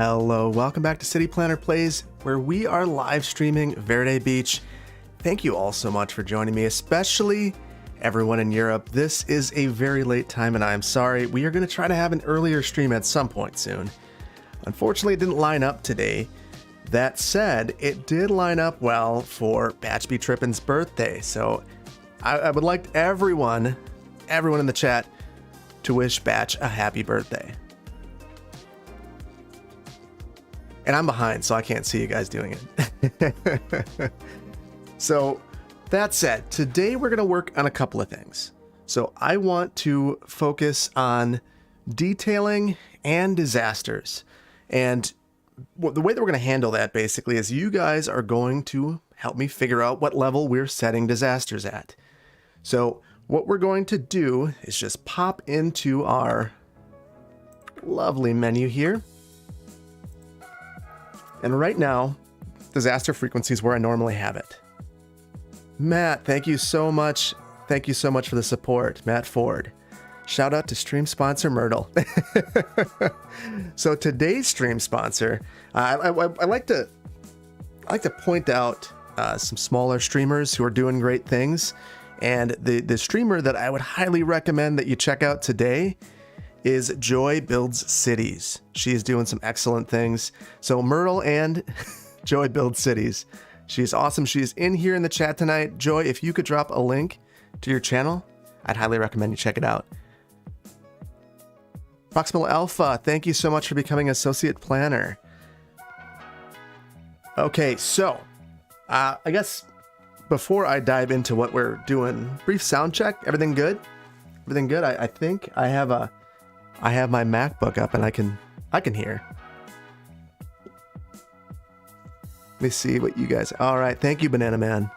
Hello, welcome back to City Planner Plays, where we are live streaming Verde Beach. Thank you all so much for joining me, especially everyone in Europe. This is a very late time and I'm sorry. We are going to try to have an earlier stream at some point soon. Unfortunately, it didn't line up today. That said, it did line up well for Batchby Trippin's birthday, so I would like everyone in the chat to wish Batch a happy birthday. And I'm behind, so I can't see you guys doing it. So that said, today we're going to work on a couple of things. So I want to focus on detailing and disasters. And the way that we're going to handle that basically is you guys are going to help me figure out what level we're setting disasters at. So what we're going to do is just pop into our lovely menu here. And right now, disaster frequency is where I normally have it. Matt, thank you so much. Thank you so much for the support, Matt Ford. Shout out to stream sponsor Myrtle. So today's stream sponsor, I like to point out some smaller streamers who are doing great things. And the streamer that I would highly recommend that you check out today is Joy Builds Cities. She is doing some excellent things. So Myrtle and Joy Builds Cities. She's awesome. She's in here in the chat tonight. Joy, if you could drop a link to your channel, I'd highly recommend you check it out. Proximal Alpha, thank you so much for becoming Associate Planner. Okay, so I guess before I dive into what we're doing, brief sound check. Everything good? Everything good? I think I have my MacBook up and I can hear. Let me see what you guys. All right, thank you, Banana Man.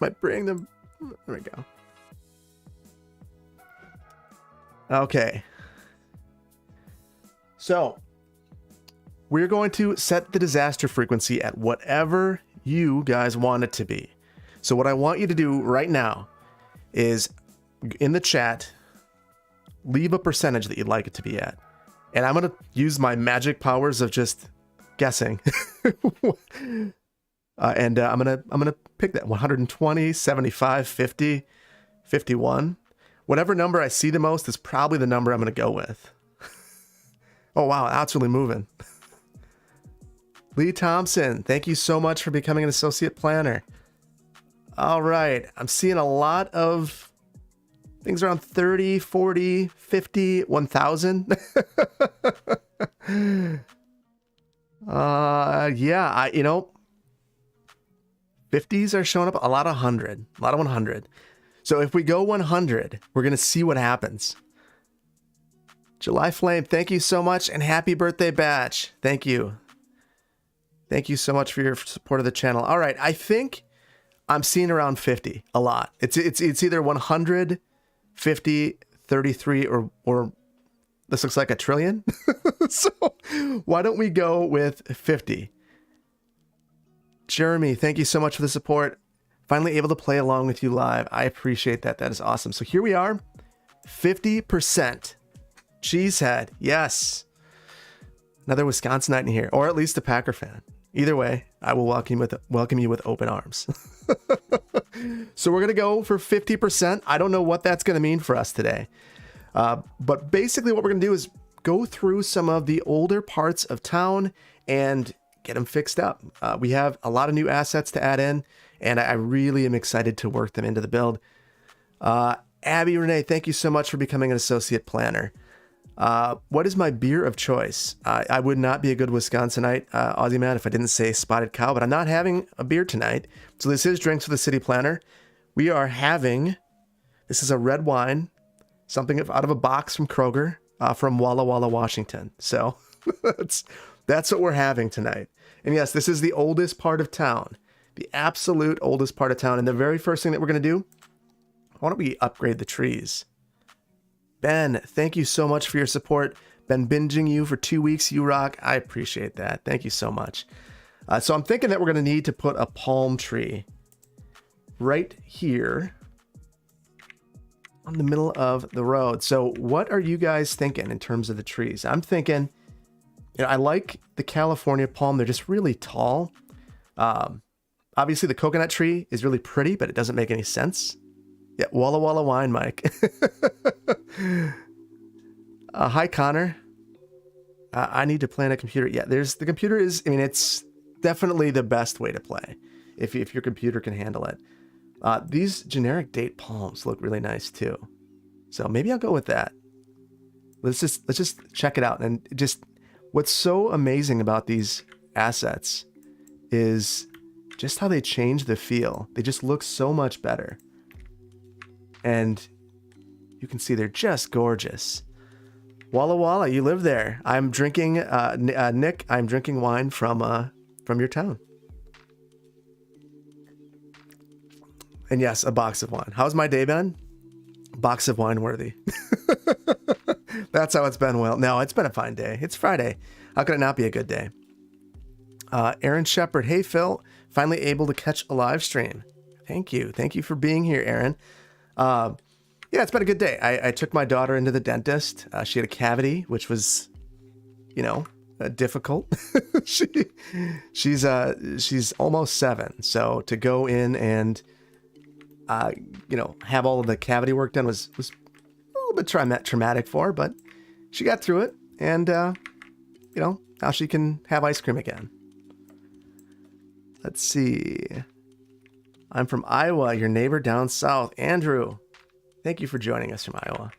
Might bring them. There we go. Okay. So we're going to set the disaster frequency at whatever you guys want it to be. So what I want you to do right now is in the chat, leave a percentage that you'd like it to be at. And I'm going to use my magic powers of just guessing. I'm going to pick that 120, 75, 50, 51. Whatever number I see the most is probably the number I'm going to go with. Oh, wow. That's really moving. Lee Thompson, thank you so much for becoming an associate planner. All right. I'm seeing a lot of things around 30, 40, 50, 1,000. Yeah, 50s are showing up. A lot of 100. A lot of 100. So if we go 100, we're going to see what happens. July Flame, thank you so much. And happy birthday, Batch. Thank you. Thank you so much for your support of the channel. All right. I think I'm seeing around 50 a lot. It's either 100, 50, 33, or this looks like a trillion. So why don't we go with 50? Jeremy, thank you so much for the support. Finally able to play along with you live. I appreciate that. That is awesome. So here we are, 50%. Cheesehead, yes. Another Wisconsinite in here, or at least a Packer fan. Either way, I will welcome you with open arms. So we're going to go for 50%. I don't know what that's going to mean for us today. But basically what we're going to do is go through some of the older parts of town and get them fixed up. We have a lot of new assets to add in, and I really am excited to work them into the build. Abby Renee, thank you so much for becoming an associate planner. What is my beer of choice? I would not be a good Wisconsinite, Aussie man, if I didn't say Spotted Cow, but I'm not having a beer tonight. So this is Drinks for the City Planner. We are having, this is a red wine, something out of a box from Kroger, from Walla Walla, Washington. So that's what we're having tonight. And yes, this is the oldest part of town, the absolute oldest part of town. And the very first thing that we're going to do, why don't we upgrade the trees? Ben, thank you so much for your support. Been binging you for 2 weeks. You rock. I appreciate that. Thank you so much. So I'm thinking that we're going to need to put a palm tree right here on the middle of the road. So what are you guys thinking in terms of the trees? I'm thinking I like the California palm. They're just really tall. Obviously, the coconut tree is really pretty, but it doesn't make any sense. Yeah, Walla Walla wine, Mike. Hi, Connor. I need to plan a computer. Yeah, the computer is, I mean, it's definitely the best way to play if your computer can handle it. These generic date palms look really nice too. So maybe I'll go with that. Let's just check it out. And just what's so amazing about these assets is just how they change the feel. They just look so much better. And you can see they're just gorgeous. Walla Walla, you live there. I'm drinking, Nick, I'm drinking wine from your town. And yes, a box of wine. How's my day been? Box of wine worthy. That's how it's been. Well, no, it's been a fine day. It's Friday. How could it not be a good day? Aaron Shepard. Hey, Phil. Finally able to catch a live stream. Thank you. Thank you for being here, Aaron. Yeah, it's been a good day. I took my daughter into the dentist. She had a cavity, which was, difficult. She's almost 7. So to go in and, have all of the cavity work done was a little bit traumatic for her, but she got through it. And, now she can have ice cream again. Let's see. I'm from Iowa, your neighbor down south. Andrew, thank you for joining us from Iowa.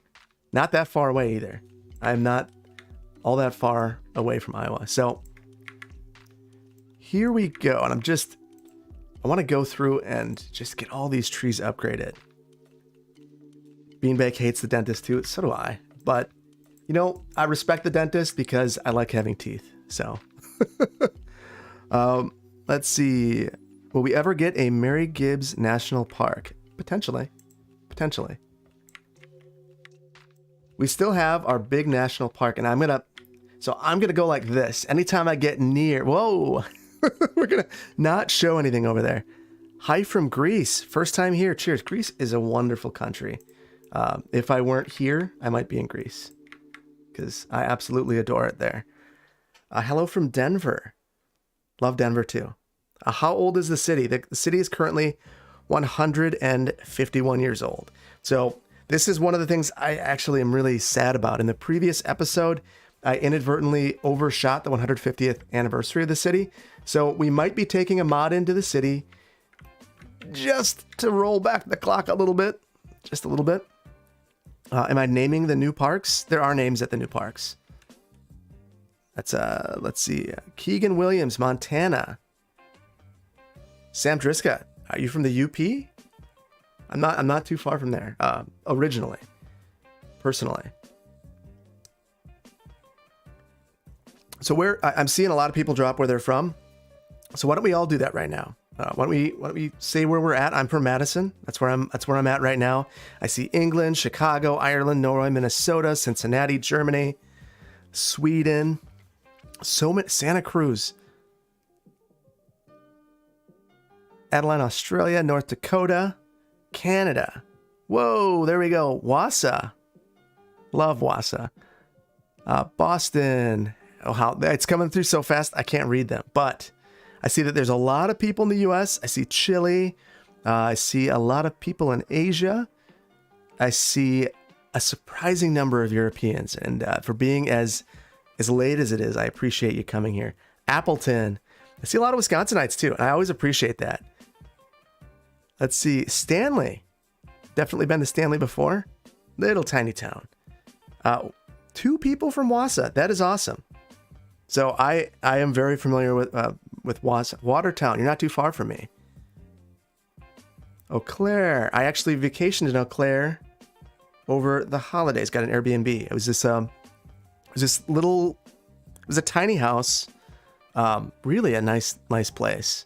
Not that far away either. I'm not all that far away from Iowa. So here we go. And I want to go through and just get all these trees upgraded. Beanbag hates the dentist too. So do I. But, I respect the dentist because I like having teeth. So let's see. Will we ever get a Mary Gibbs National Park? Potentially. We still have our big national park, and I'm going to go like this. Anytime I get near, whoa, we're going to not show anything over there. Hi from Greece. First time here. Cheers. Greece is a wonderful country. If I weren't here, I might be in Greece because I absolutely adore it there. Hello from Denver. Love Denver too. How old is the city? The city is currently 151 years old. So this is one of the things I actually am really sad about. In the previous episode, I inadvertently overshot the 150th anniversary of the city. So we might be taking a mod into the city just to roll back the clock a little bit. Just a little bit. Am I naming the new parks? There are names at the new parks. That's, let's see. Keegan Williams, Montana. Sam Driska, are you from the UP? I'm not too far from there. Personally. So I'm seeing a lot of people drop where they're from. So why don't we all do that right now? Why don't we say where we're at? I'm from Madison. That's where I'm at right now. I see England, Chicago, Ireland, Norway, Minnesota, Cincinnati, Germany, Sweden, Santa Cruz, Adeline, Australia, North Dakota, Canada. Whoa, there we go. Wausau. Love Wausau. Boston. Oh, how it's coming through so fast, I can't read them. But I see that there's a lot of people in the U.S. I see Chile. I see a lot of people in Asia. I see a surprising number of Europeans. And for being as late as it is, I appreciate you coming here. Appleton. I see a lot of Wisconsinites too. And I always appreciate that. Let's see. Stanley. Definitely been to Stanley before. Little tiny town. 2 people from Wausau. That is awesome. So I am very familiar with Wausau. Watertown. You're not too far from me. Eau Claire. I actually vacationed in Eau Claire over the holidays. Got an Airbnb. It was a tiny house. Really a nice place.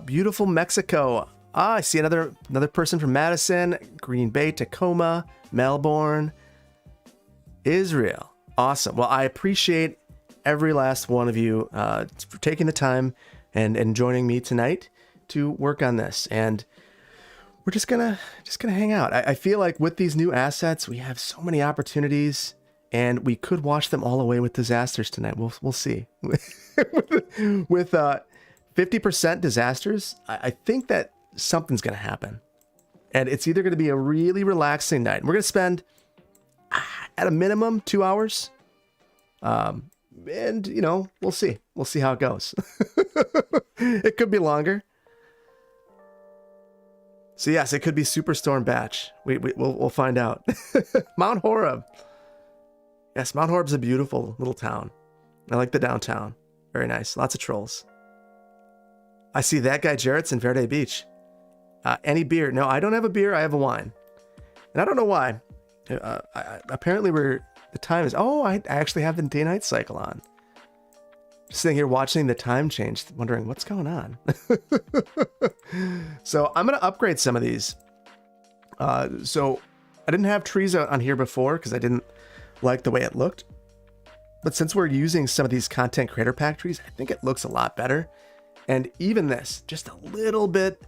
Beautiful Mexico. I see another person from Madison, Green Bay, Tacoma, Melbourne, Israel. Awesome. Well, I appreciate every last one of you for taking the time and joining me tonight to work on this. And we're just gonna hang out. I feel like with these new assets, we have so many opportunities and we could wash them all away with disasters tonight. We'll see. With 50% disasters, I think that something's going to happen. And it's either going to be a really relaxing night. We're going to spend, at a minimum, 2 hours. And, you know, we'll see. We'll see how it goes. It could be longer. So yes, it could be Superstorm Batch. We'll find out. Mount Horeb. Yes, Mount Horeb's a beautiful little town. I like the downtown. Very nice. Lots of trolls. I see that guy Jarrett's in Verde Beach. Any beer? No, I don't have a beer. I have a wine. And I don't know why. Apparently the time is... Oh, I actually have the day-night cycle on. Just sitting here watching the time change, wondering what's going on. So I'm going to upgrade some of these. So I didn't have trees on here before because I didn't like the way it looked. But since we're using some of these content creator pack trees, I think it looks a lot better. And even this, just a little bit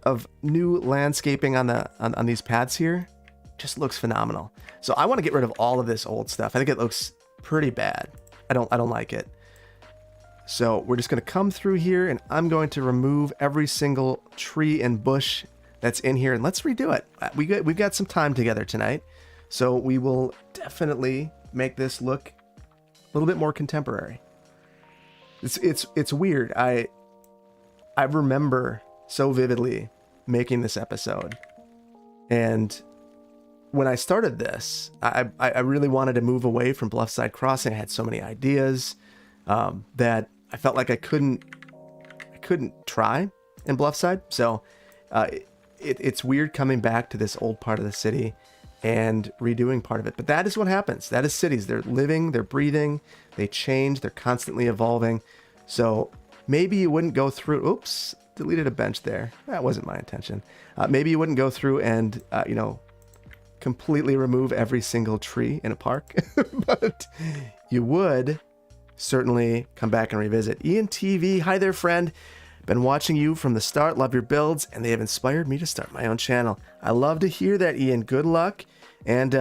of new landscaping on these paths here, just looks phenomenal. So I want to get rid of all of this old stuff. I think it looks pretty bad. I don't like it. So we're just going to come through here, and I'm going to remove every single tree and bush that's in here, and let's redo it. We've got some time together tonight, so we will definitely make this look a little bit more contemporary. It's weird. I remember so vividly making this episode, and when I started this, I really wanted to move away from Bluffside Crossing. I had so many ideas that I felt like I couldn't try in Bluffside. So it's weird coming back to this old part of the city and redoing part of it. But that is what happens. That is cities. They're living, they're breathing, they change, they're constantly evolving. So maybe you wouldn't go through... Oops, deleted a bench there. That wasn't my intention. Maybe you wouldn't go through and, completely remove every single tree in a park, but you would certainly come back and revisit. Ian TV, hi there, friend. Been watching you from the start, love your builds, and they have inspired me to start my own channel. I love to hear that, Ian. Good luck. And,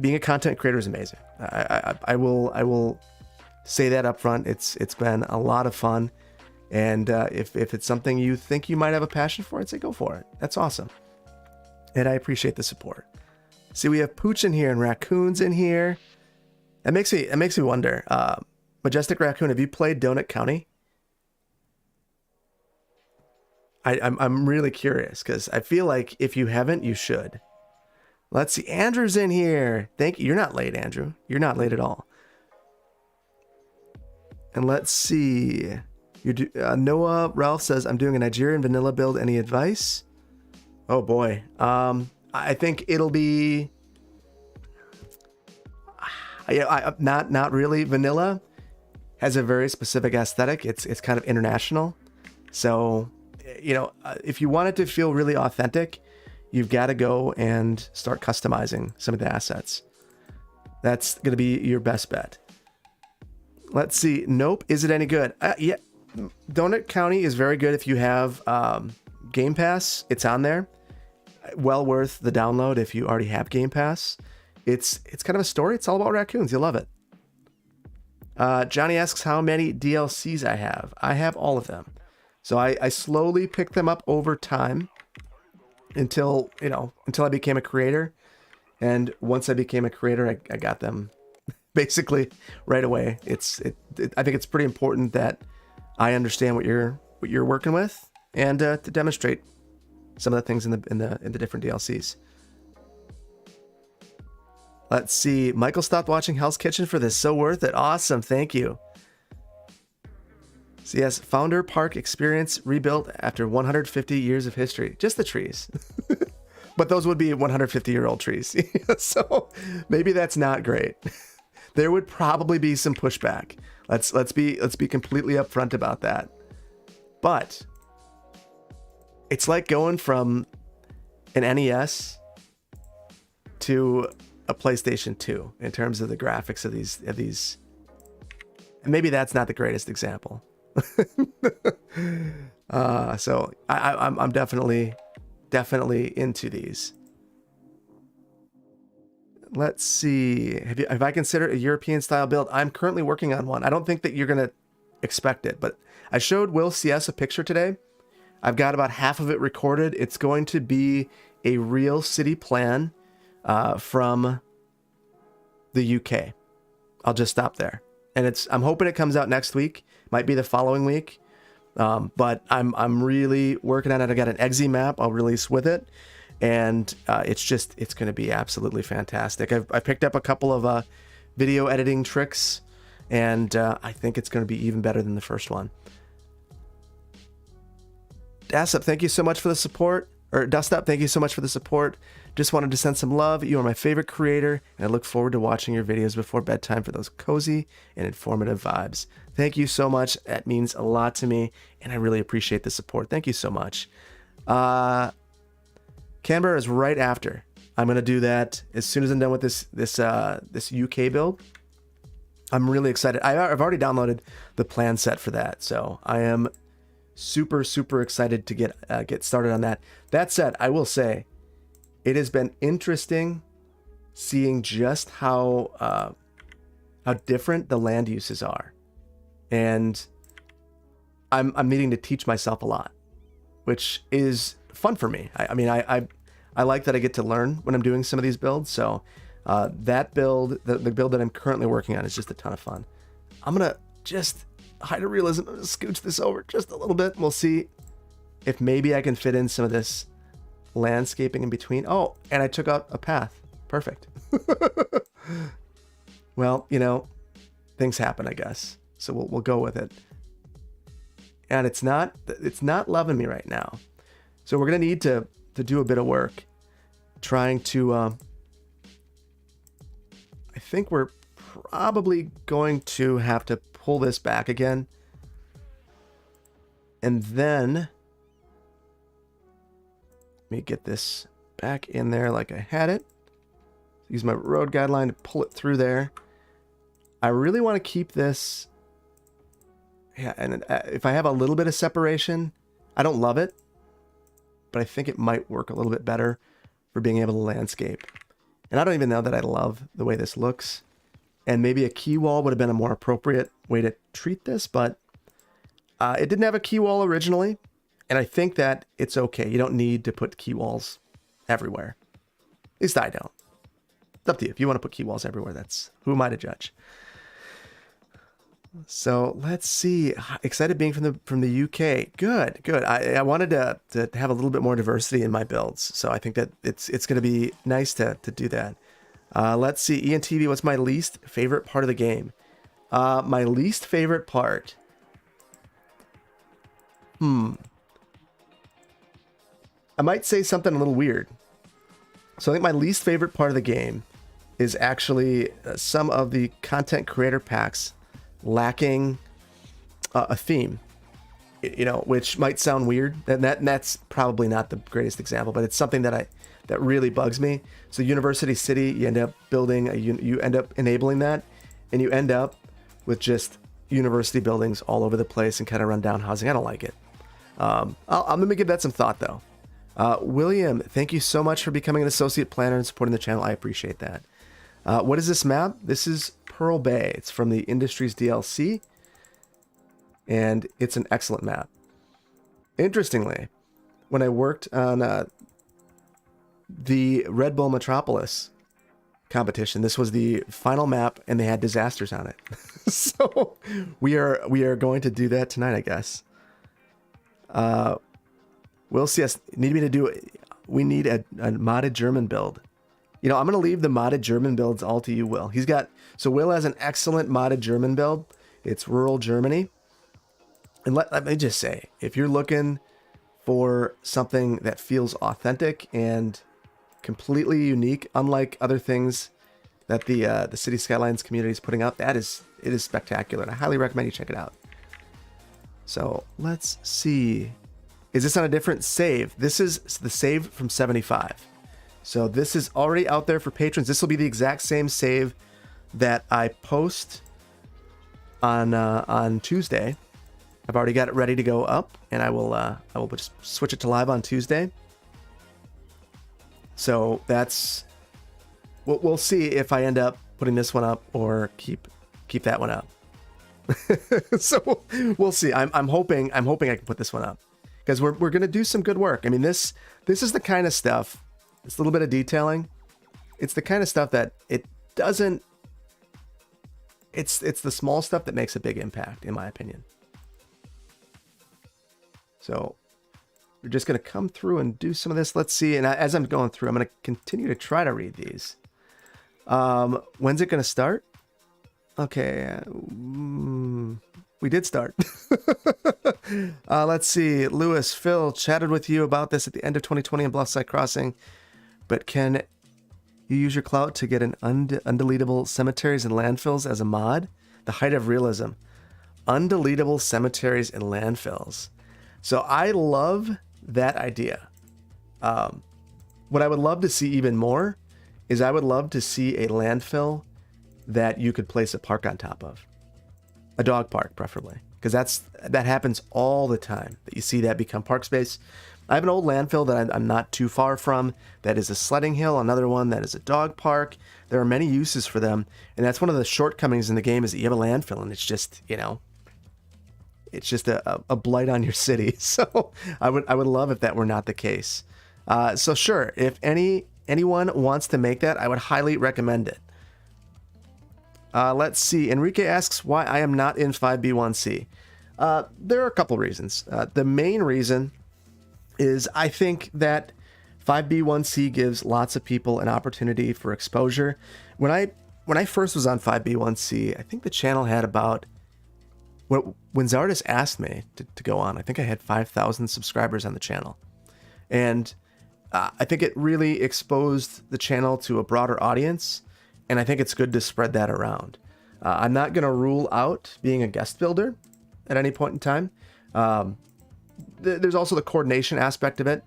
being a content creator is amazing. I will say that up front. It's been a lot of fun. And if it's something you think you might have a passion for, I'd say go for it. That's awesome. And I appreciate the support. See, we have pooch in here and raccoons in here. It makes me wonder. Majestic Raccoon, have you played Donut County? I'm really curious because I feel like if you haven't, you should. Let's see. Andrew's in here. Thank you. You're not late, Andrew. You're not late at all. And let's see. Noah Ralph says, I'm doing a Nigerian vanilla build. Any advice? Oh boy. I think it'll be not really. Vanilla has a very specific aesthetic. It's kind of international. So, if you want it to feel really authentic, you've got to go and start customizing some of the assets. That's going to be your best bet. Let's see. Nope. Is it any good? Yeah. Donut County is very good if you have Game Pass. It's on there. Well worth the download if you already have Game Pass. It's kind of a story. It's all about raccoons. You'll love it. Johnny asks how many DLCs I have. I have all of them. So I slowly picked them up over time until I became a creator. And once I became a creator, I got them basically right away. I think it's pretty important that I understand what you're working with and to demonstrate some of the things in the different DLCs. Let's see. Michael stopped watching Hell's Kitchen for this. So worth it. Awesome. Thank you. So yes, Founder Park experience rebuilt after 150 years of history. Just the trees. But those would be 150-year-old trees. So maybe that's not great. There would probably be some pushback. Let's be completely upfront about that. But it's like going from an NES to a PlayStation 2 in terms of the graphics of these. And maybe that's not the greatest example. So I'm definitely into these. Let's see. Have I considered a European style build? I'm currently working on one. I don't think that you're going to expect it, but I showed Will CS a picture today. I've got about half of it recorded. It's going to be a real city plan from the UK. I'll just stop there. And I'm hoping it comes out next week. Might be the following week. But I'm really working on it. I got an exe map I'll release with it. And it's going to be absolutely fantastic. I picked up a couple of video editing tricks, and I think it's going to be even better than the first one. Dasup, thank you so much for the support. Or Dustup, thank you so much for the support. Just wanted to send some love. You are my favorite creator, and I look forward to watching your videos before bedtime for those cozy and informative vibes. Thank you so much. That means a lot to me, and I really appreciate the support. Thank you so much. Canberra is right after. I'm going to do that as soon as I'm done with this UK build. I'm really excited. I've already downloaded the plan set for that, so I am super excited to get started on that. That said, I will say it has been interesting seeing just how different the land uses are, and I'm needing to teach myself a lot, which is fun for me. I like that I get to learn when I'm doing some of these builds. So that build, the build that I'm currently working on, is just a ton of fun. I'm gonna just hide a realism. I'm gonna scooch this over just a little bit, and we'll see if maybe I can fit in some of this landscaping in between. Oh, and I took out a path. Perfect. Well, things happen, I guess. So we'll go with it. And it's not loving me right now. So we're gonna need to do a bit of work trying to I think we're probably going to have to pull this back again, and then let me get this back in there like I had it. Use my road guideline to pull it through there. I really want to keep this, and if I have a little bit of separation, I don't love it, but I think it might work a little bit better for being able to landscape. And I don't even know that I love the way this looks. And maybe a key wall would have been a more appropriate way to treat this, but it didn't have a key wall originally. And I think that it's okay. You don't need to put key walls everywhere. At least I don't. It's up to you. If you want to put key walls everywhere, who am I to judge? So let's see. Excited being from the UK. Good. I wanted to have a little bit more diversity in my builds, so I think that it's going to be nice to do that. Let's see. ENTV, what's my least favorite part of the game? My least favorite part. I might say something a little weird. So I think my least favorite part of the game is actually some of the content creator packs lacking a theme, which might sound weird, and that's probably not the greatest example, but it's something that really bugs me. So University City, you end up building you end up enabling that, and you end up with just university buildings all over the place and kind of run down housing. I don't like it. I'm gonna give that some thought though. William, thank you so much for becoming an associate planner and supporting the channel. I appreciate that. What is this map? This is Pearl Bay. It's from the Industries DLC, and it's an excellent map. Interestingly, when I worked on the Red Bull Metropolis competition, this was the final map, and they had disasters on it. So we are going to do that tonight, I guess. We'll see. We need a modded German build. I'm going to leave the modded German builds all to you, Will. Will has an excellent modded German build. It's rural Germany. And let me just say, if you're looking for something that feels authentic and completely unique, unlike other things that the City Skylines community is putting out, it is spectacular. And I highly recommend you check it out. So let's see. Is this on a different save? This is the save from 75. So this is already out there for patrons. This will be the exact same save that I post on Tuesday. I've already got it ready to go up, and I will just switch it to live on Tuesday. So that's we'll see if I end up putting this one up or keep that one up. So we'll see. I'm hoping I can put this one up, because we're gonna do some good work. I mean, this is the kind of stuff. It's a little bit of detailing. It's the kind of stuff that it doesn't. It's the small stuff that makes a big impact, in my opinion. So we're just gonna come through and do some of this. Let's see. And as I'm going through, I'm gonna continue to try to read these. When's it gonna start? Okay, we did start. Let's see. Lewis, Phil chatted with you about this at the end of 2020 in Bluffside Crossing, but can you use your clout to get an undeletable cemeteries and landfills as a mod? The height of realism. Undeletable cemeteries and landfills. So I love that idea. What I would love to see even more is I would love to see a landfill that you could place a park on top of. A dog park, preferably. Because that happens all the time, that you see that become park space. I have an old landfill that I'm not too far from that is a sledding hill, another one that is a dog park. There are many uses for them, and that's one of the shortcomings in the game, is that you have a landfill and it's just, it's just a blight on your city. So I would love if that were not the case. So sure, if anyone wants to make that, I would highly recommend it. Let's see. Enrique asks why I am not in 5B1C. There are a couple reasons. The main reason is I think that 5B1C gives lots of people an opportunity for exposure. When I first was on 5B1C, I think the channel had about, when Zardis asked me to go on, I think I had 5,000 subscribers on the channel. And I think it really exposed the channel to a broader audience, and I think it's good to spread that around. I'm not going to rule out being a guest builder at any point in time. There's also the coordination aspect of it.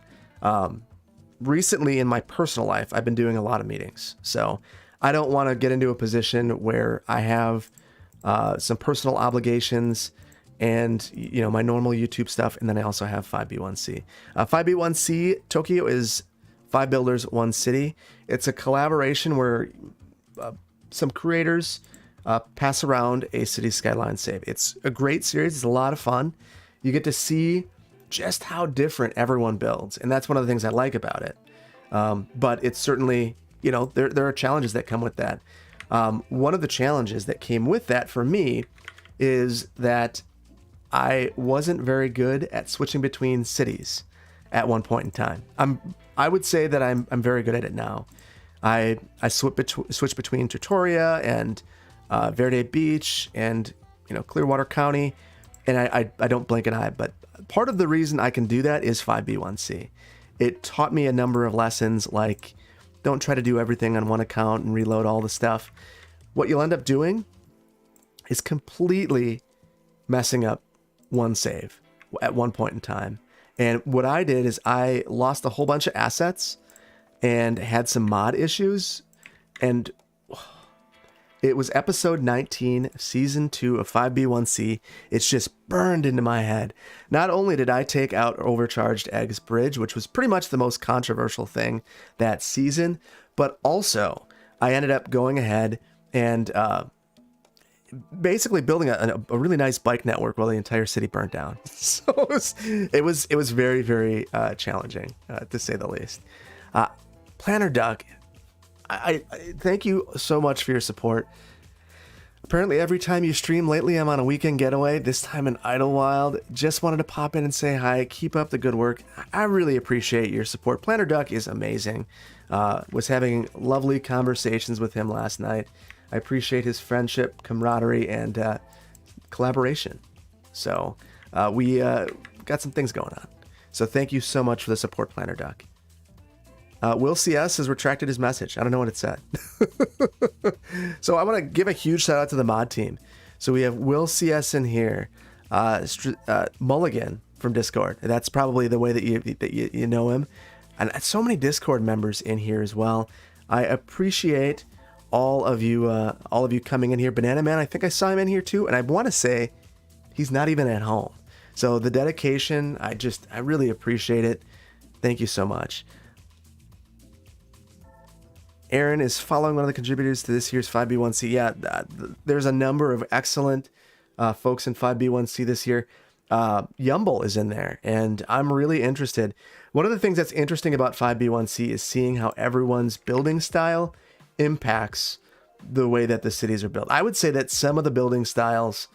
Recently in my personal life, I've been doing a lot of meetings. So I don't want to get into a position where I have some personal obligations and my normal YouTube stuff, and then I also have 5B1C. 5B1C Tokyo is 5 builders, 1 city. It's a collaboration where some creators pass around a city skyline save. It's a great series. It's a lot of fun. You get to see just how different everyone builds, and that's one of the things I like about it. But it's certainly, there are challenges that come with that. One of the challenges that came with that for me is that I wasn't very good at switching between cities at one point in time. I would say that I'm very good at it now. I switch between Tutoria and Verde Beach and Clearwater County, and I don't blink an eye. But part of the reason I can do that is 5B1C. It taught me a number of lessons, like don't try to do everything on one account and reload all the stuff. What you'll end up doing is completely messing up one save at one point in time. And what I did is I lost a whole bunch of assets and had some mod issues, and it was episode 19, season 2 of 5B1C. It's just burned into my head. Not only did I take out Overcharged Eggs Bridge, which was pretty much the most controversial thing that season, but also I ended up going ahead and basically building a really nice bike network while the entire city burnt down. So it was very, very challenging, to say the least. Planner Duck, I thank you so much for your support. Apparently every time you stream lately, I'm on a weekend getaway, this time in Idlewild. Just wanted to pop in and say hi. Keep up the good work. I really appreciate your support. Planner Duck is amazing. Was having lovely conversations with him last night. I appreciate his friendship, camaraderie, and collaboration. So we got some things going on. So thank you so much for the support, Planner Duck. Will CS has retracted his message. I don't know what it said. So I want to give a huge shout out to the mod team. So we have Will CS in here, Mulligan from Discord. That's probably the way that you know him, and so many Discord members in here as well. I appreciate all of you coming in here. Banana Man, I think I saw him in here too, and I want to say he's not even at home. So the dedication, I really appreciate it. Thank you so much. Aaron is following one of the contributors to this year's 5B1C. Yeah, there's a number of excellent folks in 5B1C this year. Yumble is in there, and I'm really interested. One of the things that's interesting about 5B1C is seeing how everyone's building style impacts the way that the cities are built. I would say that some of the building styles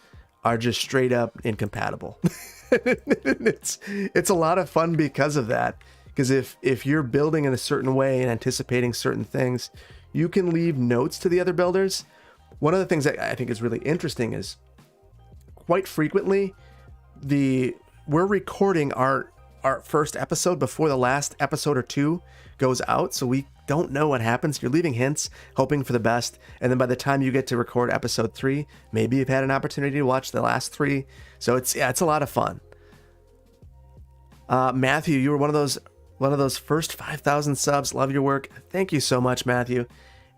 are just straight up incompatible. It's a lot of fun because of that. Because if you're building in a certain way and anticipating certain things, you can leave notes to the other builders. One of the things that I think is really interesting is quite frequently we're recording our first episode before the last episode or two goes out, so we don't know what happens. You're leaving hints, hoping for the best, and then by the time you get to record episode 3, maybe you've had an opportunity to watch the last 3. So it's a lot of fun. Matthew, you were one of those first 5,000 subs. Love your work. Thank you so much, Matthew.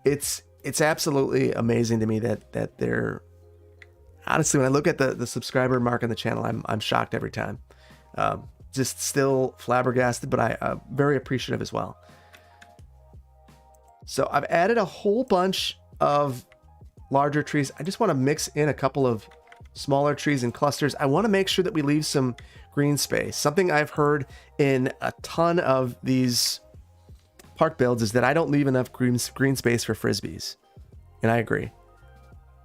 It's absolutely amazing to me that they're, honestly, when I look at the subscriber mark on the channel, I'm shocked every time. Just still flabbergasted, but I'm very appreciative as well. So I've added a whole bunch of larger trees. I just want to mix in a couple of smaller trees and clusters. I want to make sure that we leave some green space. Something I've heard in a ton of these park builds is that I don't leave enough green space for frisbees. And I agree.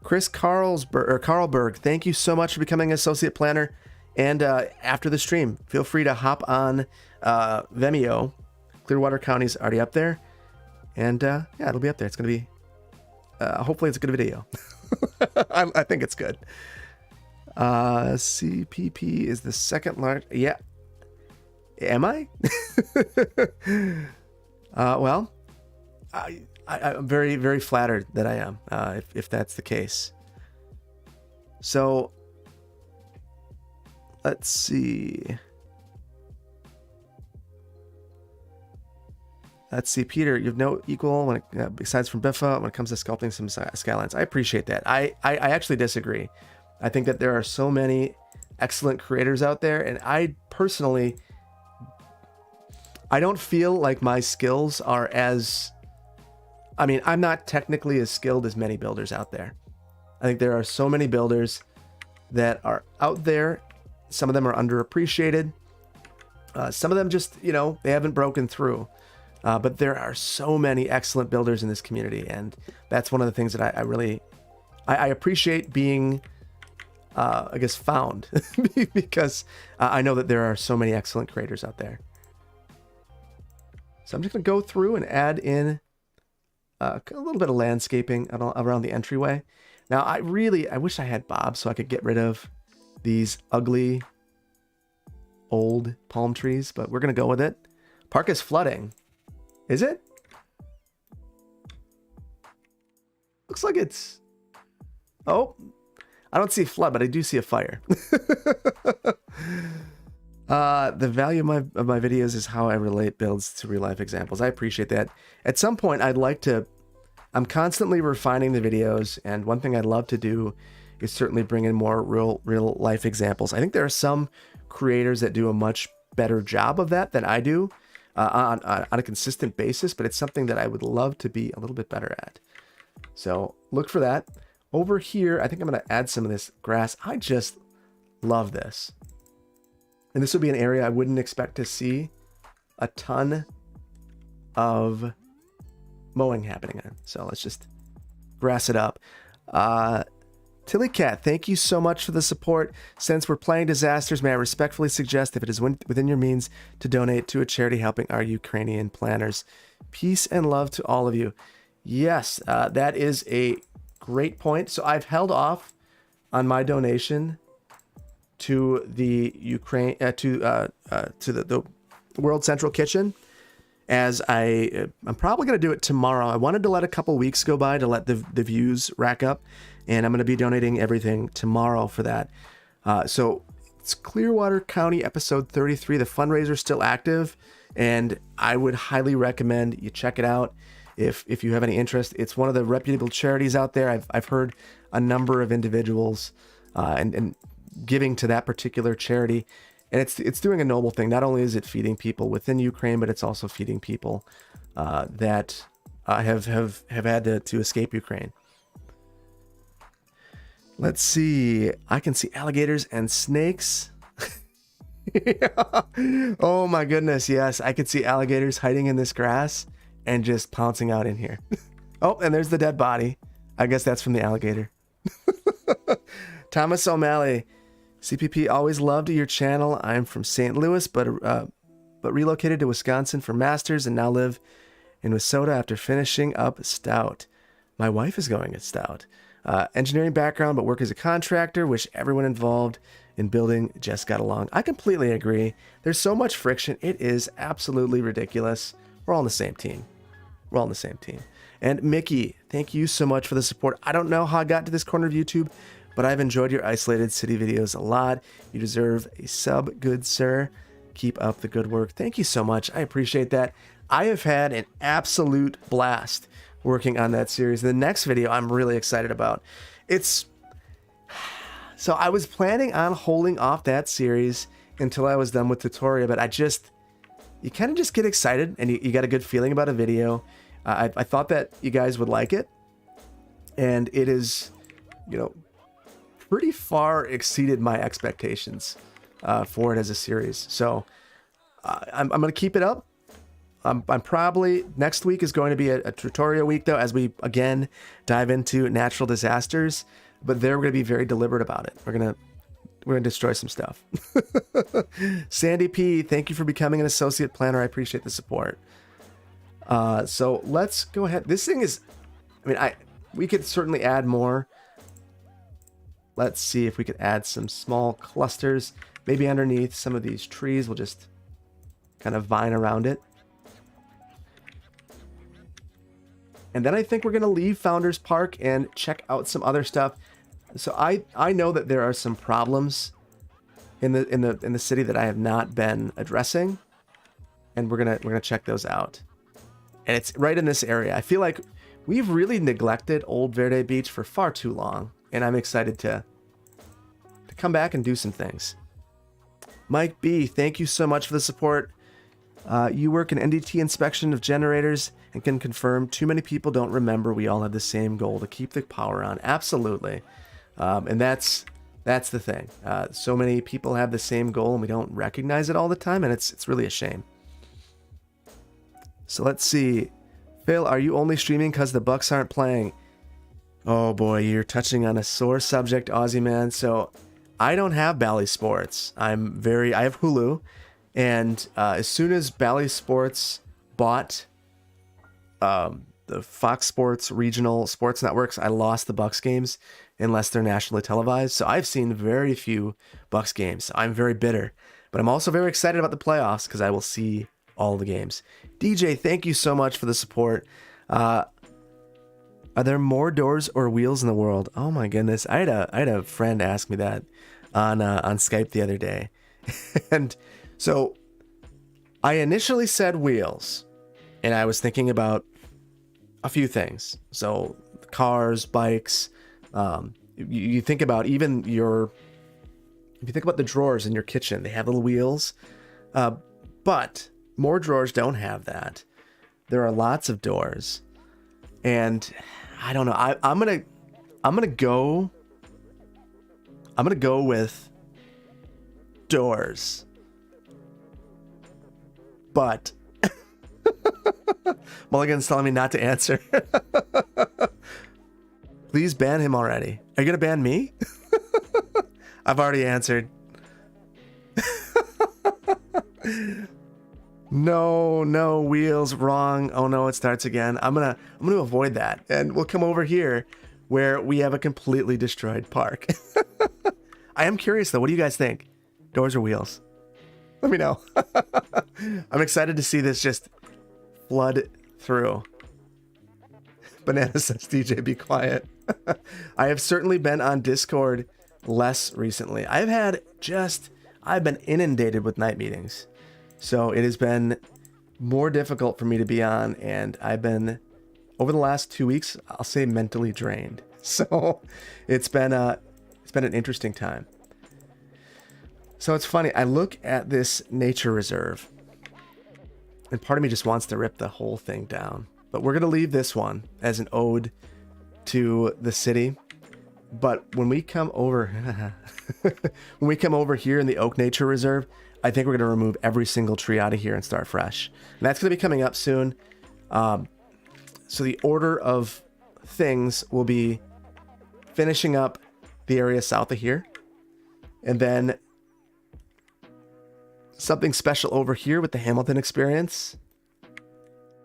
Chris Carlberg, thank you so much for becoming an associate planner. And after the stream, feel free to hop on Vimeo. Clearwater County's already up there. And yeah, it'll be up there. It's going to be, hopefully it's a good video. I think it's good. CPP is the second large. Yeah. Am I? Well, I'm very, very flattered that I am, if that's the case. So let's see. Peter, you have no equal when it, besides from Biffa when it comes to sculpting some skylines. I appreciate that. I actually disagree. I think that there are so many excellent creators out there, and I personally, I don't feel like my skills are as, I mean, I'm not technically as skilled as many builders out there. I think there are so many builders that are out there. Some of them are underappreciated. Some of them just, you know, they haven't broken through. But there are so many excellent builders in this community, and that's one of the things that I really appreciate being, I guess, found because I know that there are so many excellent creators out there. So I'm just going to go through and add in a little bit of landscaping around the entryway. Now, I wish I had Bob so I could get rid of these ugly old palm trees, but we're going to go with it. Park is flooding. Is it? Looks like it's... Oh, I don't see a flood, but I do see a fire. The value of my videos is how I relate builds to real life examples. I appreciate that. At some point, I'd like to... I'm constantly refining the videos, and one thing I'd love to do is certainly bring in more real life examples. I think there are some creators that do a much better job of that than I do. On a consistent basis, but it's something that I would love to be a little bit better at. So look for that. Over here, I think I'm going to add some of this grass. I just love this. And this would be an area I wouldn't expect to see a ton of mowing happening in. So let's just grass it up. Tilly Cat, thank you so much for the support. Since we're playing disasters, may I respectfully suggest, if it is within your means, to donate to a charity helping our Ukrainian planners. Peace and love to all of you. Yes, that is a great point. So I've held off on my donation to the Ukraine to the World Central Kitchen, as I'm probably going to do it tomorrow. I wanted to let a couple weeks go by to let the views rack up, and I'm going to be donating everything tomorrow for that. So it's Clearwater County episode 33. The fundraiser is still active, and I would highly recommend you check it out if you have any interest. It's one of the reputable charities out there. I've heard a number of individuals and giving to that particular charity, and it's doing a noble thing. Not only is it feeding people within Ukraine, but it's also feeding people that have had to escape Ukraine. Let's see. I can see alligators and snakes. Yeah. Oh my goodness, yes. I could see alligators hiding in this grass and just pouncing out in here. Oh, and there's the dead body. I guess that's from the alligator. Thomas O'Malley. CPP, always loved your channel. I'm from St. Louis, but relocated to Wisconsin for masters and now live in Wissota after finishing up Stout. My wife is going at Stout. Engineering background, but work as a contractor. Wish everyone involved in building just got along. I completely agree. There's so much friction. It is absolutely ridiculous. We're all on the same team. We're all on the same team. And Mickey, thank you so much for the support. I don't know how I got to this corner of YouTube, but I've enjoyed your isolated city videos a lot. You deserve a sub, good sir. Keep up the good work. Thank you so much. I appreciate that. I have had an absolute blast working on that series. The next video I'm really excited about. So I was planning on holding off that series until I was done with Tutoria, but you kind of just get excited and you got a good feeling about a video. I thought that you guys would like it, and it is, pretty far exceeded my expectations for it as a series. So I'm going to keep it up. I'm probably, next week is going to be a tutorial week, though, as we again dive into natural disasters, but there we're going to be very deliberate about it. We're going to destroy some stuff. Sandy P, thank you for becoming an associate planner. I appreciate the support. So let's go ahead. This thing is, we could certainly add more. Let's see if we could add some small clusters, maybe underneath some of these trees. We'll just kind of vine around it. And then I think we're going to leave Founders Park and check out some other stuff. So I know that there are some problems in the city that I have not been addressing, and we're gonna check those out. And it's right in this area. I feel like we've really neglected Old Verde Beach for far too long, and I'm excited to come back and do some things. Mike B, thank you so much for the support. You work in NDT inspection of generators and can confirm too many people don't remember we all have the same goal to keep the power on. Absolutely. And that's the thing. So many people have the same goal and we don't recognize it all the time, and it's really a shame. So let's see. Phil, are you only streaming because the Bucks aren't playing? Oh boy, you're touching on a sore subject, Aussie man. So I don't have Bally Sports. I have Hulu. And as soon as Bally Sports bought the Fox Sports regional sports networks, I lost the Bucks games unless they're nationally televised. So I've seen very few Bucks games. I'm very bitter, but I'm also very excited about the playoffs because I will see all the games. DJ, thank you so much for the support. Are there more doors or wheels in the world? Oh my goodness. I had a friend ask me that on Skype the other day. And so I initially said wheels, and I was thinking about a few things. So cars, bikes, you think about if you think about the drawers in your kitchen, they have little wheels, but more drawers don't have that. There are lots of doors, and I don't know. I'm gonna go with doors, but Mulligan's telling me not to answer. Please ban him already. Are you gonna ban me? I've already answered. No, wheels, wrong. Oh no, it starts again. I'm gonna avoid that, and we'll come over here where we have a completely destroyed park. I am curious though. What do you guys think? Doors or wheels? Let me know. I'm excited to see this just flood through. Banana says, DJ, be quiet. I have certainly been on Discord less recently. I've been inundated with night meetings. So it has been more difficult for me to be on, and I've been, over the last 2 weeks, I'll say mentally drained. So it's been an interesting time. So it's funny, I look at this nature reserve, and part of me just wants to rip the whole thing down. But we're going to leave this one as an ode to the city. But when we come over, when we come over here in the Oak Nature Reserve, I think we're going to remove every single tree out of here and start fresh. And that's going to be coming up soon. So the order of things will be finishing up the area south of here. And then something special over here with the Hamilton experience.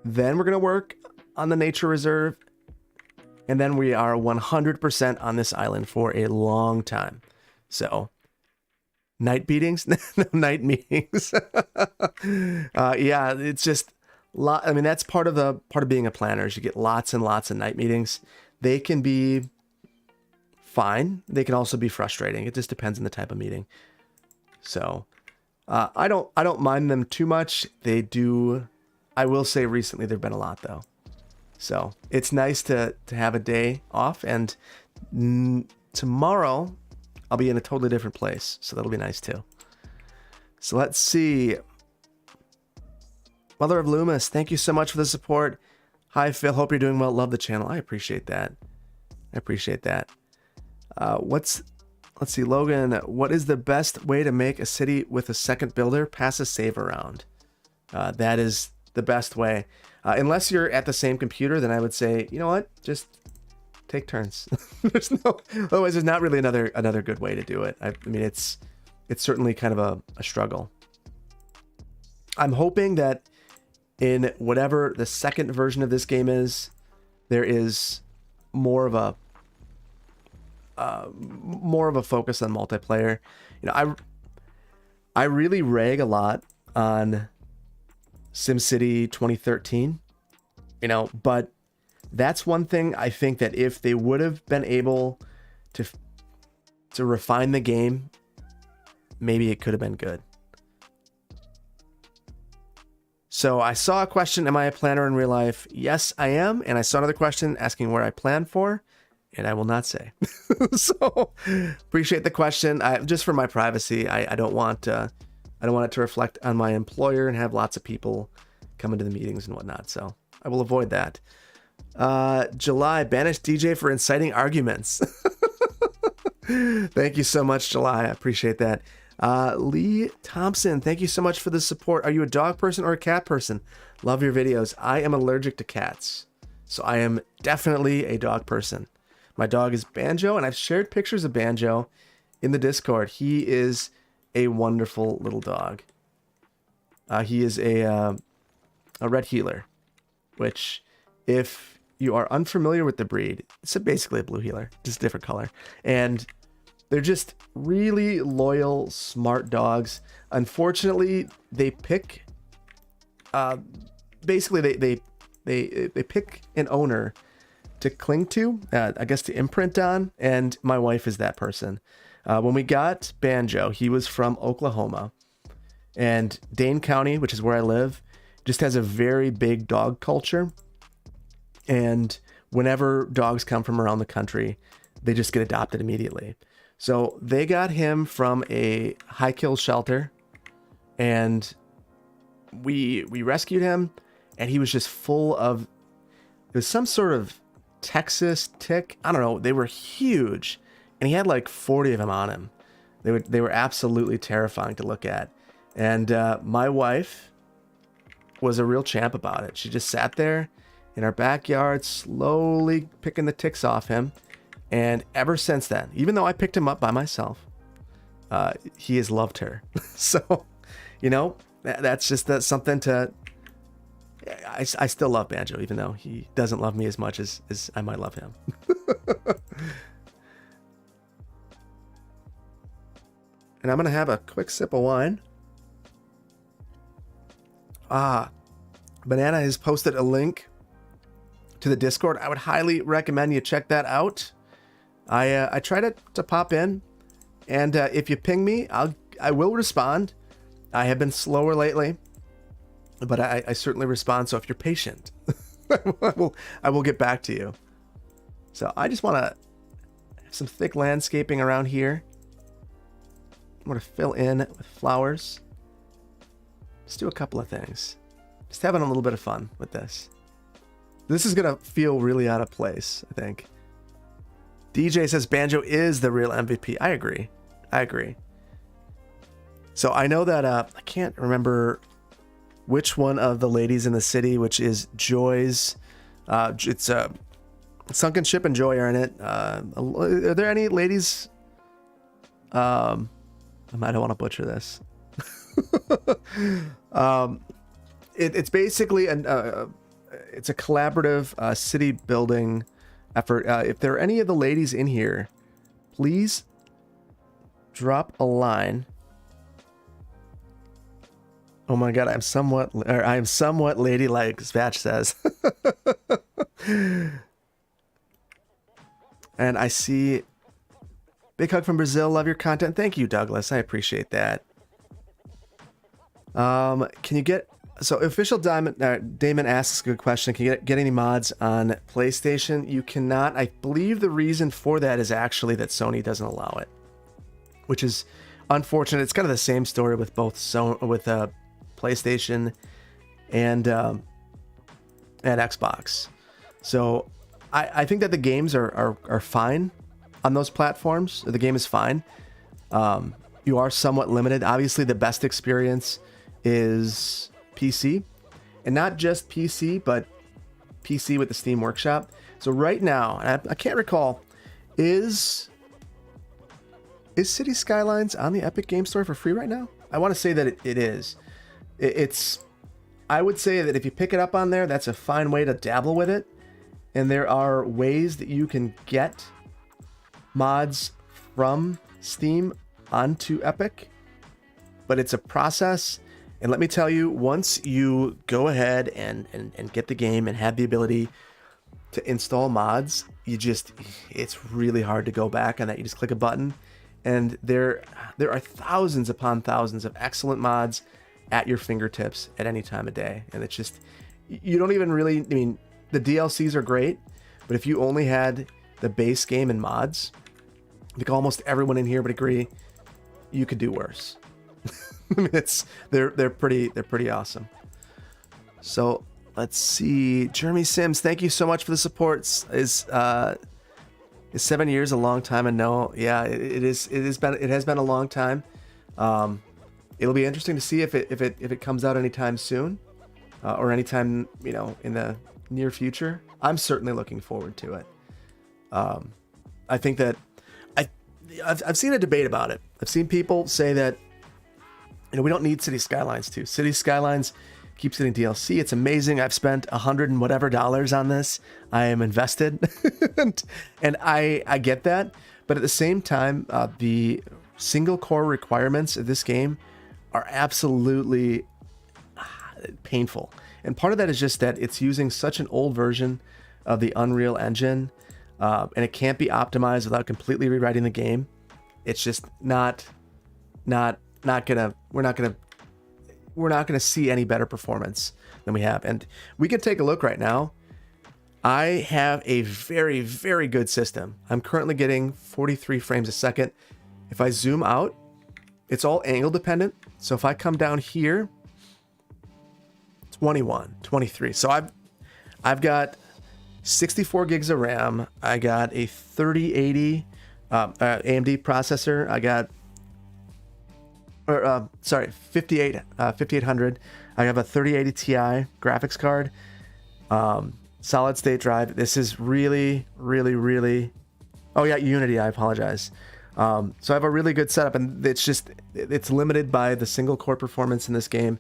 Then we're going to work on the nature reserve. And then we are 100% on this island for a long time. So, night beatings? No, night meetings. Yeah, it's just, I mean, that's part of being a planner is you get lots and lots of night meetings. They can be fine. They can also be frustrating. It just depends on the type of meeting. So, I don't mind them too much. They do. I will say recently there've been a lot though. So it's nice to have a day off, and tomorrow I'll be in a totally different place. So that'll be nice too. So let's see. Mother of Loomis, thank you so much for the support. Hi Phil, hope you're doing well. Love the channel. I appreciate that. I appreciate that. Let's see, Logan, what is the best way to make a city with a second builder? Pass a save around. That is the best way. Unless you're at the same computer, then I would say, you know what? Just take turns. Otherwise there's not really another good way to do it. I mean, it's certainly kind of a struggle. I'm hoping that in whatever the second version of this game is, there is more of a focus on multiplayer. You know, I really rag a lot on SimCity 2013, you know, but that's one thing I think that if they would have been able to refine the game, maybe it could have been good. So I saw a question, am I a planner in real life? Yes, I am. And I saw another question asking where I plan for, and I will not say. So appreciate the question. Just for my privacy, I don't want it to reflect on my employer and have lots of people come into the meetings and whatnot. So I will avoid that. July, banish DJ for inciting arguments. Thank you so much, July. I appreciate that. Lee Thompson, thank you so much for the support. Are you a dog person or a cat person? Love your videos. I am allergic to cats, so I am definitely a dog person. My dog is Banjo, and I've shared pictures of Banjo in the Discord. He is a wonderful little dog. He is a red heeler, which, if you are unfamiliar with the breed, it's basically a blue heeler, just a different color. And they're just really loyal, smart dogs. Unfortunately, they pick. Basically, they pick an owner to cling to, I guess to imprint on, and my wife is that person. When we got Banjo, he was from Oklahoma, and Dane County, which is where I live, just has a very big dog culture. And whenever dogs come from around the country, they just get adopted immediately. So they got him from a high kill shelter, and we rescued him, and he was just full of, it was some sort of Texas tick. I don't know. They were huge, and he had like 40 of them on him. They were absolutely terrifying to look at. And my wife was a real champ about it. She just sat there in our backyard, slowly picking the ticks off him. And ever since then, even though I picked him up by myself, he has loved her. So, you know, that's something to... I still love Banjo, even though he doesn't love me as much as I might love him. And I'm going to have a quick sip of wine. Banana has posted a link to the Discord. I would highly recommend you check that out. I try to pop in, and if you ping me, I will respond. I have been slower lately, but I certainly respond. So if you're patient, I will get back to you. So I just want to have some thick landscaping around here. I want to fill in with flowers. Just do a couple of things. Just having a little bit of fun with this. This is gonna feel really out of place, I think. DJ says Banjo is the real MVP. I agree. So I know that I can't remember which one of the ladies in the city, which is Joy's. It's Sunken Ship and Joy are in it. Are there any ladies? I don't want to butcher this. It's basically it's a collaborative city building effort. If there are any of the ladies in here, please drop a line. Oh my god, I'm somewhat ladylike, Svatch says. And I see big hug from Brazil. Love your content. Thank you, Douglas. I appreciate that. Can you get official Damon asks a good question. Can you get any mods on PlayStation? You cannot. I believe the reason for that is actually that Sony doesn't allow it, which is unfortunate. It's kind of the same story with both PlayStation and Xbox. So I think that the games are fine on those platforms. The game is fine. You are somewhat limited. Obviously, the best experience is PC, and not just PC, but PC with the Steam Workshop. So right now, I can't recall, is City Skylines on the Epic Game Store for free right now? I want to say that it is. I would say that if you pick it up on there, that's a fine way to dabble with it. And there are ways that you can get mods from Steam onto Epic, but it's a process. And let me tell you, once you go ahead and get the game and have the ability to install mods, it's really hard to go back on that. You just click a button, and there are thousands upon thousands of excellent mods at your fingertips at any time of day. And it's just, you don't even really, I mean, the DLCs are great, but if you only had the base game and mods, I think almost everyone in here would agree you could do worse. I mean, they're pretty awesome. So let's see. Jeremy Sims, thank you so much for the support. Is 7 years a long time? And no, yeah, it has been a long time. It'll be interesting to see if it comes out anytime soon, or anytime, in the near future. I'm certainly looking forward to it. I think that I've seen a debate about it. I've seen people say that, we don't need City Skylines 2. City Skylines keeps getting DLC. It's amazing. I've spent $100 and whatever on this. I am invested, and I get that. But at the same time, the single core requirements of this game are absolutely painful. And part of that is just that it's using such an old version of the Unreal Engine, and it can't be optimized without completely rewriting the game. It's just not gonna. We're not gonna see any better performance than we have. And we can take a look right now. I have a very, very good system. I'm currently getting 43 frames a second. If I zoom out, it's all angle dependent. So if I come down here, 21, 23. So I've got 64 gigs of RAM. I got a 3080 AMD processor. I got 5800. I have a 3080 Ti graphics card, solid state drive. This is really, really, really, oh yeah, Unity, I apologize. So I have a really good setup, and it's limited by the single core performance in this game.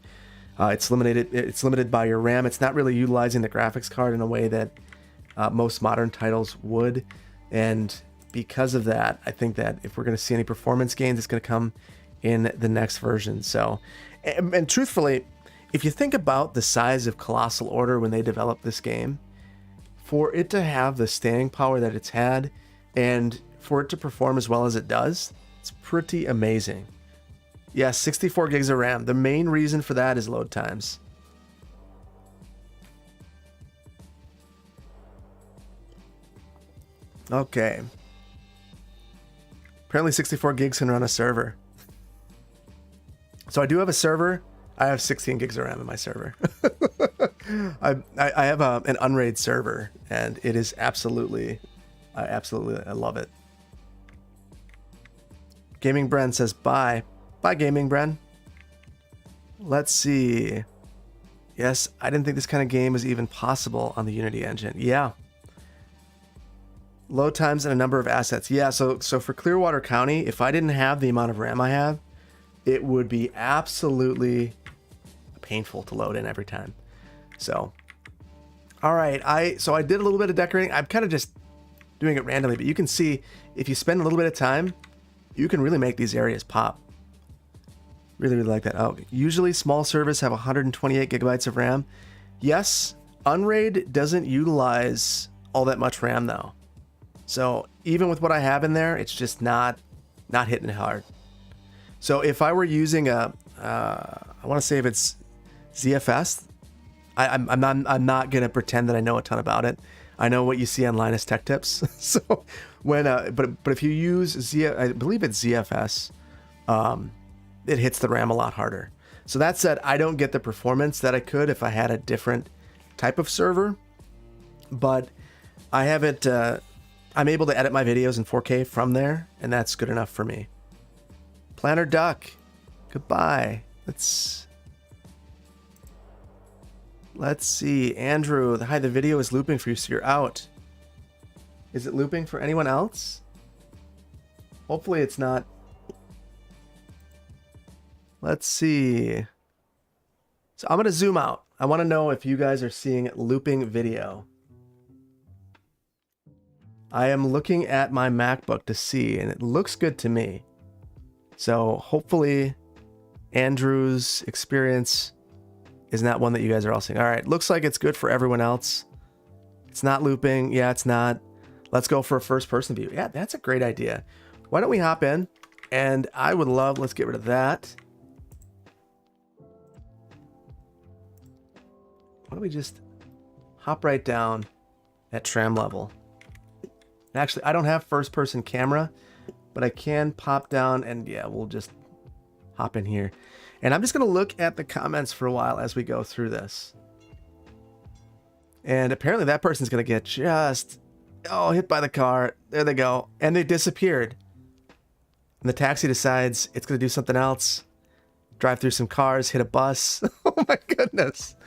It's limited by your RAM. It's not really utilizing the graphics card in a way that most modern titles would. And because of that, I think that if we're going to see any performance gains, it's going to come in the next version. So, and truthfully, if you think about the size of Colossal Order when they developed this game, for it to have the staying power that it's had, and for it to perform as well as it does, it's pretty amazing. Yeah, 64 gigs of RAM. The main reason for that is load times. Okay. Apparently 64 gigs can run a server. So I do have a server. I have 16 gigs of RAM in my server. I have an Unraid server, and it is absolutely, I love it. Gaming Bren says bye. Bye, Gaming Bren. Let's see. Yes, I didn't think this kind of game was even possible on the Unity engine. Yeah. Load times and a number of assets. Yeah, so for Clearwater County, if I didn't have the amount of RAM I have, it would be absolutely painful to load in every time. So, all right. I did a little bit of decorating. I'm kind of just doing it randomly, but you can see if you spend a little bit of time, you can really make these areas pop. Really, really like that. Oh, usually small servers have 128 gigabytes of RAM. Yes, Unraid doesn't utilize all that much RAM though. So even with what I have in there, it's just not hitting it hard. So if I were using I want to say if it's ZFS, I'm not gonna pretend that I know a ton about it. I know what you see on Linus Tech Tips. So when but if you use I believe it's ZFS, it hits the RAM a lot harder. So that said, I don't get the performance that I could if I had a different type of server, but I have it. I'm able to edit my videos in 4K from there, and that's good enough for me. Planner Duck, goodbye. Let's see. Andrew, hi, the video is looping for you, so you're out. Is it looping for anyone else? Hopefully it's not. Let's see. So I'm going to zoom out. I want to know if you guys are seeing looping video. I am looking at my MacBook to see, and it looks good to me. So hopefully Andrew's experience is not one that you guys are all seeing. All right, looks like it's good for everyone else. It's not looping. Yeah, it's not. Let's go for a first person view. Yeah, that's a great idea. Why don't we hop in? And I would love, let's get rid of that. Why don't we just hop right down at tram level? Actually, I don't have first person camera, but I can pop down and yeah, we'll just hop in here. And I'm just going to look at the comments for a while as we go through this. And apparently that person's going to get just, hit by the car. There they go. And they disappeared. And the taxi decides it's going to do something else. Drive through some cars, hit a bus. Oh my goodness.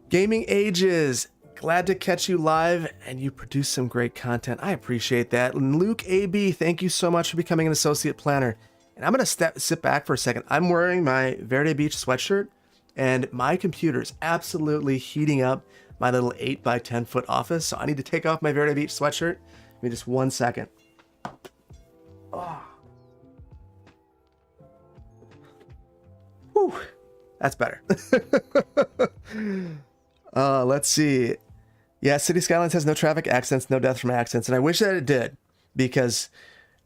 Gaming Ages. Glad to catch you live, and you produce some great content. I appreciate that. And Luke AB, thank you so much for becoming an associate planner. And I'm going to sit back for a second. I'm wearing my Verde Beach sweatshirt, and my computer's absolutely heating up my little 8 by 10 foot office. So I need to take off my Verde Beach sweatshirt. Give me just 1 second. Oh. Whew. That's better. Let's see. Yeah, City Skylines has no traffic accidents, no death from accidents. And I wish that it did, because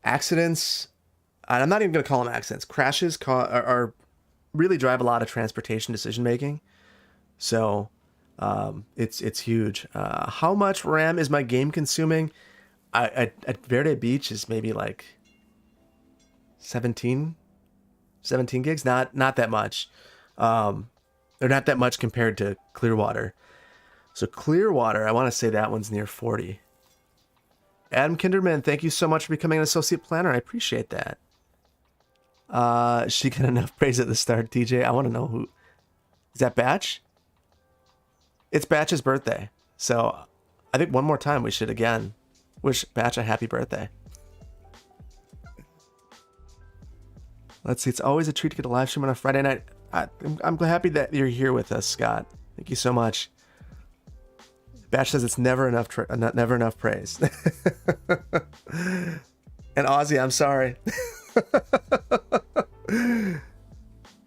accidents, I'm not even going to call them accidents. Crashes are really drive a lot of transportation decision making. So it's huge. How much RAM is my game consuming? At Verde Beach is maybe like 17 gigs. Not that much. They're not that much compared to Clearwater. So Clearwater, I want to say that one's near 40. Adam Kinderman, thank you so much for becoming an associate planner. I appreciate that. She got enough praise at the start, TJ. I want to know who. Is that Batch? It's Batch's birthday. So I think one more time we should again wish Batch a happy birthday. Let's see. It's always a treat to get a live stream on a Friday night. I'm happy that you're here with us, Scott. Thank you so much. Batch says it's never enough praise. And Ozzy, I'm sorry.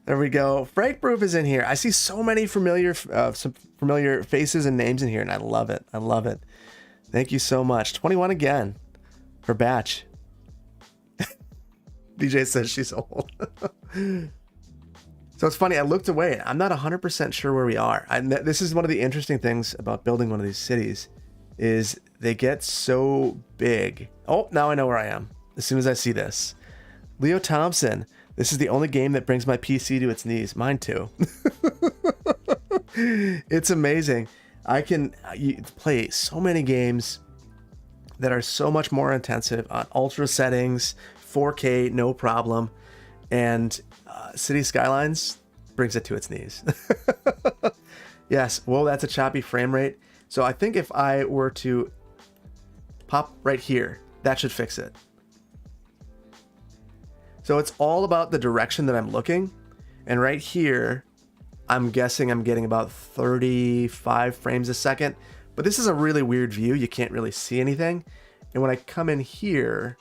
There we go. Frank Proof is in here. I see so many familiar faces and names in here, and I love it. I love it. Thank you so much. 21 again for Batch. DJ says she's old. So it's funny, I looked away. I'm not 100% sure where we are. This is one of the interesting things about building one of these cities, is they get so big. Oh, now I know where I am as soon as I see this. Leo Thompson, this is the only game that brings my PC to its knees. Mine too. It's amazing. I can play so many games that are so much more intensive on ultra settings, 4K, no problem. And City Skylines brings it to its knees. Yes, whoa, that's a choppy frame rate. So I think if I were to pop right here, that should fix it. So it's all about the direction that I'm looking. And right here, I'm guessing I'm getting about 35 frames a second. But this is a really weird view. You can't really see anything. And when I come in here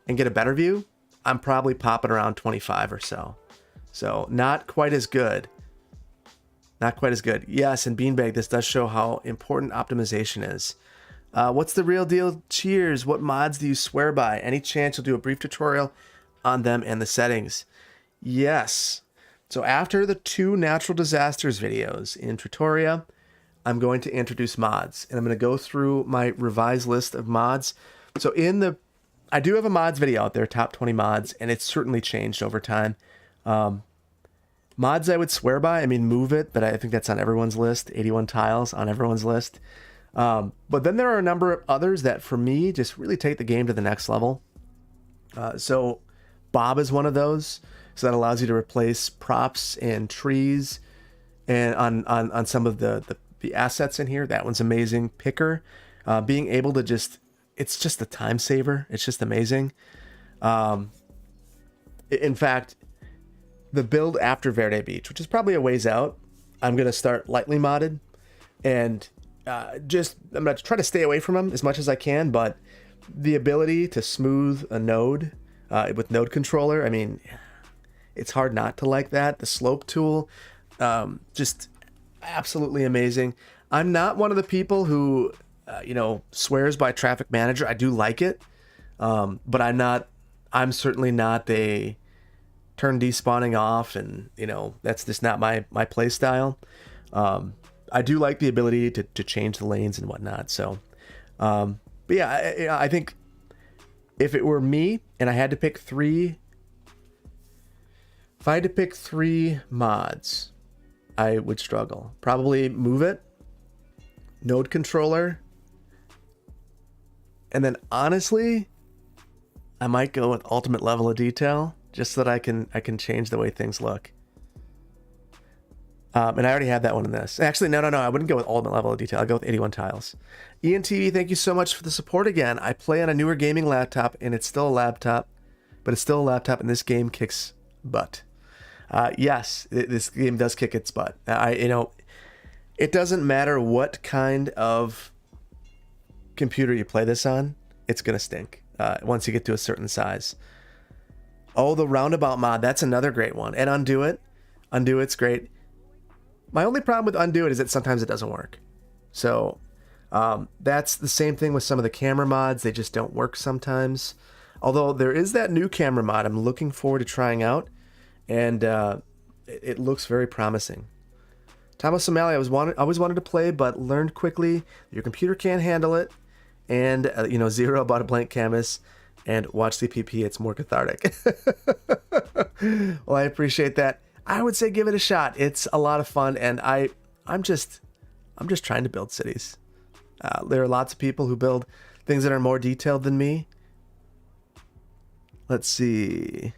and get a better view, I'm probably popping around 25 or so. So not quite as good. Not quite as good. Yes, and Beanbag, this does show how important optimization is. What's the real deal? Cheers. What mods do you swear by? Any chance you'll do a brief tutorial on them and the settings? Yes. So after the 2 natural disasters videos in Trattoria, I'm going to introduce mods. And I'm going to go through my revised list of mods. So I do have a mods video out there, top 20 mods, and it's certainly changed over time. Mods I would swear by, I mean, Move It, but I think that's on everyone's list. 81 tiles on everyone's list. But then there are a number of others that, for me, just really take the game to the next level. So Bob is one of those. So that allows you to replace props and trees and on some of the assets in here. That one's amazing. Picker, being able to it's just a time saver. It's just amazing. In fact, the build after Verde Beach, which is probably a ways out, I'm going to start lightly modded. And I'm going to try to stay away from them as much as I can. But the ability to smooth a node with node controller, I mean, it's hard not to like that. The slope tool, just absolutely amazing. I'm not one of the people who, swears by Traffic Manager. I do like it, but I'm certainly not a turn despawning off, and that's just not my play style. I do like the ability to change the lanes and whatnot. So, but yeah, I think if it were me and I had to pick 3. If I had to pick 3 mods, I would struggle. Probably Move It, Node Controller, and then honestly, I might go with Ultimate Level of Detail, just so that I can change the way things look. And I already have that one in this. Actually, no, I wouldn't go with Ultimate Level of Detail. I'll go with 81 tiles. Ian TV, thank you so much for the support again. I play on a newer gaming laptop, and it's still a laptop, but it's still a laptop, and this game kicks butt. Yes, this game does kick its butt. It doesn't matter what kind of computer you play this on, it's gonna stink once you get to a certain size. Oh, the roundabout mod, that's another great one. And Undo It's great. My only problem with Undo It is that sometimes it doesn't work. So that's the same thing with some of the camera mods. They just don't work sometimes. Although there is that new camera mod I'm looking forward to trying out. And it looks very promising. Thomas O'Malley, I always wanted to play, but learned quickly your computer can't handle it. And, Zero bought a blank canvas and watched the PP. It's more cathartic. Well, I appreciate that. I would say give it a shot. It's a lot of fun, and I'm just trying to build cities. There are lots of people who build things that are more detailed than me. Let's see.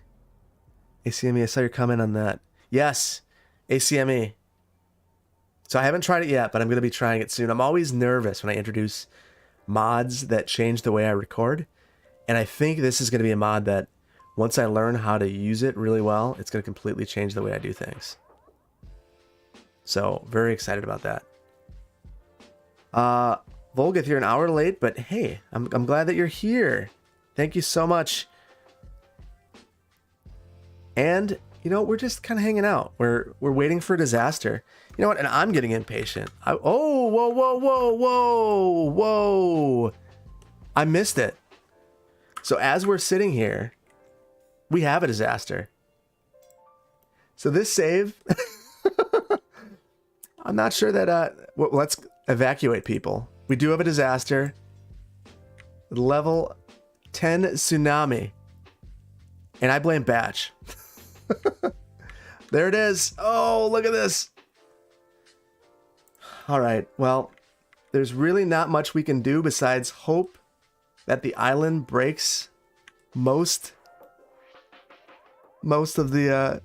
ACME, I saw your comment on that. Yes, ACME. So I haven't tried it yet, but I'm going to be trying it soon. I'm always nervous when I introduce mods that change the way I record. And I think this is going to be a mod that once I learn how to use it really well, it's going to completely change the way I do things. So very excited about that. Volgith, you're an hour late, but hey, I'm glad that you're here. Thank you so much. And, we're just kind of hanging out. We're waiting for a disaster. You know what? And I'm getting impatient. Whoa. I missed it. So as we're sitting here, we have a disaster. So this save, I'm not sure that, let's evacuate people. We do have a disaster. Level 10 tsunami. And I blame Batch. There it is. Oh, look at this. All right, well, there's really not much we can do besides hope that the island breaks most of the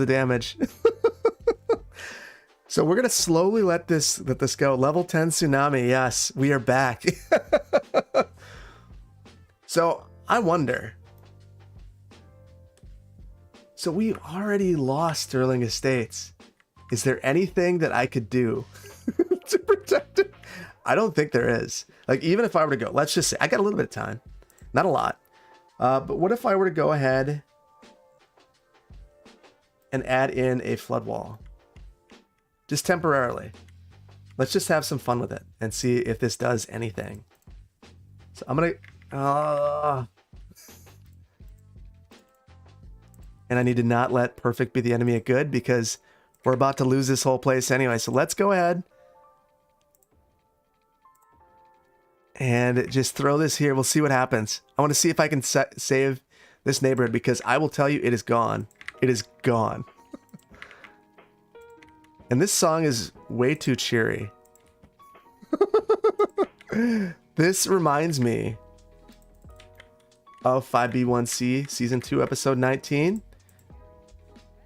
damage. So we're gonna slowly let this go. Level 10 tsunami. Yes, we are back. So I wonder. So we already lost Sterling Estates. Is there anything that I could do to protect it? I don't think there is. Like, even if I were to go, let's just say I got a little bit of time, not a lot. But what if I were to go ahead and add in a flood wall? Just temporarily. Let's just have some fun with it and see if this does anything. So I'm gonna... And I need to not let perfect be the enemy of good because we're about to lose this whole place anyway. So let's go ahead and just throw this here. We'll see what happens. I want to see if I can save this neighborhood because I will tell you it is gone. It is gone. And this song is way too cheery. This reminds me of 5B1C Season 2, Episode 19.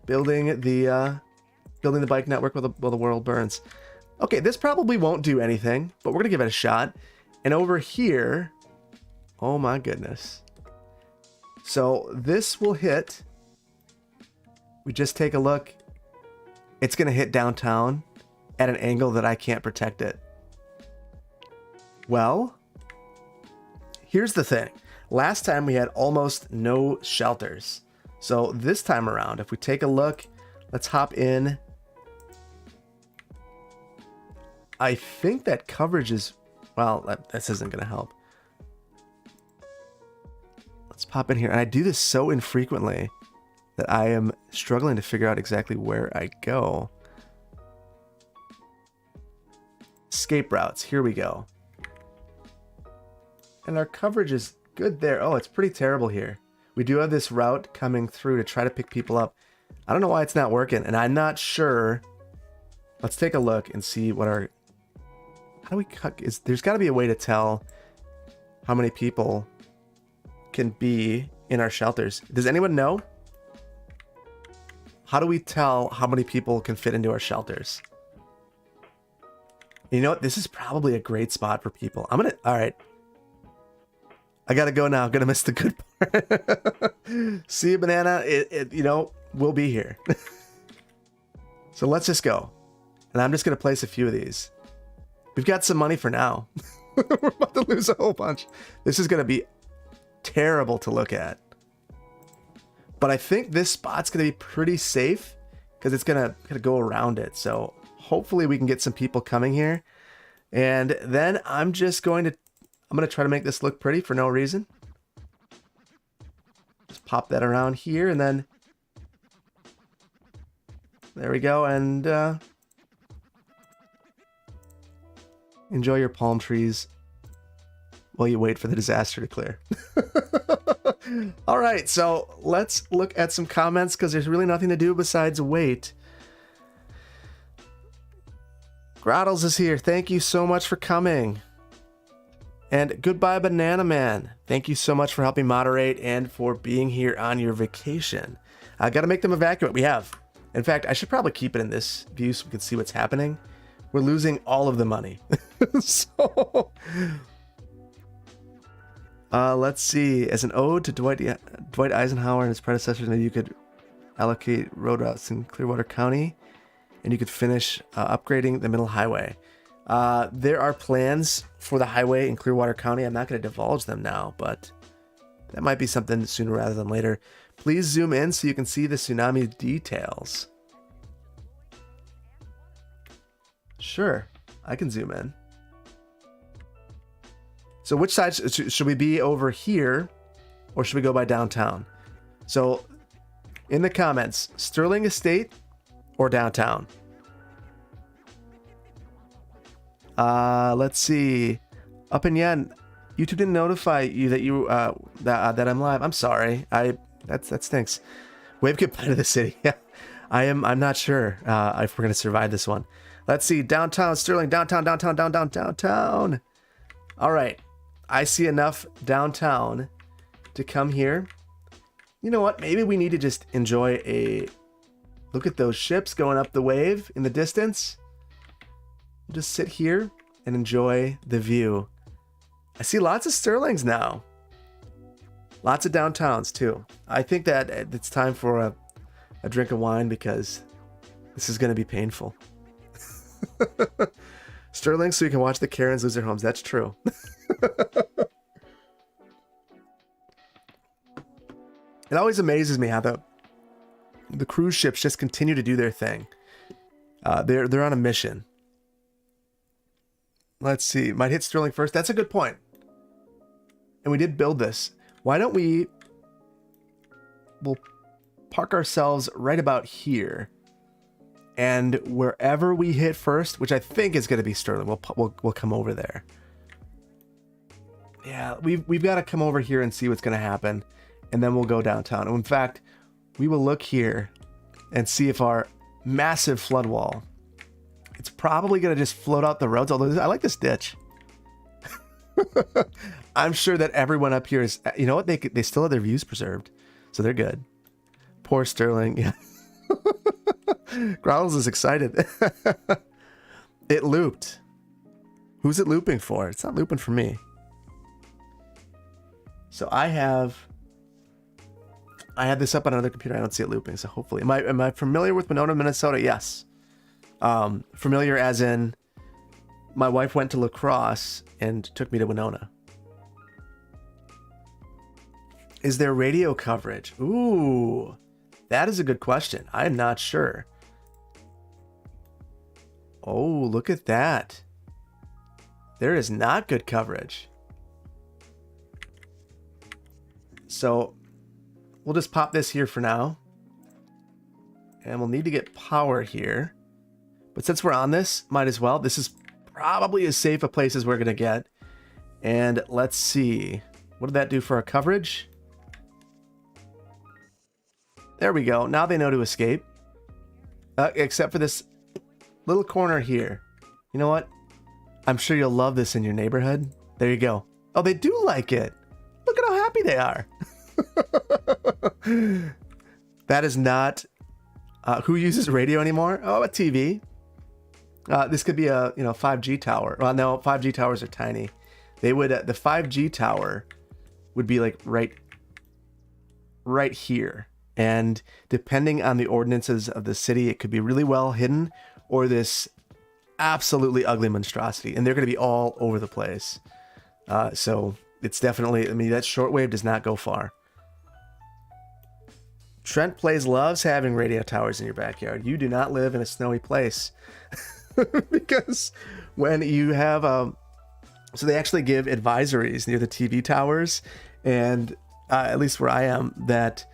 Building the bike network while the world burns. Okay, this probably won't do anything, but we're going to give it a shot. And over here... Oh my goodness. So this will hit... We just take a look. It's going to hit downtown at an angle that I can't protect it. Well, here's the thing. Last time we had almost no shelters. So this time around, if we take a look, let's hop in. I think that coverage is... Well, this isn't going to help. Let's pop in here. And I do this so infrequently that I am struggling to figure out exactly where I go. Escape routes. Here we go. And our coverage is good there. Oh, it's pretty terrible here. We do have this route coming through to try to pick people up. I don't know why it's not working, and I'm not sure. Let's take a look and see what our... How do we cut? There's got to be a way to tell how many people can be in our shelters. Does anyone know? How do we tell how many people can fit into our shelters? You know what? This is probably a great spot for people. All right. I gotta go now. I'm gonna miss the good part. See you, banana. We'll be here. So let's just go. And I'm just gonna place a few of these. We've got some money for now. We're about to lose a whole bunch. This is gonna be terrible to look at. But I think this spot's gonna be pretty safe because it's gonna go around it. So hopefully we can get some people coming here. And then I'm going to try to make this look pretty for no reason. Just pop that around here and then... There we go. And enjoy your palm trees while you wait for the disaster to clear. All right, so let's look at some comments because there's really nothing to do besides wait. Grottles is here. Thank you so much for coming. And goodbye, Banana Man. Thank you so much for helping moderate and for being here on your vacation. I got to make them evacuate. We have. In fact, I should probably keep it in this view so we can see what's happening. We're losing all of the money. So, let's see. As an ode to Dwight Eisenhower and his predecessors, maybe you could allocate road routes in Clearwater County, and you could finish upgrading the middle highway. There are plans for the highway in Clearwater County. I'm not going to divulge them now, but that might be something sooner rather than later. Please zoom in so you can see the tsunami details. Sure, I can zoom in. So which side should we be, over here, or should we go by downtown? So in the comments, Sterling Estate or downtown? Let's see. Up and Yen, YouTube didn't notify you that you that I'm live. I'm sorry. That stinks. Wave goodbye to the city. Yeah, I'm not sure if we're gonna survive this one. Let's see. Downtown Sterling. Downtown. All right. I see enough downtown to come here. You know what? Maybe we need to just enjoy a look at those ships going up the wave in the distance. Just sit here and enjoy the view. I see lots of Sterlings now. Lots of downtowns too. I think that it's time for a drink of wine because this is going to be painful. Sterling, so you can watch the Karens lose their homes. That's true. It always amazes me how the cruise ships just continue to do their thing. They're on a mission. Let's see. Might hit Sterling first. That's a good point. And we did build this. Why don't we'll park ourselves right about here. And wherever we hit first, which I think is going to be Sterling, we'll come over there. Yeah, we've got to come over here and see what's going to happen, and then we'll go downtown. And in fact, we will look here and see if our massive flood wall, it's probably going to just float out the roads. Although I like this ditch. I'm sure that everyone up here is, you know what? They still have their views preserved, so they're good. Poor Sterling. Yeah. Growls is excited. It looped. Who's it looping for? It's not looping for me. So I have this up on another computer. I don't see it looping, so hopefully. Am I familiar with Winona, Minnesota? Yes. Familiar as in my wife went to La Crosse and took me to Winona. Is there radio coverage? Ooh, that is a good question. I am not sure. Oh, look at that. There is not good coverage. So we'll just pop this here for now. And we'll need to get power here. But since we're on this, might as well. This is probably as safe a place as we're going to get. And let's see. What did that do for our coverage? There we go. Now they know to escape. Except for this little corner here. You know what? I'm sure you'll love this in your neighborhood. There you go. Oh, they do like it. Look at how happy they are. That is not... who uses radio anymore? Oh, a TV. This could be a 5G tower. Well, no, 5G towers are tiny. They would the 5G tower would be like right here. And depending on the ordinances of the city, it could be really well hidden or this absolutely ugly monstrosity. And they're going to be all over the place. So it's definitely, I mean, that shortwave does not go far. Trent Plays loves having radio towers in your backyard. You do not live in a snowy place. Because when you have, so they actually give advisories near the TV towers. And at least where I am, that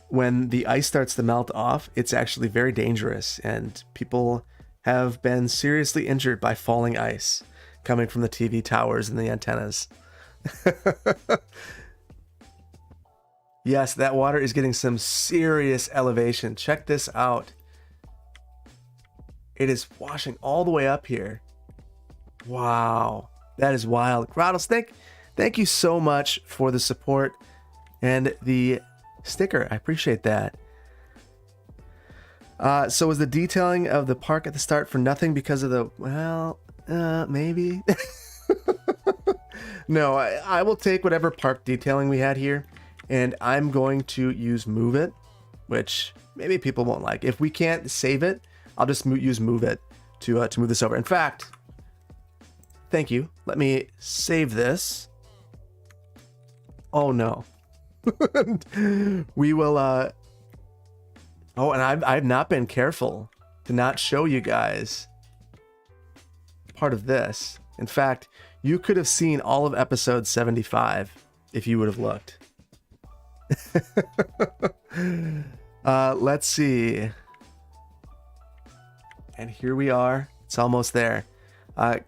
when the ice starts to melt off, it's actually very dangerous. And people have been seriously injured by falling ice coming from the TV towers and the antennas. Yes, that water is getting some serious elevation. Check this out. It is washing all the way up here. Wow, that is wild. Grottles, thank you so much for the support and the sticker. I appreciate that. So was the detailing of the park at the start for nothing because of the, well, maybe. No, I will take whatever park detailing we had here, and I'm going to use Move It, which maybe people won't like. If we can't save it, I'll just use Move It to move this over. In fact, thank you. Let me save this. Oh no. We will, oh, and I've not been careful to not show you guys part of this. In fact, you could have seen all of episode 75 if you would have looked. Let's see. And here we are. It's almost there. I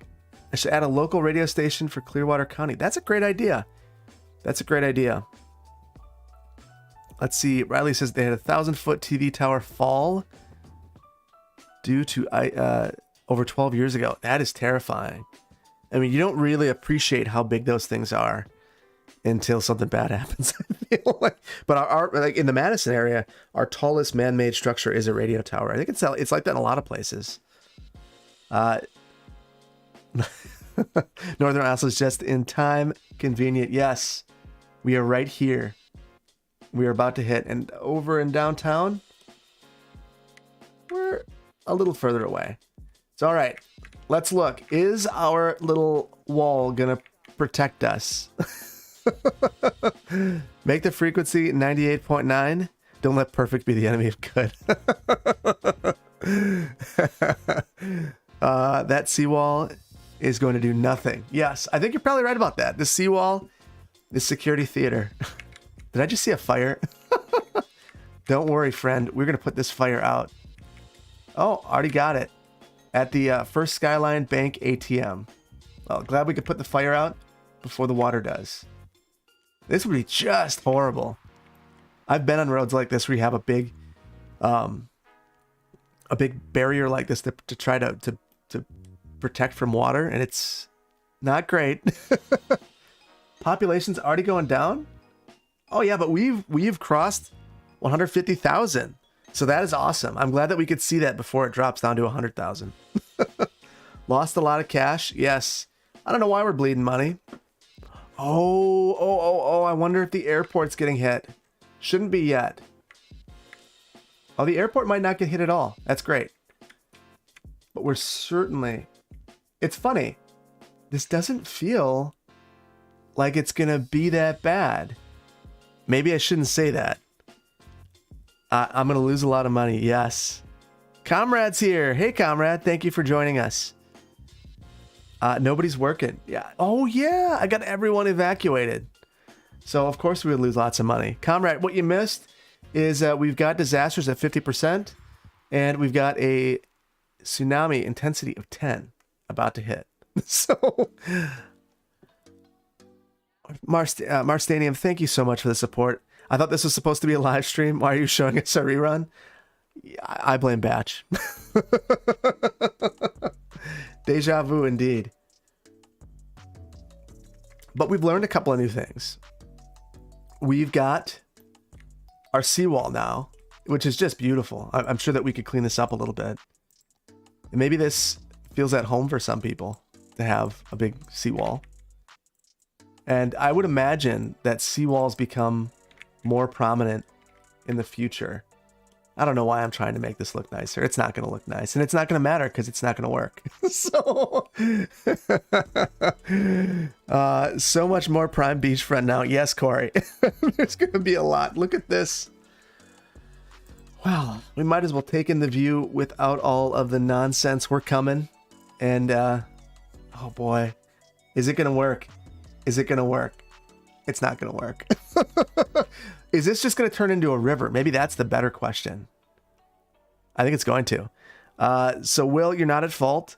should add a local radio station for Clearwater County. That's a great idea. That's a great idea. Let's see. Riley says they had a 1,000-foot TV tower fall due to over 12 years ago. That is terrifying. I mean, you don't really appreciate how big those things are until something bad happens. I feel like. But our like in the Madison area, our tallest man-made structure is a radio tower. I think it's like that in a lot of places. Northern Oslo is just in time, convenient. Yes, we are right here. We are about to hit, and over in downtown, we're a little further away. It's all right. Let's look. Is our little wall gonna protect us? Make the frequency 98.9. Don't let perfect be the enemy of good. That seawall is going to do nothing. Yes, I think you're probably right about that. The seawall is security theater. Did I just see a fire? Don't worry, friend. We're going to put this fire out. Oh, already got it. At the first Skyline Bank ATM. Well, glad we could put the fire out before the water does. This would be just horrible. I've been on roads like this where you have a big barrier like this to try to protect from water, and it's not great. Population's already going down. Oh yeah, but we've crossed 150,000. So that is awesome. I'm glad that we could see that before it drops down to 100,000. Lost a lot of cash. Yes. I don't know why we're bleeding money. Oh, I wonder if the airport's getting hit. Shouldn't be yet. Oh, the airport might not get hit at all. That's great. But we're certainly... It's funny. This doesn't feel like it's going to be that bad. Maybe I shouldn't say that. I'm going to lose a lot of money. Yes. Comrade's here. Hey, comrade. Thank you for joining us. Nobody's working. Yeah. Oh, yeah. I got everyone evacuated. So, of course, we would lose lots of money. Comrade, what you missed is we've got disasters at 50%, and we've got a tsunami intensity of 10 about to hit. So, Marstanium, thank you so much for the support. I thought this was supposed to be a live stream. Why are you showing us a rerun? I blame Batch. Deja vu indeed. But we've learned a couple of new things. We've got our seawall now, which is just beautiful. I'm sure that we could clean this up a little bit. And maybe this feels at home for some people to have a big seawall. And I would imagine that seawalls become more prominent in the future. I don't know why I'm trying to make this look nicer. It's not going to look nice, and it's not going to matter because it's not going to work. So much more prime beachfront now. Yes, Corey. There's going to be a lot. Look at this. Well, we might as well take in the view without all of the nonsense. We're coming. And, oh boy. Is it going to work? Is it going to work? It's not going to work. Is this just going to turn into a river? Maybe that's the better question. I think it's going to. So, Will, you're not at fault.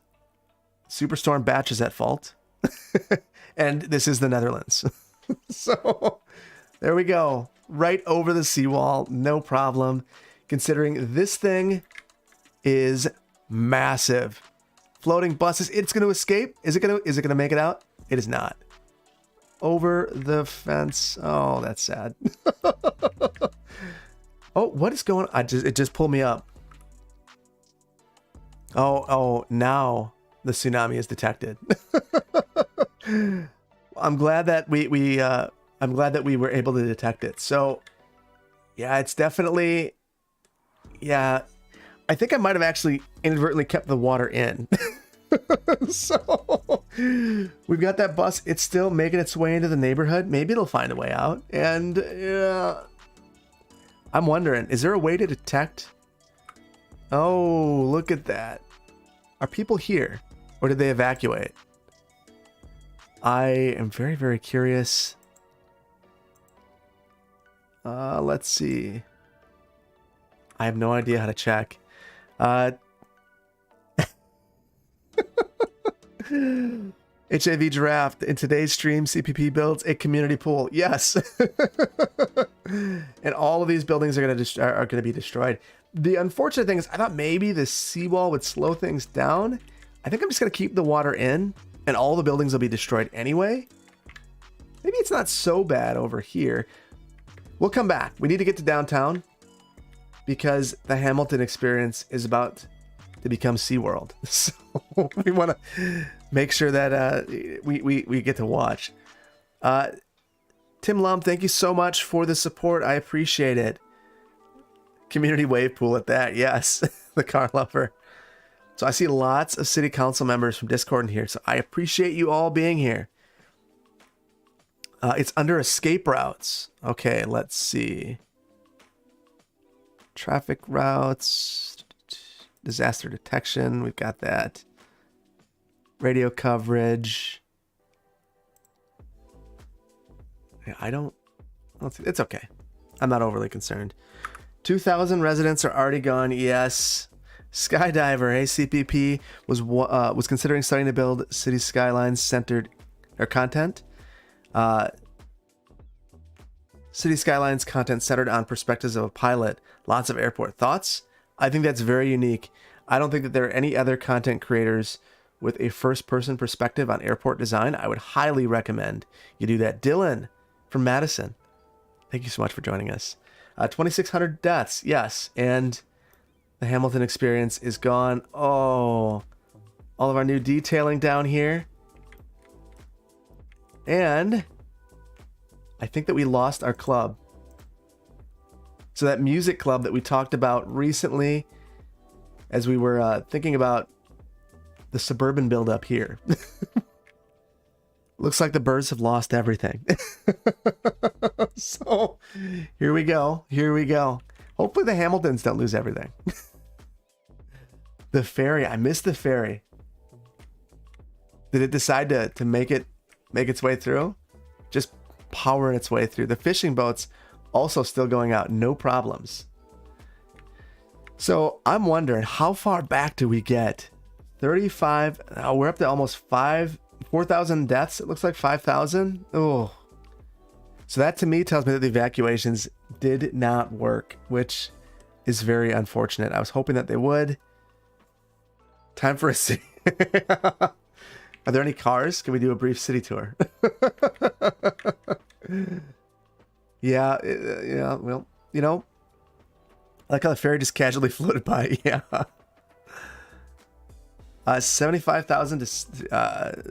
Superstorm Batch is at fault. And this is the Netherlands. So, there we go. Right over the seawall. No problem. Considering this thing is massive. Floating buses. It's going to escape. Is it going to make it out? It is not. Over the fence. Oh, that's sad. Oh, what is going on? It just pulled me up. Oh, now the tsunami is detected. I'm glad that we were able to detect it. So, yeah, it's definitely, yeah, I think I might have actually inadvertently kept the water in. So we've got that bus. It's still making its way into the neighborhood. Maybe it'll find a way out. And I'm wondering, is there a way to detect? Oh, look at that. Are people here or did they evacuate? I am very, very curious. Let's see. I have no idea how to check. HAV Giraffe, in today's stream, CPP builds a community pool. Yes. And all of these buildings are going to be destroyed. The unfortunate thing is I thought maybe the seawall would slow things down I think I'm just going to keep the water in, and all the buildings will be destroyed anyway. Maybe it's not so bad over here. We'll come back. We need to get to downtown because the Hamilton experience is about to become SeaWorld. So we want to make sure that we get to watch. Tim Lum, thank you so much for the support. I appreciate it. Community wave pool at that. Yes, the car lover. So I see lots of city council members from Discord in here. So I appreciate you all being here. It's under escape routes. Okay, let's see. Traffic routes, disaster detection. We've got that. Radio coverage. Yeah, I don't see, it's okay. I'm not overly concerned. 2,000 residents are already gone. Yes. Skydiver, ACPP was considering starting to build city skylines centered or content. City skylines content centered on perspectives of a pilot. Lots of airport thoughts. I think that's very unique. I don't think that there are any other content creators with a first-person perspective on airport design. I would highly recommend you do that. Dylan from Madison, thank you so much for joining us. 2,600 deaths, yes, and the Hamilton experience is gone. Oh, all of our new detailing down here. And I think that we lost our club. So that music club that we talked about recently as we were thinking about the suburban buildup here. Looks like the birds have lost everything. So here we go. Here we go. Hopefully the Hamiltons don't lose everything. The ferry. I missed the ferry. Did it decide to make its way through? Just powering its way through. The fishing boats also still going out. No problems. So I'm wondering, how far back do we get? 35. Oh, we're up to almost 4,000 deaths. It looks like 5,000. Oh. So that to me tells me that the evacuations did not work, which is very unfortunate. I was hoping that they would. Time for a city. Are there any cars? Can we do a brief city tour? Yeah, well, you know, I like how the ferry just casually floated by. Yeah. 75,000 to,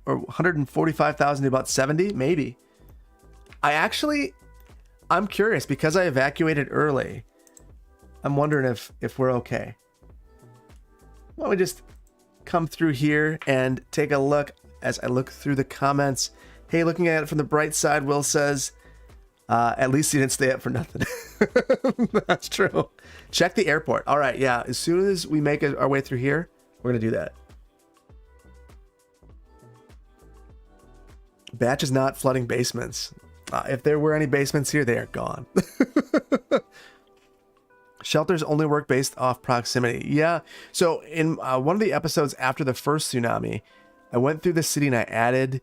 or 145,000 to about 70, maybe. I'm curious because I evacuated early. I'm wondering if we're okay. Why don't we just come through here and take a look as I look through the comments. Hey, looking at it from the bright side, Will says, at least you didn't stay up for nothing. That's true. Check the airport. All right, yeah. As soon as we make our way through here, we're going to do that. Batch is not flooding basements. If there were any basements here, they are gone. Shelters only work based off proximity. Yeah. So in one of the episodes after the first tsunami, I went through the city and I added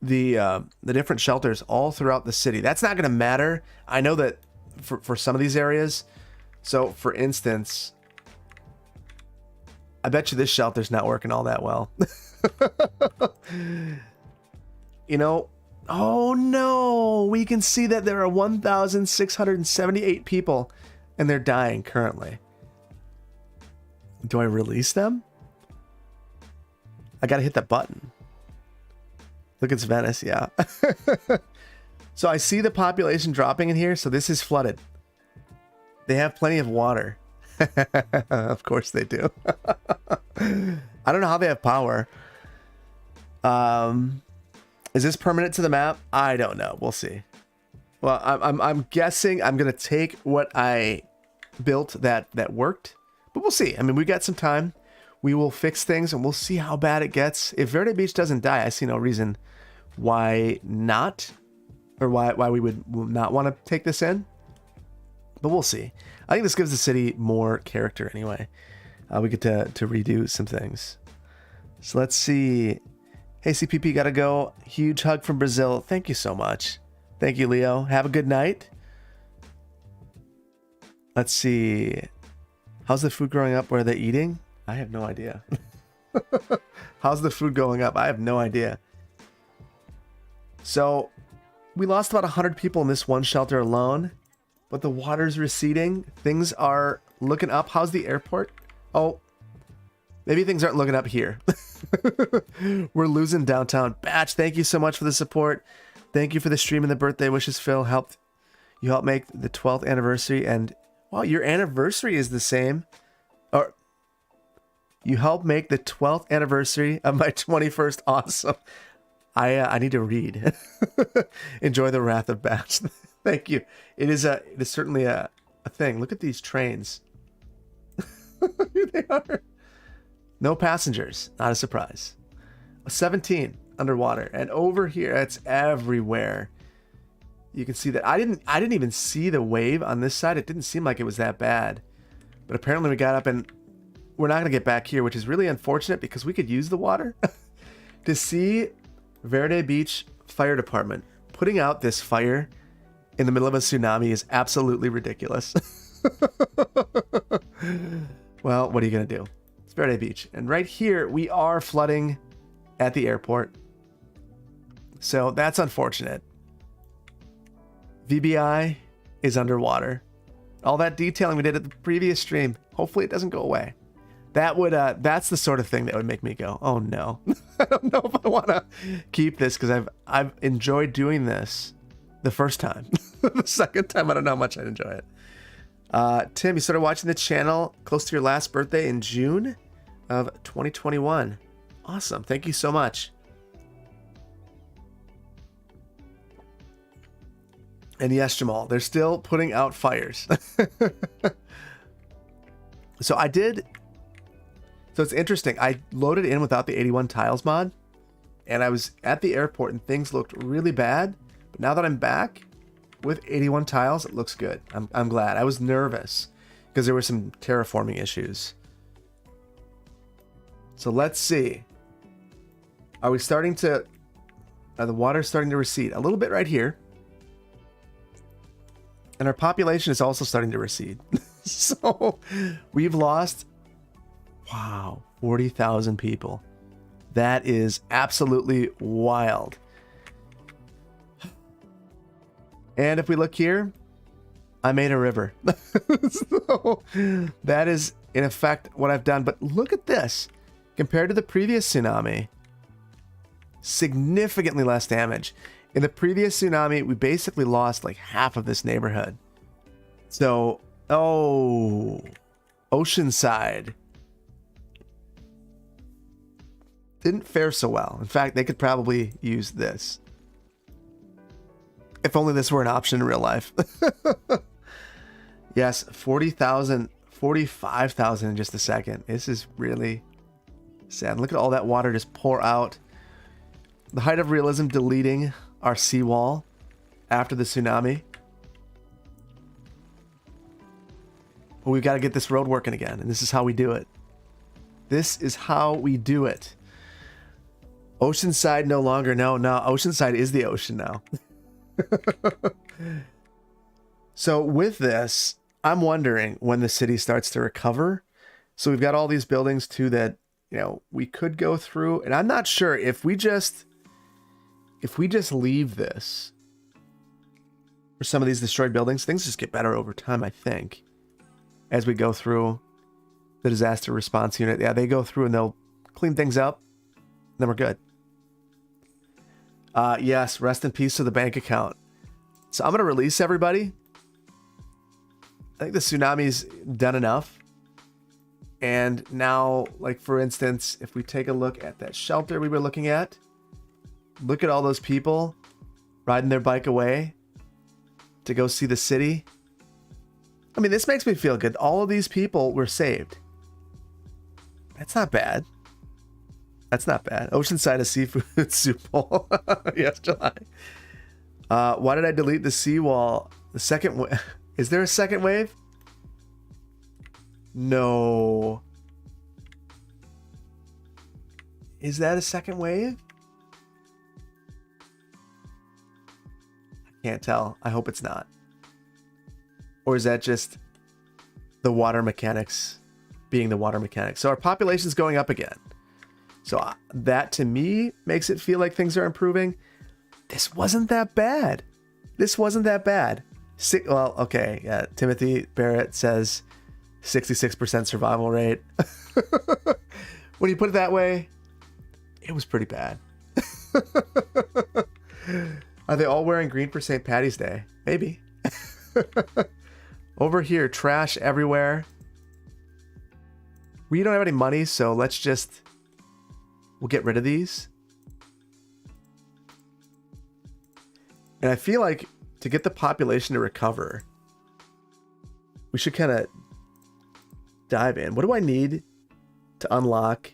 the different shelters all throughout the city. That's not going to matter. I know that for some of these areas. So for instance, I bet you this shelter's not working all that well. You know, oh no, we can see that there are 1,678 people and they're dying currently. Do I release them? I got to hit that button. Look, it's Venice, yeah. So I see the population dropping in here. So this is flooded. They have plenty of water. Of course they do. I don't know how they have power. Is this permanent to the map? I don't know. We'll see. Well, I'm guessing I'm gonna take what I built that worked, but we'll see. I mean, we got some time. We will fix things and we'll see how bad it gets. If Verde Beach doesn't die, I see no reason why not, or why we would not want to take this in. But we'll see. I think this gives the city more character anyway. We get to redo some things. So let's see. Hey, CPP, gotta go. Huge hug from Brazil. Thank you so much. Thank you, Leo. Have a good night. Let's see. How's the food growing up? Where are they eating? I have no idea. How's the food going up? I have no idea. So we lost about 100 people in this one shelter alone, but the water's receding. Things are looking up. How's the airport? Oh, maybe things aren't looking up here. We're losing downtown. Batch, thank you so much for the support. Thank you for the stream and the birthday wishes, Phil. You helped make the 12th anniversary, and wow, your anniversary is the same. Or you helped make the 12th anniversary of my 21st. Awesome. I need to read. Enjoy the Wrath of Batch. Thank you. It is certainly a thing. Look at these trains. Here they are. No passengers. Not a surprise. 17 underwater, and over here it's everywhere. You can see that I didn't even see the wave on this side. It didn't seem like it was that bad, but apparently we got up, and we're not gonna get back here, which is really unfortunate because we could use the water. To see Verde Beach Fire Department putting out this fire in the middle of a tsunami is absolutely ridiculous. Well, what are you gonna do? It's Verde Beach, and right here we are flooding at the airport, so that's unfortunate. VBI is underwater. All that detailing we did at the previous stream, hopefully it doesn't go away. That's the sort of thing that would make me go, oh no. I don't know if I want to keep this, because I've enjoyed doing this the first time. The second time, I don't know how much I'd enjoy it. Tim, you started watching the channel close to your last birthday in June of 2021. Awesome. Thank you so much. And yes, Jamal, they're still putting out fires. So it's interesting. I loaded in without the 81 tiles mod, and I was at the airport and things looked really bad. But now that I'm back with 81 tiles, it looks good. I'm glad. I was nervous because there were some terraforming issues. So let's see. Are we starting to... the water's starting to recede a little bit right here. And our population is also starting to recede. So we've lost, wow, 40,000 people. That is absolutely wild. And if we look here, I made a river. So that is in effect what I've done. But look at this. Compared to the previous tsunami, significantly less damage. In the previous tsunami, we basically lost like half of this neighborhood. So, oh, Oceanside didn't fare so well. In fact, they could probably use this. If only this were an option in real life. Yes, 40,000, 45,000 in just a second. This is really sad. Look at all that water just pour out. The height of realism deleting our seawall after the tsunami. But we've got to get this road working again, and this is how we do it. This is how we do it. Oceanside no longer. No, Oceanside is the ocean now. So with this, I'm wondering when the city starts to recover. So we've got all these buildings too that, you know, we could go through, and I'm not sure if we just leave this for some of these destroyed buildings, things just get better over time, I think, as we go through the disaster response unit. Yeah, they go through and they'll clean things up, and then we're good. Yes, rest in peace to the bank account. So I'm going to release everybody. I think the tsunami's done enough. And now, like, for instance, if we take a look at that shelter we were looking at, look at all those people riding their bike away to go see the city. I mean, this makes me feel good. All of these people were saved. That's not bad. That's not bad. Oceanside a seafood soup bowl. Yes, July. Why did I delete the seawall? The second is there a second wave? No. Is that a second wave? I can't tell. I hope it's not. Or is that just the water mechanics being the water mechanics? So our population's going up again. So that to me makes it feel like things are improving. This wasn't that bad. This wasn't that bad. Well, okay. Yeah. Timothy Barrett says 66% survival rate. When you put it that way, it was pretty bad. Are they all wearing green for St. Patty's Day? Maybe. Over here, trash everywhere. We don't have any money, so we'll get rid of these. And I feel like to get the population to recover, we should kind of dive in. What do I need to unlock?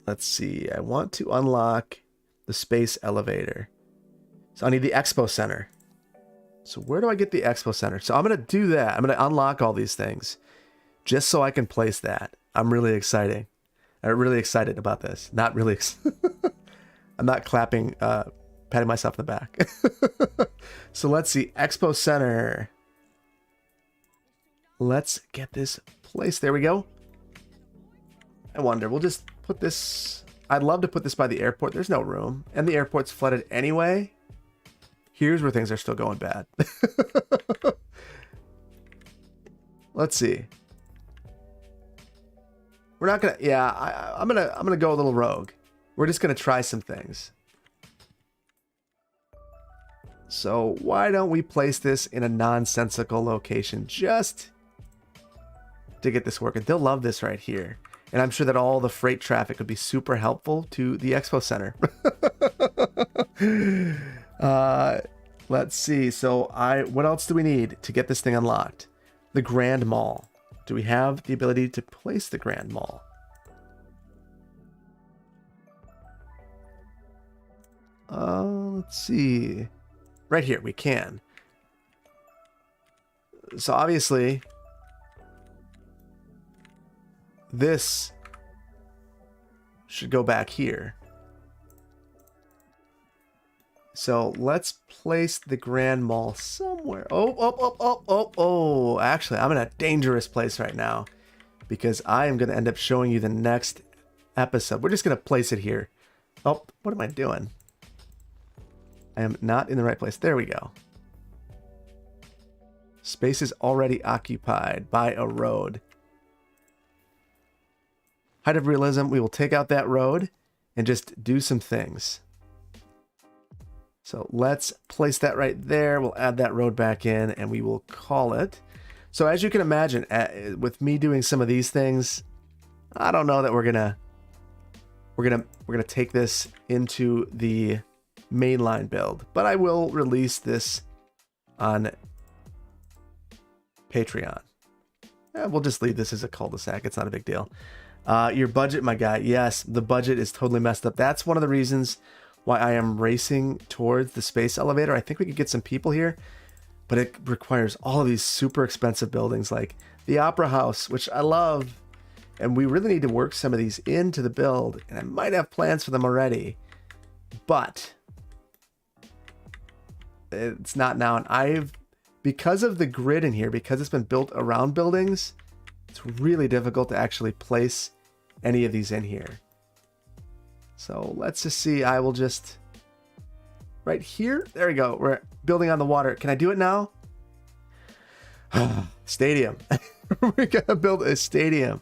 Let's see. I want to unlock the space elevator. So I need the expo center. So where do I get the expo center? So I'm going to do that. I'm going to unlock all these things just so I can place that. I'm really excited. I'm really excited about this. Not really. I'm not clapping, patting myself in the back. So let's see. Expo center. Let's get this placed. There we go. I wonder. We'll just put this. I'd love to put this by the airport. There's no room. And the airport's flooded anyway. Here's where things are still going bad. Let's see. We're not gonna. Yeah, I'm gonna go a little rogue. We're just gonna try some things. So why don't we place this in a nonsensical location just to get this working? They'll love this right here. And I'm sure that all the freight traffic would be super helpful to the expo center. Let's see. So what else do we need to get this thing unlocked? The Grand Mall. Do we have the ability to place the Grand Mall? Let's see. Right here, we can. So obviously, this should go back here. So let's place the Grand Mall somewhere. Oh. Actually, I'm in a dangerous place right now because I am going to end up showing you the next episode. We're just going to place it here. Oh, what am I doing? I am not in the right place. There we go. Space is already occupied by a road. Height of realism, we will take out that road and just do some things. So let's place that right there. We'll add that road back in and we will call it. So as you can imagine, with me doing some of these things, I don't know that we're gonna take this into the mainline build, but I will release this on Patreon. We'll just leave this as a cul-de-sac. It's not a big deal. Your budget, my guy. Yes, the budget is totally messed up. That's one of the reasons why I am racing towards the space elevator. I think we could get some people here, but it requires all of these super expensive buildings like the Opera House, which I love. And we really need to work some of these into the build. And I might have plans for them already, but it's not now. And because of the grid in here, because it's been built around buildings, it's really difficult to actually place any of these in here. So let's just see. I will just right here. There we go. We're building on the water. Can I do it now? Stadium. We're gonna build a stadium.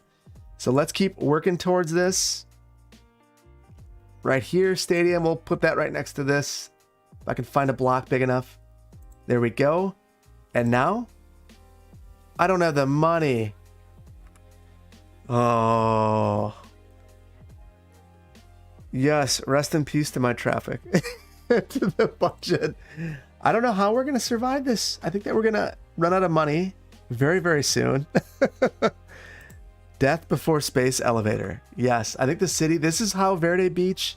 So let's keep working towards this. Right here, stadium. We'll put that right next to this. If I can find a block big enough. There we go. And now I don't have the money. Oh. Yes, rest in peace to my traffic. To the budget. I don't know how we're going to survive this. I think that we're going to run out of money very, very soon. Death before space elevator. Yes, I think the city, this is how Verde Beach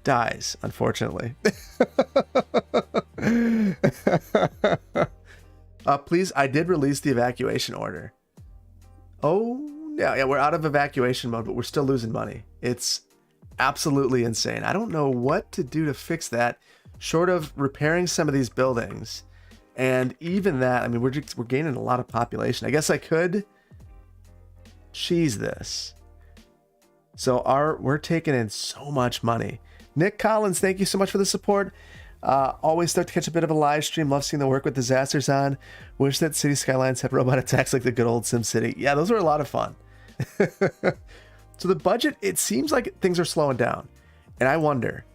dies, unfortunately. Please, I did release the evacuation order. Oh, yeah, we're out of evacuation mode, but we're still losing money. It's absolutely insane. I don't know what to do to fix that, short of repairing some of these buildings. And even that, I mean, we're gaining a lot of population. I guess I could cheese this. So we're taking in so much money. Nick Collins, thank you so much for the support. Always stoked to catch a bit of a live stream. Love seeing the work with disasters on. Wish that City Skylines had robot attacks like the good old SimCity. Yeah, those were a lot of fun. So the budget, it seems like things are slowing down. And I wonder.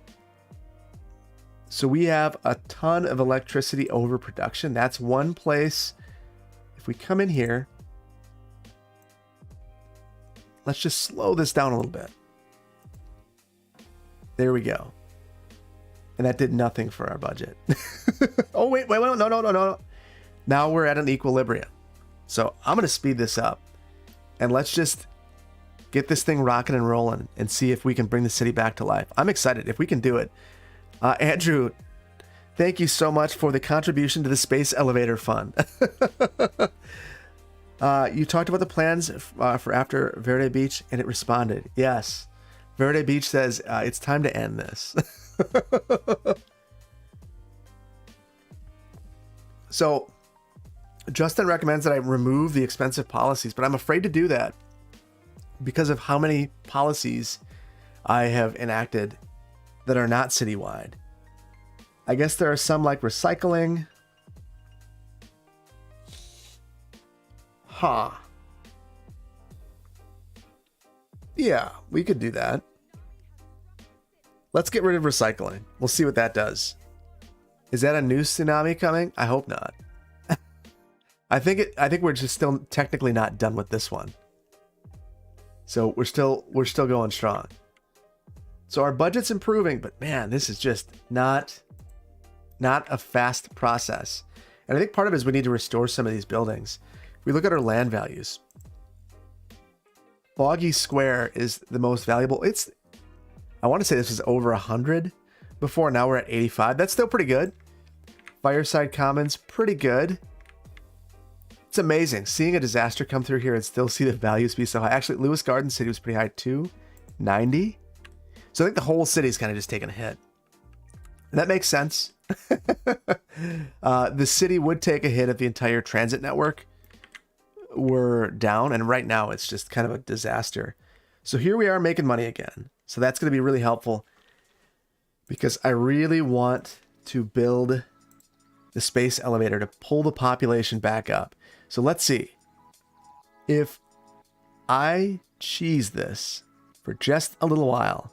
So we have a ton of electricity overproduction. That's one place. If we come in here, let's just slow this down a little bit. There we go. And that did nothing for our budget. Oh, wait, no. Now we're at an equilibrium. So I'm going to speed this up. And let's just get this thing rocking and rolling and see if we can bring the city back to life. I'm excited if we can do it. Andrew, thank you so much for the contribution to the Space Elevator Fund. You talked about the plans for after Verde Beach, and it responded, yes. Verde Beach says, it's time to end this. So, Justin recommends that I remove the expensive policies, but I'm afraid to do that because of how many policies I have enacted that are not citywide. I guess there are some like recycling. Yeah, we could do that. Let's get rid of recycling. We'll see what that does. Is that a new tsunami coming? I hope not. I think we're just still technically not done with this one. So we're still going strong. So our budget's improving, but man, this is just not a fast process. And I think part of it is we need to restore some of these buildings. If we look at our land values, Foggy Square is the most valuable. I want to say this was over 100 before. Now we're at 85. That's still pretty good. Fireside Commons, pretty good. It's amazing seeing a disaster come through here and still see the values be so high. Actually, Lewis Garden City was pretty high too, 90. So I think the whole city's kind of just taking a hit. And that makes sense. The city would take a hit if the entire transit network were down. And right now it's just kind of a disaster. So here we are making money again. So that's going to be really helpful because I really want to build the space elevator to pull the population back up. So let's see if I cheese this for just a little while.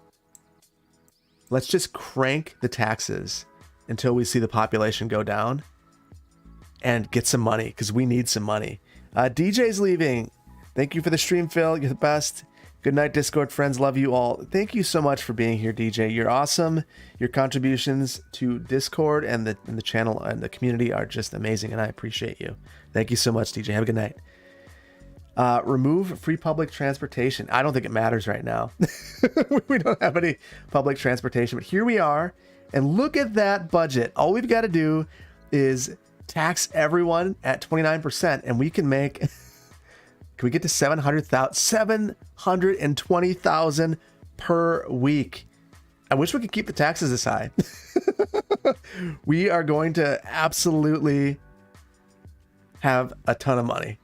Let's just crank the taxes until we see the population go down and get some money because we need some money. DJ's leaving. Thank you for the stream, Phil. You're the best. Good night, Discord friends. Love you all. Thank you so much for being here, DJ. You're awesome. Your contributions to Discord and the channel and the community are just amazing, and I appreciate you. Thank you so much, DJ. Have a good night. Remove free public transportation. I don't think it matters right now. We don't have any public transportation, but here we are. And look at that budget. All we've got to do is tax everyone at 29%, and we can make... Can we get to 720,000 per week? I wish we could keep the taxes this high. We are going to absolutely have a ton of money.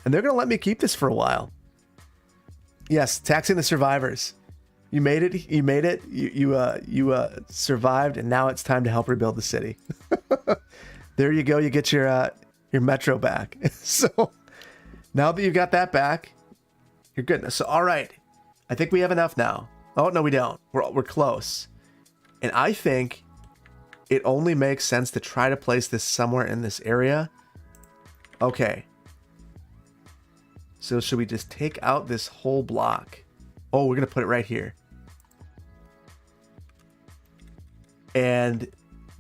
And they're going to let me keep this for a while. Yes, taxing the survivors. You made it. You made it. You survived, and now it's time to help rebuild the city. There you go. You get your metro back. So now that you've got that back, you're good. So all right, I think we have enough now. Oh no, we don't. We're close, and I think it only makes sense to try to place this somewhere in this area. Okay. So should we just take out this whole block? Oh, we're going to put it right here. And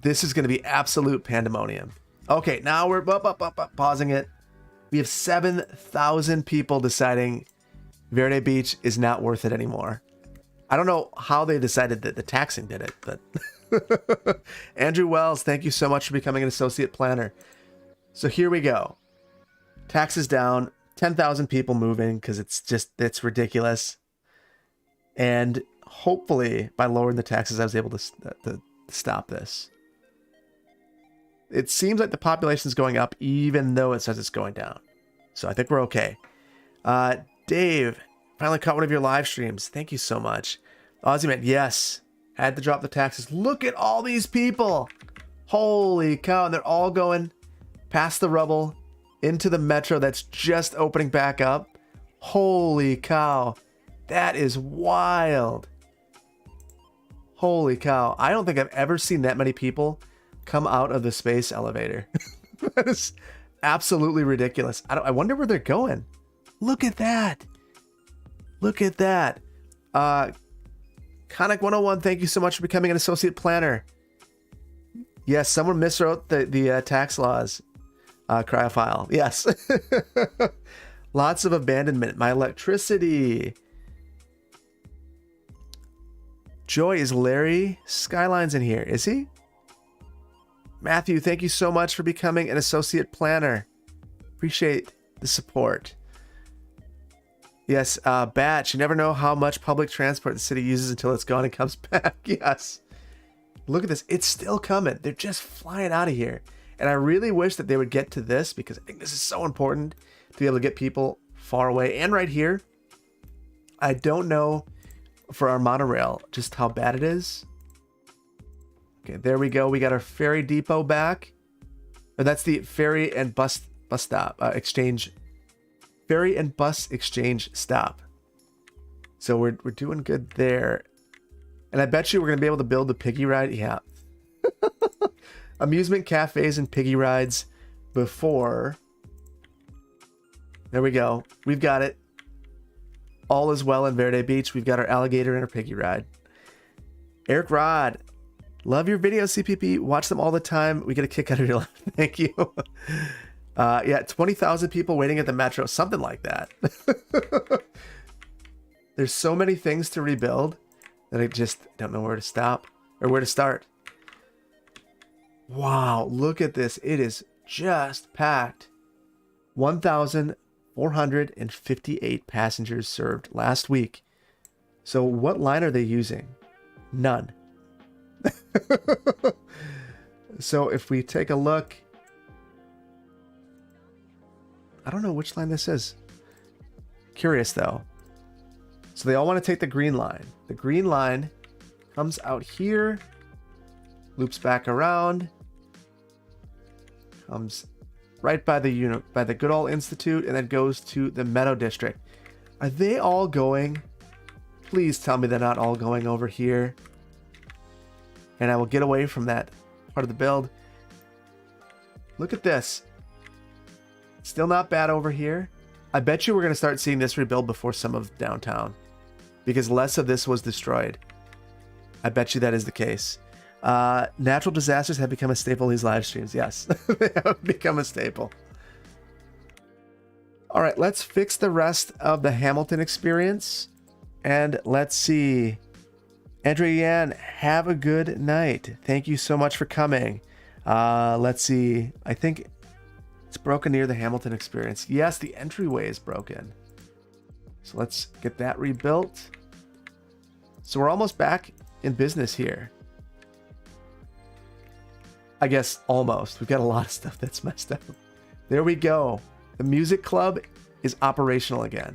this is going to be absolute pandemonium. Okay, now we're pausing it. We have 7,000 people deciding Verde Beach is not worth it anymore. I don't know how they decided that the taxing did it, but... Andrew Wells, thank you so much for becoming an associate planner. So here we go. Taxes down. 10,000 people moving because it's ridiculous. And hopefully by lowering the taxes, I was able to stop this. It seems like the population is going up even though it says it's going down. So I think we're okay. Dave, finally caught one of your live streams. Thank you so much. Aussie Man, yes. Had to drop the taxes. Look at all these people. Holy cow. And they're all going past the rubble into the metro that's just opening back up. Holy cow. That is wild. Holy cow. I don't think I've ever seen that many people come out of the space elevator. That is absolutely ridiculous. I wonder where they're going. Look at that. Look at that. Conic 101, thank you so much for becoming an associate planner. Yes, someone miswrote the tax laws. Cryophile. Yes. Lots of abandonment. My electricity. Joy, is Larry Skylines in here? Is he? Matthew, thank you so much for becoming an associate planner. Appreciate the support. Yes, Batch, you never know how much public transport the city uses until it's gone and comes back. Yes. Look at this. It's still coming. They're just flying out of here. And I really wish that they would get to this because I think this is so important to be able to get people far away. And right here, I don't know for our monorail just how bad it is. Okay, there we go. We got our ferry depot back. Or that's the ferry and bus stop exchange. Ferry and bus exchange stop. So we're doing good there. And I bet you we're going to be able to build the piggy ride. Yeah. Amusement cafes and piggy rides before. There we go. We've got it. All is well in Verde Beach. We've got our alligator and our piggy ride. Eric Rod. Love your videos, CPP. Watch them all the time. We get a kick out of your life. Thank you. Yeah, 20,000 people waiting at the metro. Something like that. There's so many things to rebuild that I just don't know where to stop or where to start. Wow, look at this. It is just packed. 1,458 passengers served last week. So what line are they using? None. So if we take a look, I don't know which line this is. Curious though. So they all want to take the green line. The green line comes out here, loops back around, comes right by the Goodall Institute, and then goes to the Meadow District. Are they all going? Please tell me they're not all going over here. And I will get away from that part of the build. Look at this. Still not bad over here. I bet you we're going to start seeing this rebuild before some of downtown, because less of this was destroyed. I bet you that is the case. Natural disasters have become a staple in these live streams. Yes, they have become a staple. All right, let's fix the rest of the Hamilton experience. And let's see. Andrea Yan, have a good night. Thank you so much for coming. Let's see. I think it's broken near the Hamilton experience. Yes, the entryway is broken. So let's get that rebuilt. So we're almost back in business here. I guess almost. We've got a lot of stuff that's messed up. There we go. The music club is operational again.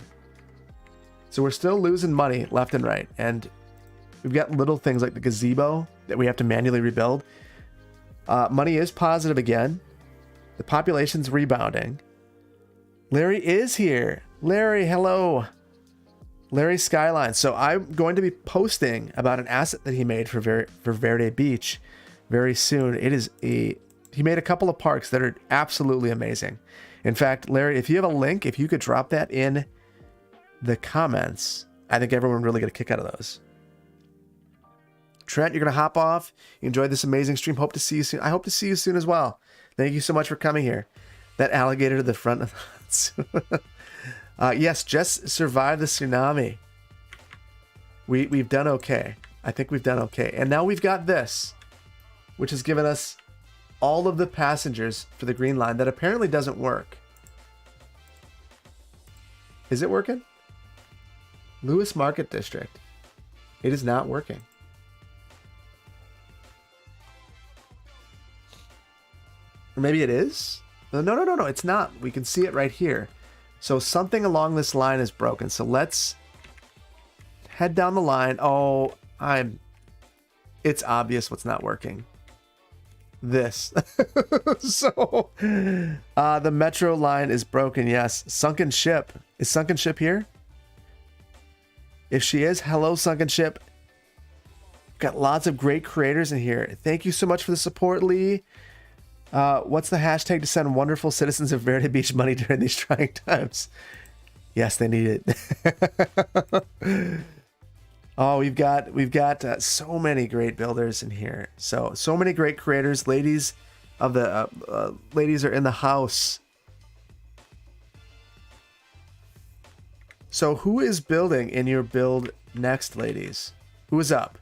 So we're still losing money left and right. And we've got little things like the gazebo that we have to manually rebuild. Money is positive again. The population's rebounding. Larry is here. Larry, hello. Larry Skylines. So I'm going to be posting about an asset that he made for Verde Beach very soon. He made a couple of parks that are absolutely amazing. In fact, Larry, if you have a link, if you could drop that in the comments, I think everyone really get a kick out of those. Trent, you're going to hop off. You enjoyed this amazing stream. Hope to see you soon. I hope to see you soon as well. Thank you so much for coming here. That alligator to the front of the yes, just survived the tsunami. We've done okay. I think we've done okay. And now we've got this, which has given us all of the passengers for the green line that apparently doesn't work. Is it working? Lewis Market District. It is not working. Or maybe it is? No, it's not. We can see it right here. So something along this line is broken. So let's head down the line. Oh, it's obvious what's not working. This. So the metro line is broken. Yes. Sunken ship. Is sunken ship here? If she is, hello, sunken ship. Got lots of great creators in here. Thank you so much for the support, Lee. What's the hashtag to send wonderful citizens of Verde Beach money during these trying times? Yes, they need it. Oh, we've got so many great builders in here. So many great creators. Ladies of the ladies are in the house. So who is building in your build next, ladies? Who is up?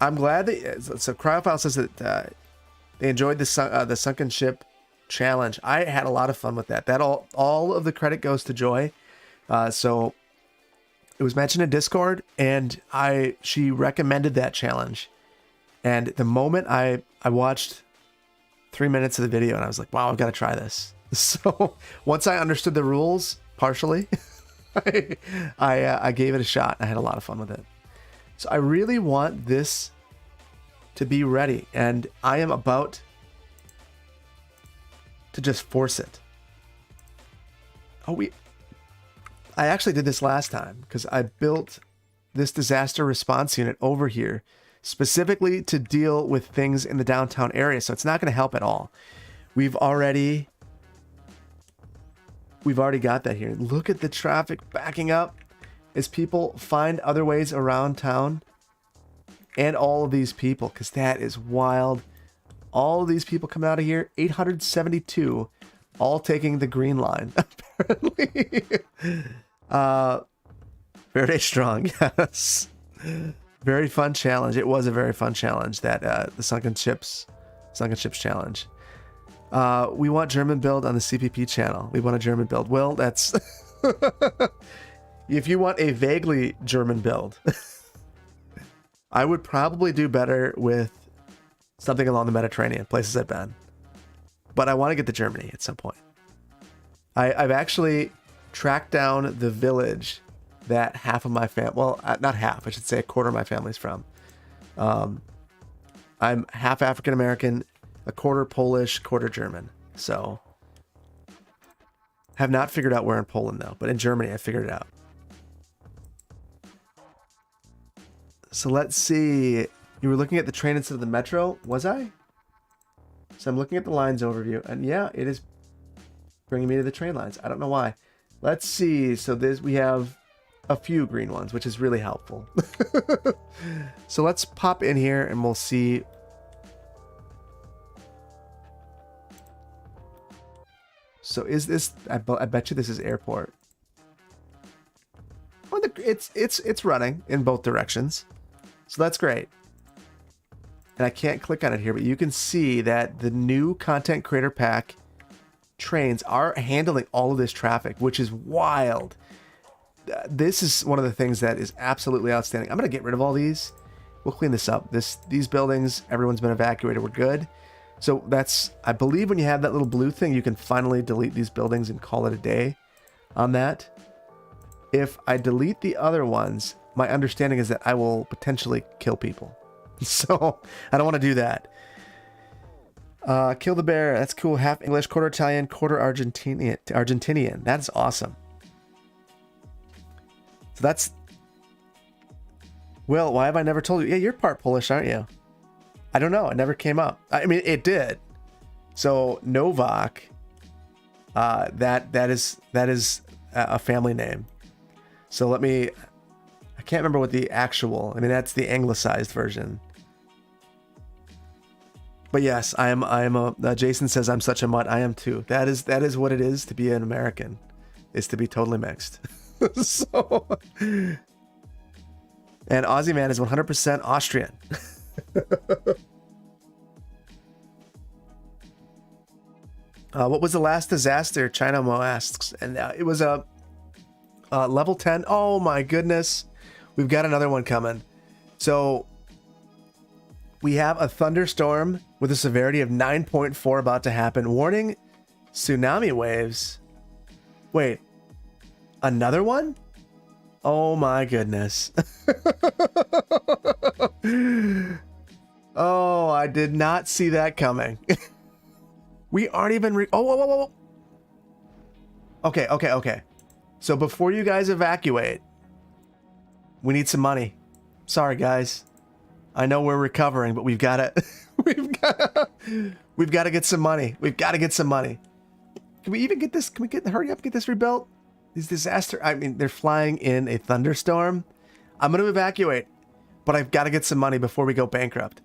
I'm glad that so Cryophile says that they enjoyed the sunken ship challenge. I had a lot of fun with that. That all of the credit goes to Joy. So it was mentioned in Discord, and she recommended that challenge. And the moment I watched 3 minutes of the video, and I was like, wow, I've got to try this. So once I understood the rules partially, I gave it a shot. I had a lot of fun with it. So I really want this to be ready, and I am about to just force it. I actually did this last time because I built this disaster response unit over here specifically to deal with things in the downtown area, so it's not going to help at all. We've already got that here. Look at the traffic backing up as people find other ways around town, and all of these people, because that is wild. All of these people coming out of here, 872, all taking the green line, apparently. Very strong, yes. Very fun challenge. It was a very fun challenge, that the sunken ships challenge. We want German build on the CPP channel. We want a German build. Well, that's if you want a vaguely German build, I would probably do better with something along the Mediterranean, places I've been. But I want to get to Germany at some point. I've actually tracked down the village that half of my family, well, not half, I should say a quarter of my family's from. I'm half African American, a quarter Polish, quarter German. So have not figured out where in Poland though, but in Germany I figured it out. So let's see. You were looking at the train instead of the metro, was I? So I'm looking at the lines overview, and yeah, it is bringing me to the train lines. I don't know why. Let's see. So we have a few green ones, which is really helpful. So let's pop in here and we'll see. So is this? I bet you this is airport. Well, it's running in both directions, so that's great. And I can't click on it here, but you can see that the new content creator pack trains are handling all of this traffic, which is wild. This is one of the things that is absolutely outstanding. I'm going to get rid of all these. We'll clean this up. These buildings, everyone's been evacuated. We're good. So that's, I believe when you have that little blue thing, you can finally delete these buildings and call it a day on that. If I delete the other ones, my understanding is that I will potentially kill people. So I don't want to do that. Kill the bear. That's cool. Half English, quarter Italian, quarter Argentinian. That's awesome. So that's... Will, why have I never told you? Yeah, you're part Polish, aren't you? I don't know. It never came up. I mean, it did. So Novak, that is a family name. So let me... I can't remember what the actual... I mean, that's the anglicized version. But yes, I am a Jason says I'm such a mutt. I am too. That is what it is to be an American, is to be totally mixed. So, and Aussie Man is 100% Austrian. What was the last disaster? China Mo asks, and it was a level 10. Oh my goodness, we've got another one coming. So we have a thunderstorm with a severity of 9.4 about to happen. Warning, Tsunami waves? Wait, another one? Oh my goodness. Oh, I did not see that coming. We aren't even oh, whoa, whoa, whoa. Okay. So before you guys evacuate, we need some money. Sorry, guys. I know we're recovering, but we've got to we've got to get some money. We've got to get some money. Can we even get this? Can we hurry up and get this rebuilt? These disaster, I mean, they're flying in a thunderstorm. I'm going to evacuate, but I've got to get some money before we go bankrupt.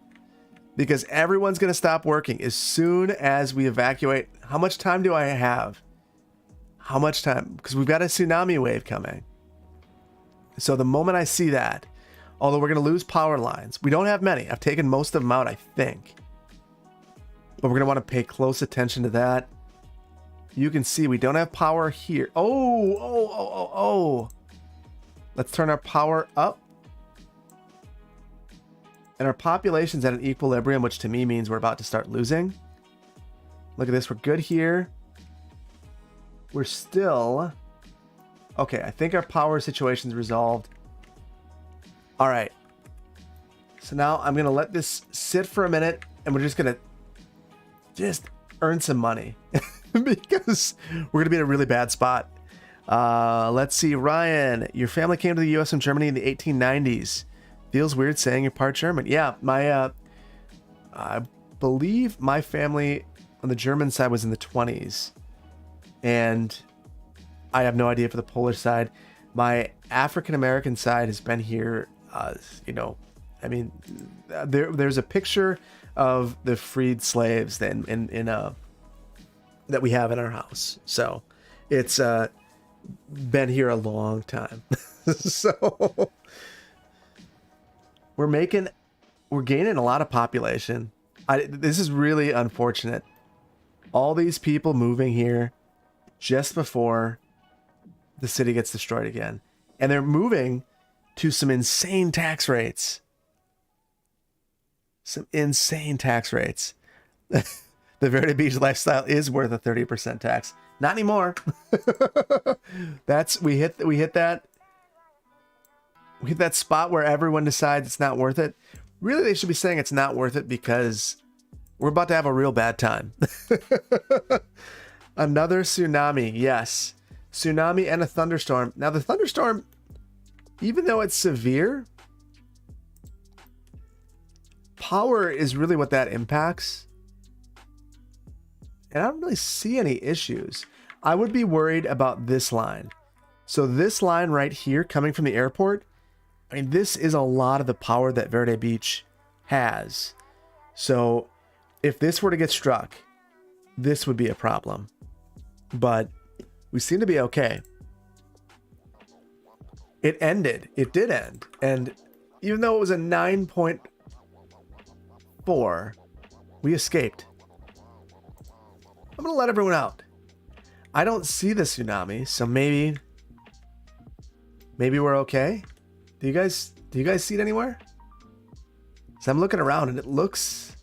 Because everyone's going to stop working as soon as we evacuate. How much time do I have? How much time? Because we've got a tsunami wave coming. So the moment I see that, although we're going to lose power lines, we don't have many. I've taken most of them out, I think. But we're going to want to pay close attention to that. You can see we don't have power here. Oh. Let's turn our power up. And our population's at an equilibrium, which to me means we're about to start losing. Look at this. We're good here. We're still... Okay, I think our power situation's resolved. All right. So now I'm going to let this sit for a minute, and we're just going to earn some money. Because we're going to be in a really bad spot. Let's see. Ryan, your family came to the U.S. from Germany in the 1890s. Feels weird saying you're part German. Yeah, I believe my family on the German side was in the 20s. And I have no idea for the Polish side. My African-American side has been here, there's a picture of the freed slaves that we have in our house. So it's been here a long time. So we're gaining a lot of population. This is really unfortunate. All these people moving here just before the city gets destroyed again. And they're moving to some insane tax rates. The Verde Beach lifestyle is worth a 30% tax. Not anymore. We hit that spot where everyone decides it's not worth it. Really, they should be saying it's not worth it because we're about to have a real bad time. Another tsunami, yes. Tsunami and a thunderstorm. Now the thunderstorm, even though it's severe, power is really what that impacts. And I don't really see any issues. I would be worried about this line. So this line right here coming from the airport, I mean, this is a lot of the power that Verde Beach has. So if this were to get struck, this would be a problem. But we seem to be okay. It ended. It did end. And even though it was a 9.4, we escaped. I'm going to let everyone out. I don't see the tsunami, so maybe we're okay. Do you guys see it anywhere? So I'm looking around and it looks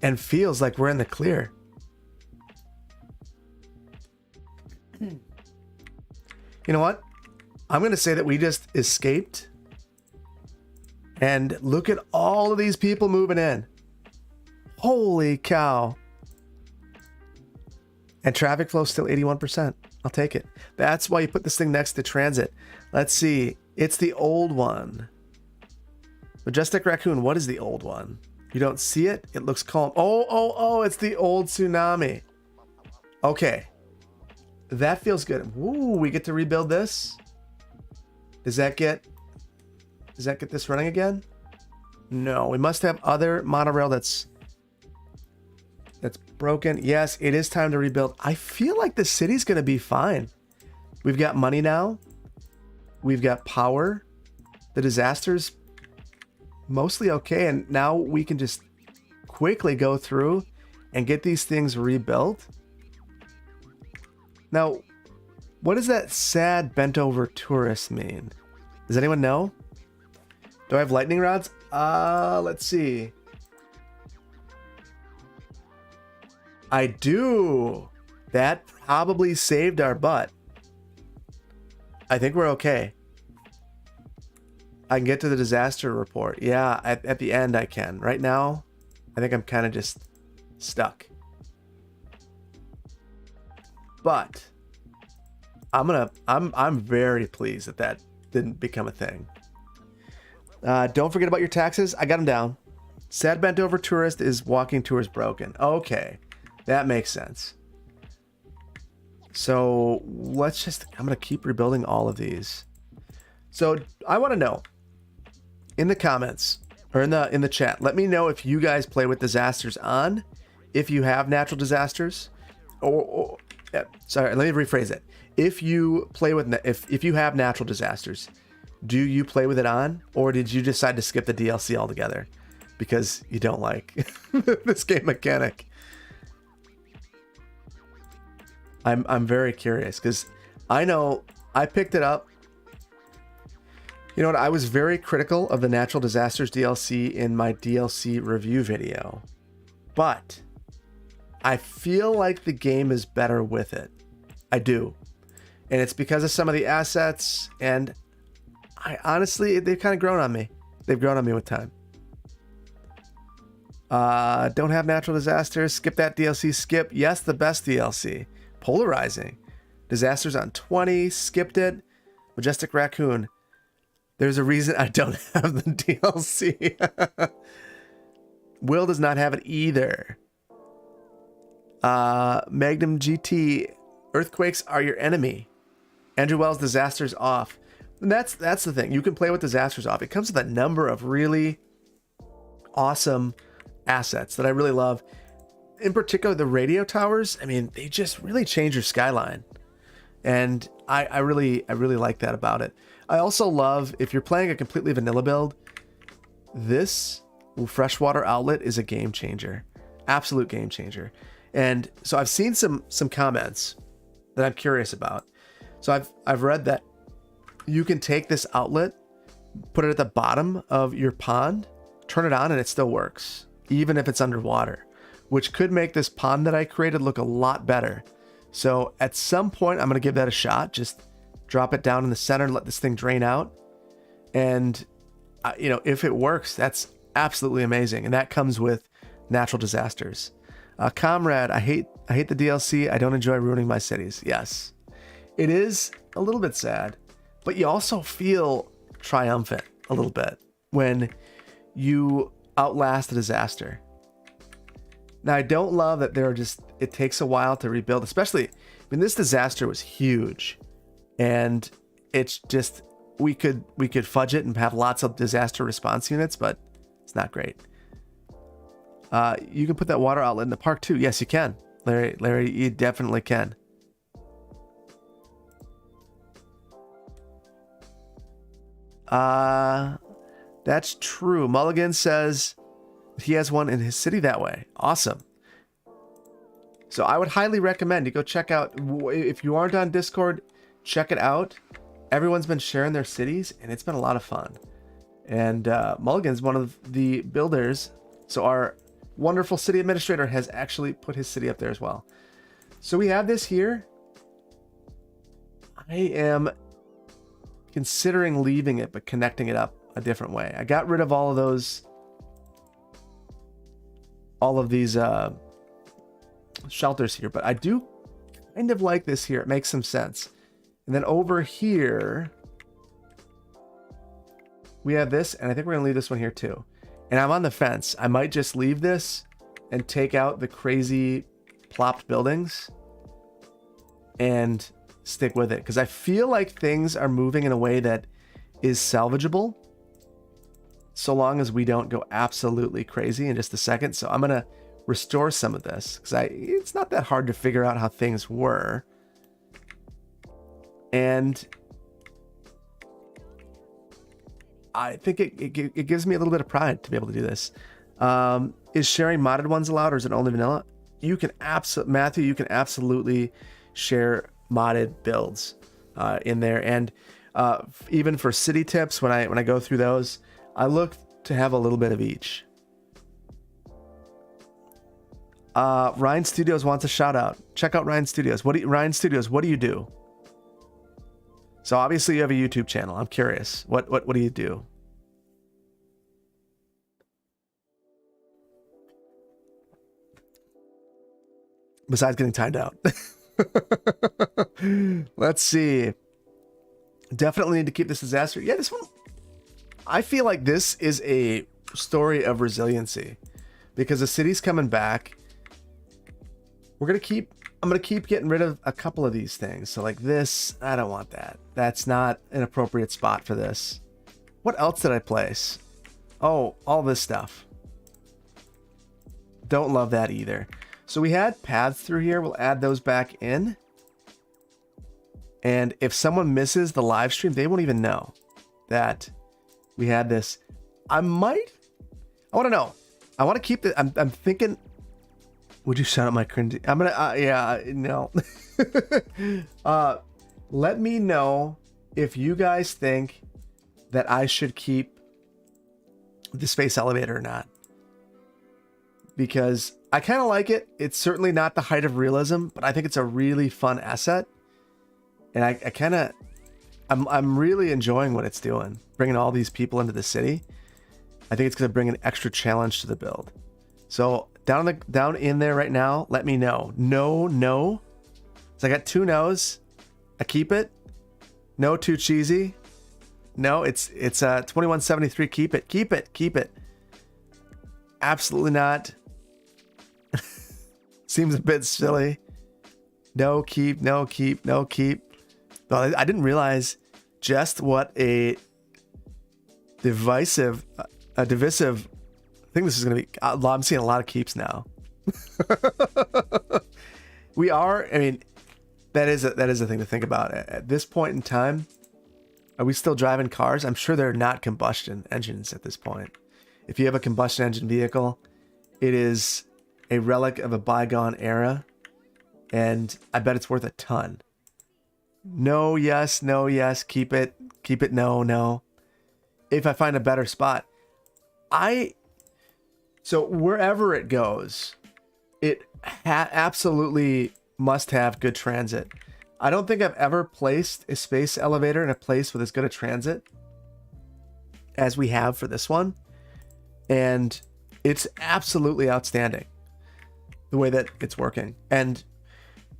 and feels like we're in the clear. You know what? I'm going to say that we just escaped. And look at all of these people moving in. Holy cow. And traffic flow still 81%. I'll take it. That's why you put this thing next to transit. Let's see. It's the old one. Majestic Raccoon, what is the old one? You don't see it? It looks calm. Oh, it's the old tsunami. Okay. That feels good. Ooh, we get to rebuild this. Does that get this running again? No, we must have other monorail that's broken. Yes, it is time to rebuild. I feel like the city's going to be fine. We've got money now. We've got power. The disaster's mostly okay. And now we can just quickly go through and get these things rebuilt. Now, what does that sad bent over tourist mean? Does anyone know? Do I have lightning rods? Let's see. I do. That probably saved our butt. I think we're okay. I can get to the disaster report. Yeah, at the end I can. Right now, I think I'm kind of just stuck. But I'm very pleased that that didn't become a thing. Don't forget about your taxes. I got them down. Sad bent over tourist is walking tours broken. Okay, that makes sense. So let's just, I'm going to keep rebuilding all of these. So I want to know in the comments or in the chat, let me know if you guys play with disasters on, if you have natural disasters, or sorry, let me rephrase it. If you play with, if you have natural disasters, do you play with it on, or did you decide to skip the DLC altogether because you don't like this game mechanic? I'm very curious because I know I picked it up. You know what? I was very critical of the Natural Disasters DLC in my DLC review video, but I feel like the game is better with it. I do. And it's because of some of the assets, and I honestly, they've kind of grown on me. They've grown on me with time. Don't have natural disasters. Skip that DLC. Skip. Yes, the best DLC. Polarizing. Disasters on 20. Skipped it. Majestic Raccoon. There's a reason I don't have the DLC. Will does not have it either. Magnum GT. Earthquakes are your enemy. Andrew Wells, disasters off. And that's the thing. You can play with disasters off. It comes with a number of really awesome assets that I really love. In particular, the radio towers. I mean, they just really change your skyline. And I really like that about it. I also love, if you're playing a completely vanilla build, this freshwater outlet is a game changer. Absolute game changer. And so I've seen some comments that I'm curious about. So I've read that you can take this outlet, put it at the bottom of your pond, turn it on, and it still works, even if it's underwater, which could make this pond that I created look a lot better. So at some point, I'm going to give that a shot. Just drop it down in the center and let this thing drain out. And, you know, if it works, that's absolutely amazing. And that comes with natural disasters. Comrade, I hate the DLC. I don't enjoy ruining my cities. Yes, it is a little bit sad, but you also feel triumphant a little bit when you outlast a disaster. Now, I don't love that it takes a while to rebuild, especially, I mean, this disaster was huge, and it's just, we could fudge it and have lots of disaster response units, but it's not great. You can put that water outlet in the park too. Yes, you can. Larry, you definitely can. That's true. Mulligan says he has one in his city that way. Awesome. So I would highly recommend you go check out, if you aren't on Discord, check it out. Everyone's been sharing their cities, and it's been a lot of fun. And Mulligan's one of the builders. So our wonderful city administrator has actually put his city up there as well. So we have this here. I am considering leaving it, but connecting it up a different way. I got rid of all of these shelters here, but I do kind of like this here. It makes some sense. And then over here, we have this, and I think we're gonna leave this one here too. And I'm on the fence. I might just leave this and take out the crazy plopped buildings and stick with it, because I feel like things are moving in a way that is salvageable, so long as we don't go absolutely crazy in just a second. So I'm gonna restore some of this, because it's not that hard to figure out how things were. And I think it gives me a little bit of pride to be able to do this. Is sharing modded ones allowed, or is it only vanilla? You can Matthew, you can absolutely share modded builds in there. And even for city tips, when I go through those, I look to have a little bit of each. Ryan Studios wants a shout out. Check out Ryan Studios. Ryan Studios, what do you do? So obviously you have a YouTube channel. I'm curious. What do you do? Besides getting timed out. Let's see. Definitely need to keep this disaster. Yeah, this one. I feel like this is a story of resiliency because the city's coming back. I'm gonna keep getting rid of a couple of these things. So like this, I don't want that. That's not an appropriate spot for this. What else did I place? Oh, all this stuff. Don't love that either. So we had paths through here. We'll add those back in. And if someone misses the live stream, they won't even know that we had this. I want to know. I want to keep the, I'm thinking, would you shout out my cringy? I'm going to, yeah, no. Let me know if you guys think that I should keep the space elevator or not. Because I kind of like it. It's certainly not the height of realism, but I think it's a really fun asset. And I'm really enjoying what it's doing. Bringing all these people into the city. I think it's going to bring an extra challenge to the build. So down in there right now, let me know. No. So I got 2 no's. I keep it. No, too cheesy. No, it's 2173. Keep it. Absolutely not. Seems a bit silly. No, keep. Well, I didn't realize just what a divisive thing this is going to be. I'm seeing a lot of keeps now. We are. I mean, that is a thing to think about. At this point in time, are we still driving cars? I'm sure they're not combustion engines at this point. If you have a combustion engine vehicle, it is a relic of a bygone era, and I bet it's worth a ton. No, yes, keep it, no. If I find a better spot, so wherever it goes, it absolutely must have good transit. I don't think I've ever placed a space elevator in a place with as good a transit as we have for this one. And it's absolutely outstanding the way that it's working. And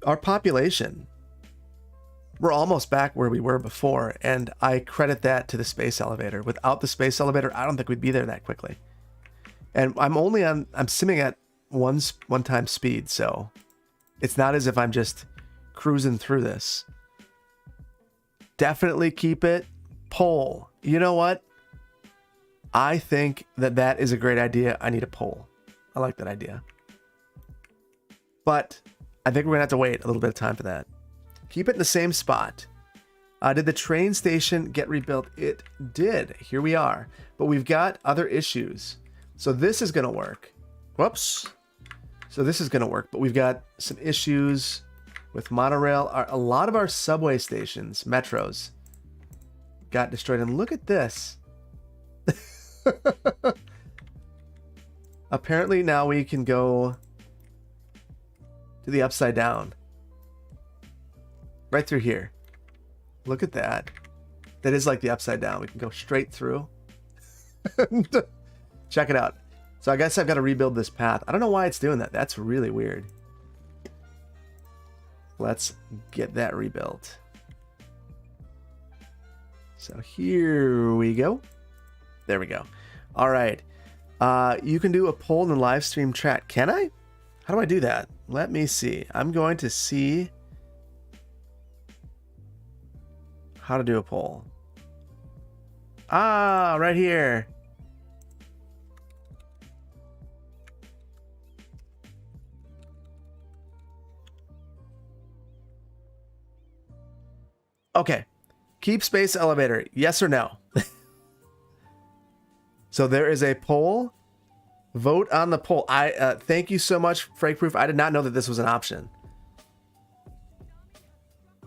our population, we're almost back where we were before. And I credit that to the space elevator. Without the space elevator, I don't think we'd be there that quickly. And I'm simming at one time speed. So it's not as if I'm just cruising through this. Definitely keep it. Poll. You know what? I think that is a great idea. I need a poll. I like that idea. But I think we're going to have to wait a little bit of time for that. Keep it in the same spot. Did the train station get rebuilt? It did. Here we are. But we've got other issues. So this is going to work. Whoops. So this is going to work. But we've got some issues with monorail. A lot of our subway stations, metros, got destroyed. And look at this. Apparently now we can go to the upside down. Right through here. Look at that. That is like the upside down. We can go straight through. Check it out. So I guess I've got to rebuild this path. I don't know why it's doing that. That's really weird. Let's get that rebuilt. So here we go. There we go. All right. You can do a poll in the live stream chat. Can I? How do I do that? Let me see. I'm going to see how to do a poll. Ah, right here. Okay. Keep space elevator. Yes or no? So there is a poll. Vote on the poll. Thank you so much, Frakeproof. I did not know that this was an option.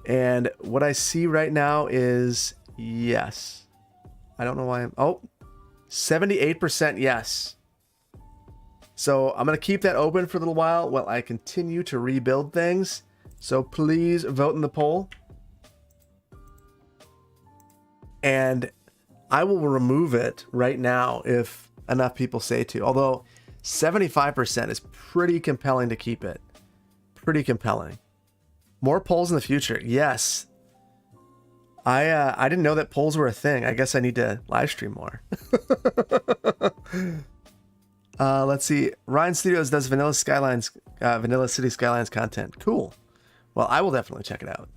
And what I see right now is yes. I don't know why I'm... Oh, 78% yes. So I'm going to keep that open for a little while I continue to rebuild things. So please vote in the poll. And I will remove it right now if enough people say to. Although 75% is pretty compelling to keep it. Pretty compelling. More polls in the future. Yes. I didn't know that polls were a thing. I guess I need to live stream more. Let's see. Ryan Studios does Vanilla City Skylines content. Cool. Well, I will definitely check it out.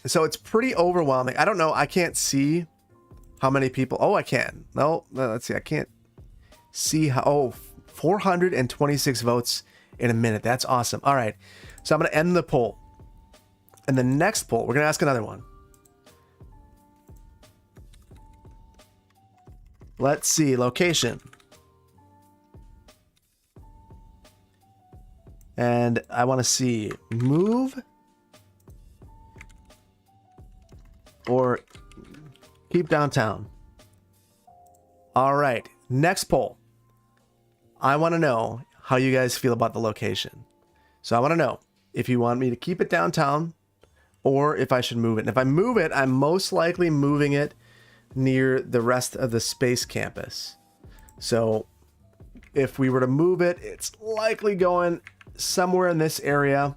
So it's pretty overwhelming. I don't know. I can't see how many people. Oh, I can. No, let's see. I can't see how. Oh, 426 votes in a minute. That's awesome. All right. So I'm going to end the poll. And the next poll, we're going to ask another one. Let's see. Location. And I want to see move or keep downtown. All right. Next poll. I want to know how you guys feel about the location. So I want to know if you want me to keep it downtown or if I should move it. And if I move it, I'm most likely moving it near the rest of the space campus. So if we were to move it, it's likely going somewhere in this area.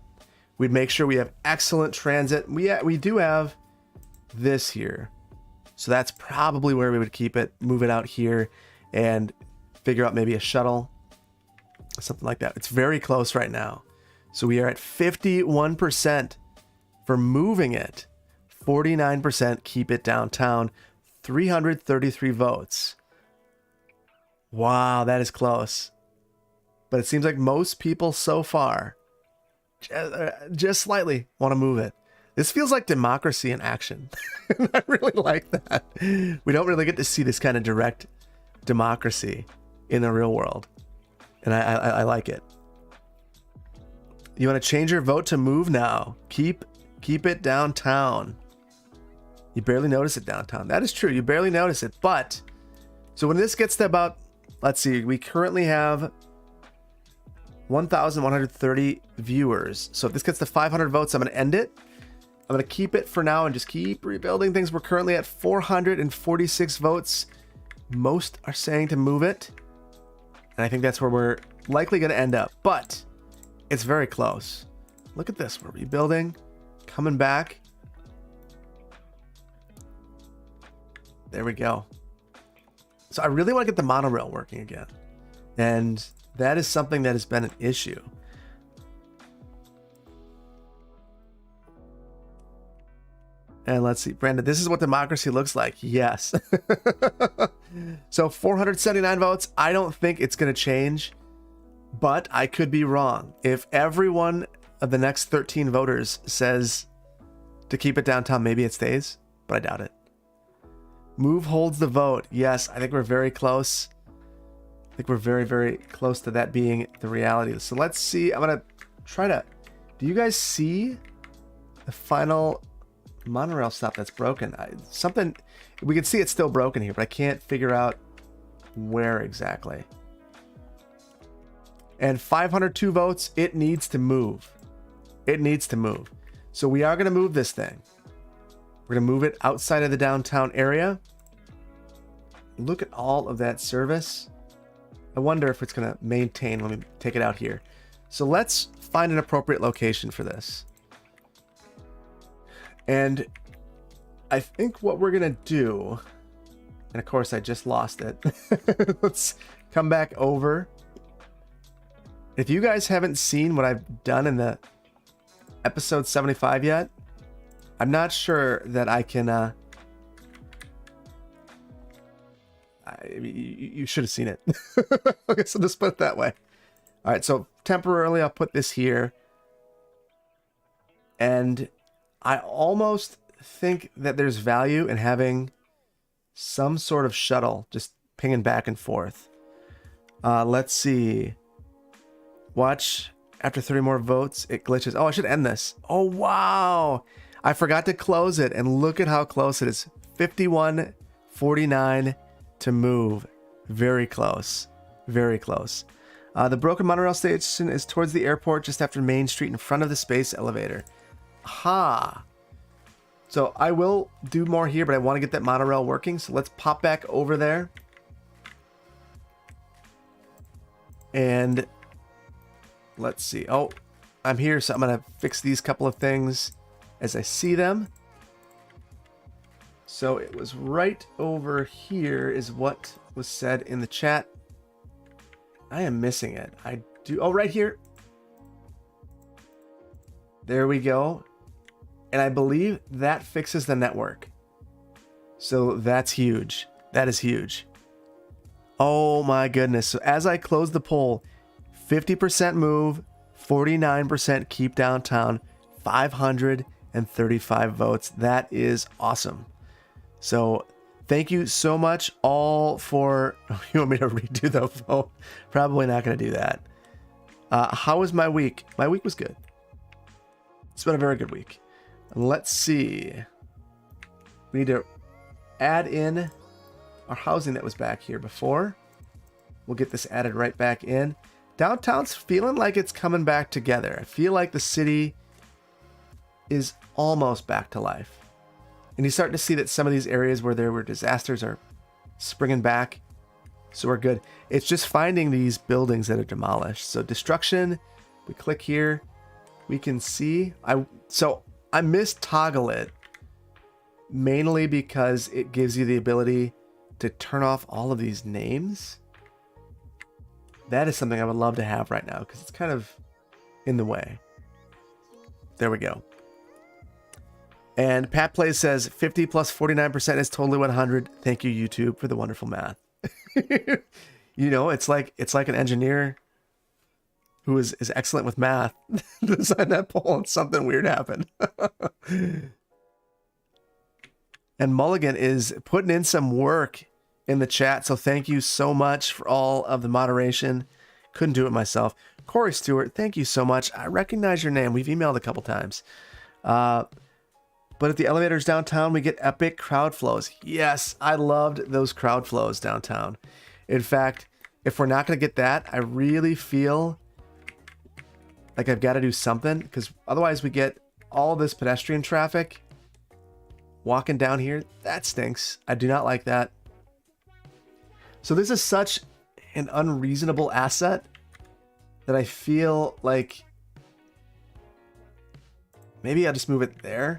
We'd make sure we have excellent transit. We do have this here. So that's probably where we would keep it, move it out here and figure out maybe a shuttle, something like that. It's very close right now. So we are at 51% for moving it, 49% keep it downtown, 333 votes. Wow, that is close. But it seems like most people so far just slightly want to move it. This feels like democracy in action. I really like that. We don't really get to see this kind of direct democracy in the real world. And I like it. You want to change your vote to move now. Keep it downtown. You barely notice it downtown. That is true. You barely notice it. But, so when this gets to about, let's see, we currently have 1,130 viewers. So if this gets to 500 votes, I'm going to end it. I'm going to keep it for now and just keep rebuilding things. We're currently at 446 votes. Most are saying to move it. And I think that's where we're likely going to end up. But it's very close. Look at this. We're rebuilding. Coming back. There we go. So I really want to get the monorail working again. And that is something that has been an issue. And let's see, Brandon, this is what democracy looks like. Yes. So 479 votes. I don't think it's going to change, but I could be wrong. If every one of the next 13 voters says to keep it downtown, maybe it stays, but I doubt it. Move holds the vote. Yes, I think we're very close. I think we're very, very close to that being the reality. So let's see. I'm going to try to... Do you guys see the final monorail stop that's broken? Something... We can see it's still broken here, but I can't figure out where exactly. And 502 votes. It needs to move. It needs to move. So we are going to move this thing. We're going to move it outside of the downtown area. Look at all of that service. I wonder if it's going to maintain. Let me take it out here. So let's find an appropriate location for this. And I think what we're going to do, and of course I just lost it. Let's come back over. If you guys haven't seen what I've done in the episode 75 yet, I'm not sure that I can, you should have seen it. Okay, so just put it that way. All right, so temporarily I'll put this here. And I almost think that there's value in having some sort of shuttle just pinging back and forth. Let's see. Watch after 30 more votes, it glitches. Oh, I should end this. Oh, wow. I forgot to close it, and look at how close it is. 51 49 to move. Very close. Very close. The broken monorail station is towards the airport just after Main Street in front of the space elevator. Ha! So I will do more here, but I want to get that monorail working. So let's pop back over there. And let's see. Oh, I'm here, so I'm going to fix these couple of things as I see them. So it was right over here is what was said in the chat. I am missing it. I do. Oh, right here. There we go. And I believe that fixes the network. So that's huge. That is huge. Oh my goodness. So as I close the poll, 50% move, 49% keep downtown, 535 votes. That is awesome. So thank you so much all for... You want me to redo the vote? Probably not going to do that. How was my week? My week was good. It's been a very good week. Let's see. We need to add in our housing that was back here before. We'll get this added right back in. Downtown's feeling like it's coming back together. I feel like the city is almost back to life. And you're starting to see that some of these areas where there were disasters are springing back. So we're good. It's just finding these buildings that are demolished. So destruction, we click here. We can see. I mistoggle it mainly because it gives you the ability to turn off all of these names. That is something I would love to have right now because it's kind of in the way. There we go. And Pat Plays says 50 plus 49% is totally 100. Thank you, YouTube, for the wonderful math. You know, it's like an engineer who is excellent with math design that poll and something weird happened. And Mulligan is putting in some work in the chat, so thank you so much for all of the moderation. Couldn't do it myself. Corey Stewart, thank you so much. I recognize your name. We've emailed a couple times. But at the elevators downtown, we get epic crowd flows. Yes, I loved those crowd flows downtown. In fact, if we're not going to get that, I really feel like I've got to do something, because otherwise we get all this pedestrian traffic walking down here. That stinks. I do not like that. So this is such an unreasonable asset that I feel like maybe I'll just move it there.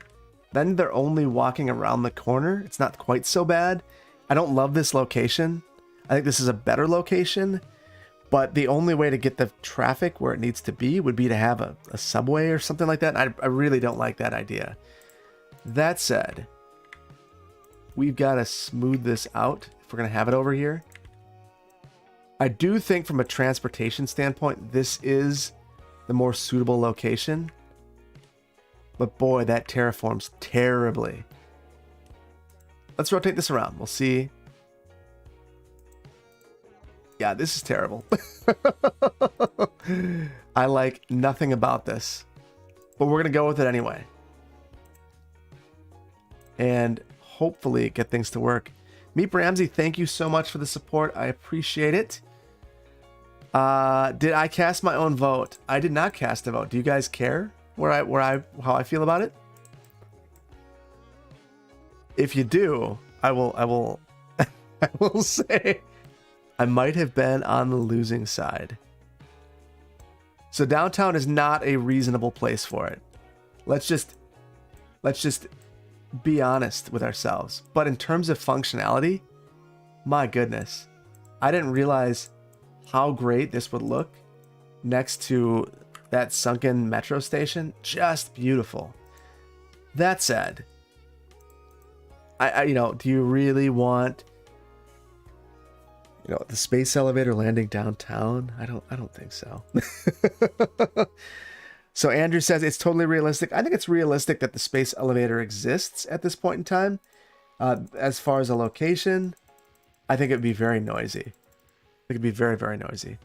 Then they're only walking around the corner. It's not quite so bad. I don't love this location. I think this is a better location, but the only way to get the traffic where it needs to be would be to have a subway or something like that. I really don't like that idea. That said, we've got to smooth this out if we're going to have it over here. I do think from a transportation standpoint, this is the more suitable location. But boy, that terraforms terribly. Let's rotate this around. We'll see. Yeah, this is terrible. I like nothing about this. But we're going to go with it anyway. And hopefully get things to work. Meep Ramsey, thank you so much for the support. I appreciate it. Did I cast my own vote? I did not cast a vote. Do you guys care how I feel about it? If you do, I will I will say I might have been on the losing side. So downtown is not a reasonable place for it. Let's just be honest with ourselves. But in terms of functionality, my goodness, I didn't realize how great this would look next to that sunken metro station. Just beautiful. That said, I do you really want, the space elevator landing downtown? I don't think so. So Andrew says it's totally realistic. I think it's realistic that the space elevator exists at this point in time. As far as a location, I think it would be very noisy. It could be very, very noisy.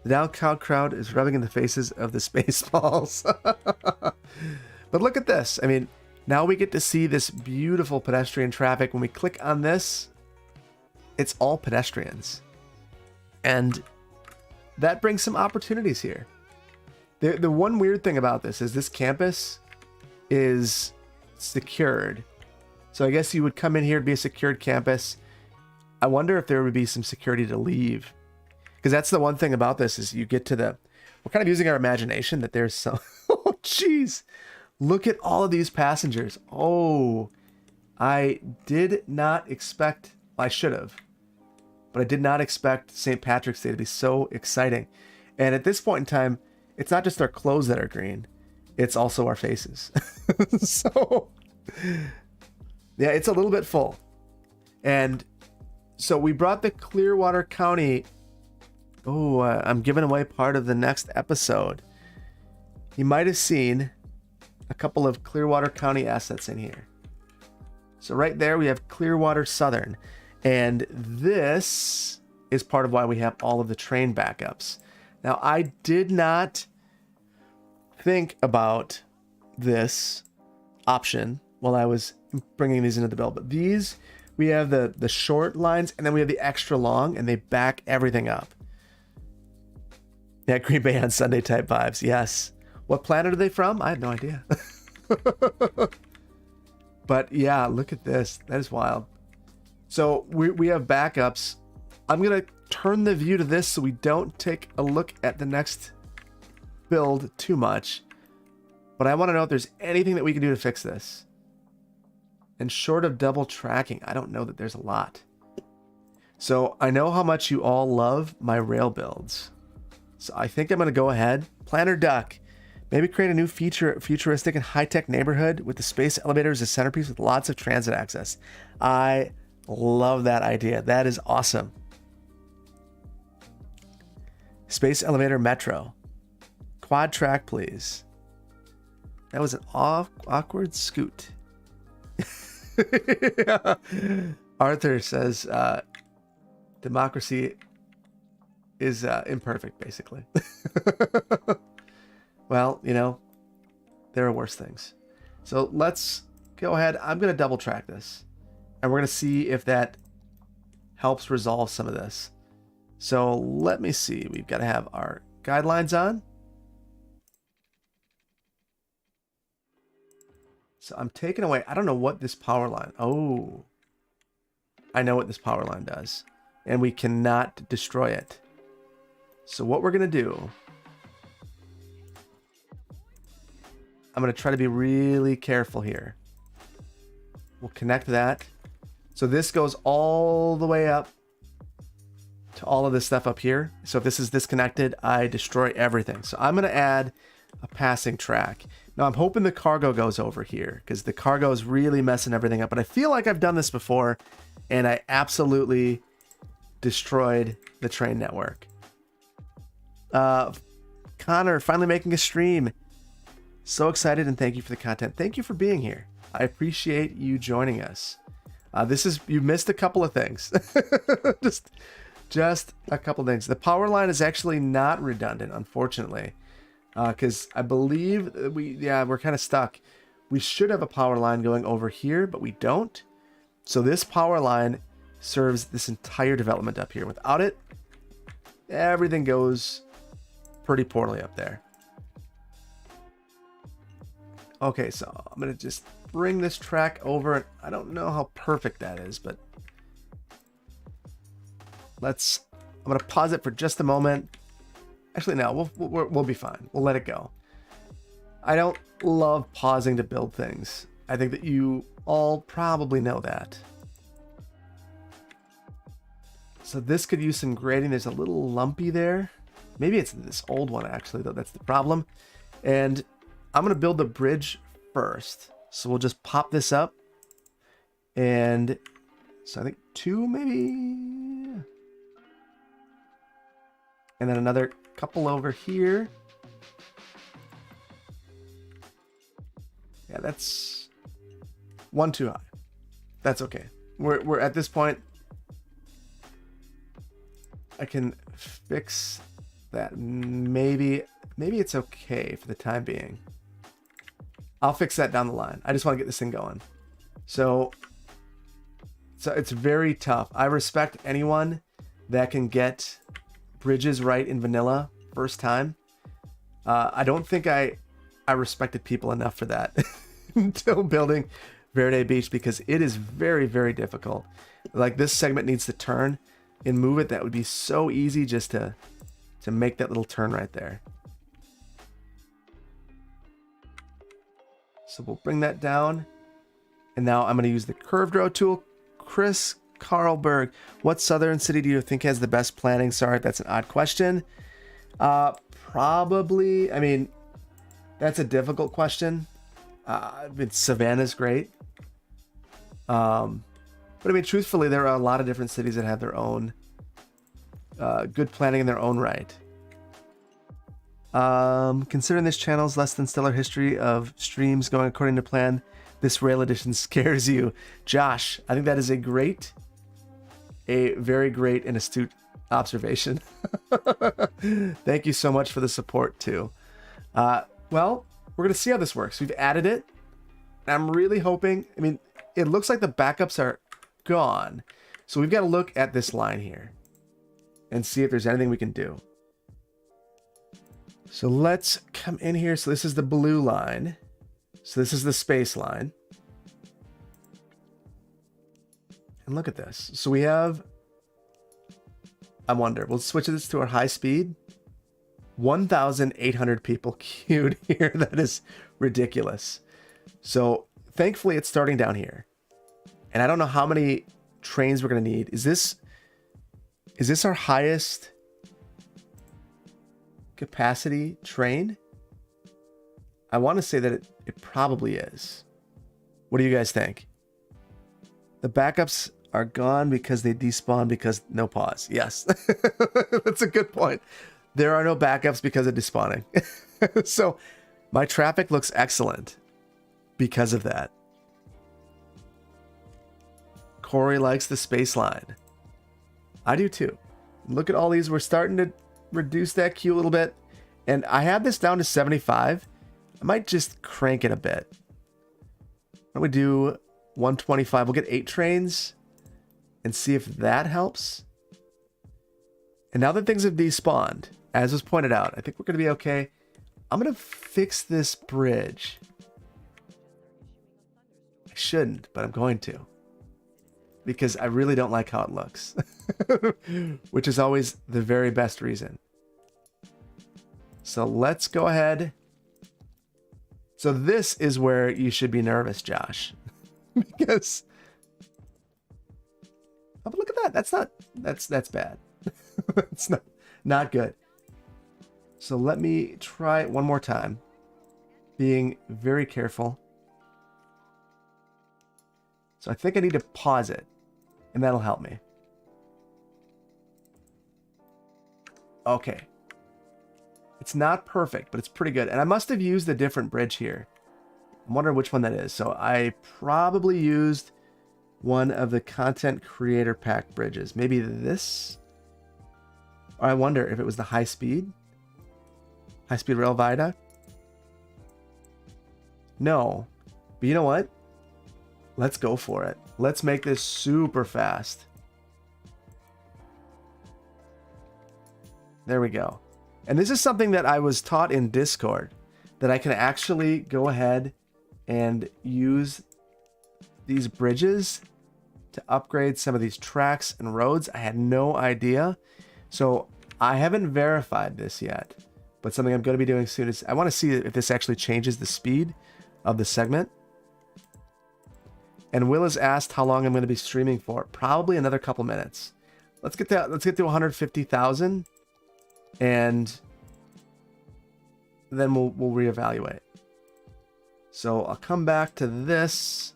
The downtown crowd is rubbing in the faces of the space balls. But look at this. I mean, now we get to see this beautiful pedestrian traffic. When we click on this, it's all pedestrians. And that brings some opportunities here. The one weird thing about this campus is secured. So I guess you would come in here to be a secured campus. I wonder if there would be some security to leave. Because that's the one thing about this is you get to the... We're kind of using our imagination that there's some... Oh, jeez. Look at all of these passengers. Oh, I did not expect... I should have. But I did not expect St. Patrick's Day to be so exciting. And at this point in time, it's not just our clothes that are green. It's also our faces. So, yeah, it's a little bit full. And so we brought the Clearwater County... Oh, I'm giving away part of the next episode. You might have seen a couple of Clearwater County assets in here. So right there, we have Clearwater Southern. And this is part of why we have all of the train backups. Now, I did not think about this option while I was bringing these into the build. But these, we have the short lines, and then we have the extra long, and they back everything up. Yeah, Green Bay on Sunday type vibes. Yes. What planet are they from? I had no idea. But yeah, look at this. That is wild. So we have backups. I'm going to turn the view to this so we don't take a look at the next build too much. But I want to know if there's anything that we can do to fix this. And short of double tracking, I don't know that there's a lot. So I know how much you all love my rail builds. So I think I'm going to go ahead, Planner Duck, maybe create a new futuristic and high-tech neighborhood with the space elevator as a centerpiece with lots of transit access. I love that idea. That is awesome. Space elevator metro. Quad track, please. That was an awkward scoot. Yeah. Arthur says democracy is imperfect, basically. Well, you know, there are worse things. So let's go ahead. I'm going to double track this. And we're going to see if that helps resolve some of this. So let me see. We've got to have our guidelines on. So I'm taking away, I don't know what this power line. Oh, I know what this power line does. And we cannot destroy it. So what we're going to do, I'm going to try to be really careful here. We'll connect that. So this goes all the way up to all of this stuff up here. So if this is disconnected, I destroy everything. So I'm going to add a passing track. Now I'm hoping the cargo goes over here because the cargo is really messing everything up. But I feel like I've done this before and I absolutely destroyed the train network. Connor, finally making a stream. So excited and thank you for the content. Thank you for being here. I appreciate you joining us. You missed a couple of things. just a couple of things. The power line is actually not redundant, unfortunately. Because I believe we're kind of stuck. We should have a power line going over here, but we don't. So this power line serves this entire development up here. Without it, everything goes pretty poorly up there. Okay, so I'm going to just bring this track over. And I don't know how perfect that is, but I'm going to pause it for just a moment. Actually, no, we'll be fine. We'll let it go. I don't love pausing to build things. I think that you all probably know that. So this could use some grading. There's a little lumpy there. Maybe it's this old one, actually, though. That's the problem. And I'm going to build the bridge first. So we'll just pop this up. And so I think 2, maybe. And then another couple over here. Yeah, that's 1 too high. That's okay. We're at this point. I can fix that. Maybe it's okay for the time being. I'll fix that down the line. I just want to get this thing going. So So it's very tough. I respect anyone that can get bridges right in vanilla first time. I don't think I respected people enough for that until building Verde Beach, because it is very, very difficult. Like, this segment needs to turn and move it. That would be so easy just to make that little turn right there. So we'll bring that down. And now I'm going to use the curved row tool. Chris Carlberg, what southern city do you think has the best planning? Sorry, that's an odd question. Probably, I mean, that's a difficult question. Savannah's great. But I mean, truthfully, there are a lot of different cities that have their own good planning in their own right. Considering this channel's less than stellar history of streams going according to plan, this rail edition scares you. Josh, I think that is a very great and astute observation. Thank you so much for the support too. Well, we're gonna see how this works. We've added it. I'm really hoping, I mean, it looks like the backups are gone. So we've got to look at this line here and see if there's anything we can do. So let's come in here. So this is the blue line. So this is the space line. And look at this. So we have, I wonder, we'll switch this to our high speed. 1,800 people queued here. That is ridiculous. So thankfully it's starting down here. And I don't know how many trains we're going to need. Is this our highest capacity train? I want to say that it probably is. What do you guys think? The backups are gone because they despawn because no pause. Yes, that's a good point. There are no backups because of despawning. So my traffic looks excellent because of that. Corey likes the space line. I do too. Look at all these. We're starting to reduce that queue a little bit. And I have this down to 75. I might just crank it a bit. Why don't we do 125? We'll get 8 trains and see if that helps. And now that things have despawned, as was pointed out, I think we're going to be okay. I'm going to fix this bridge. I shouldn't, but I'm going to. Because I really don't like how it looks. Which is always the very best reason. So let's go ahead. So this is where you should be nervous, Josh. Because, oh, but look at that. That's bad. It's not good. So let me try it one more time. Being very careful. So I think I need to pause it. And that'll help me. Okay. It's not perfect, but it's pretty good. And I must have used a different bridge here. I'm wondering which one that is. So I probably used one of the content creator pack bridges. Maybe this? Or I wonder if it was the high speed rail viaduct. No. But you know what? Let's go for it. Let's make this super fast. There we go. And this is something that I was taught in Discord, that I can actually go ahead and use these bridges to upgrade some of these tracks and roads. I had no idea. So I haven't verified this yet, but something I'm going to be doing soon is I want to see if this actually changes the speed of the segment. And Will has asked how long I'm going to be streaming for. Probably another couple minutes. Let's get to 150,000, and then we'll reevaluate. So I'll come back to this.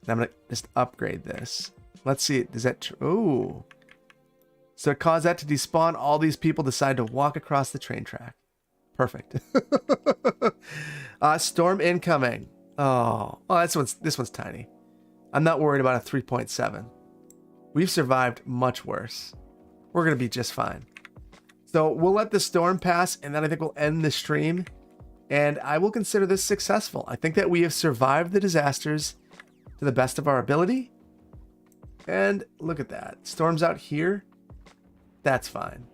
And I'm going to just upgrade this. Let's see. Does that... Ooh. So it caused that to despawn. All these people decide to walk across the train track. Perfect. Storm incoming. Oh, this one's tiny. I'm not worried about a 3.7. We've survived much worse. We're going to be just fine. So we'll let the storm pass, and then I think we'll end the stream. And I will consider this successful. I think that we have survived the disasters to the best of our ability. And look at that. Storm's out here. That's fine.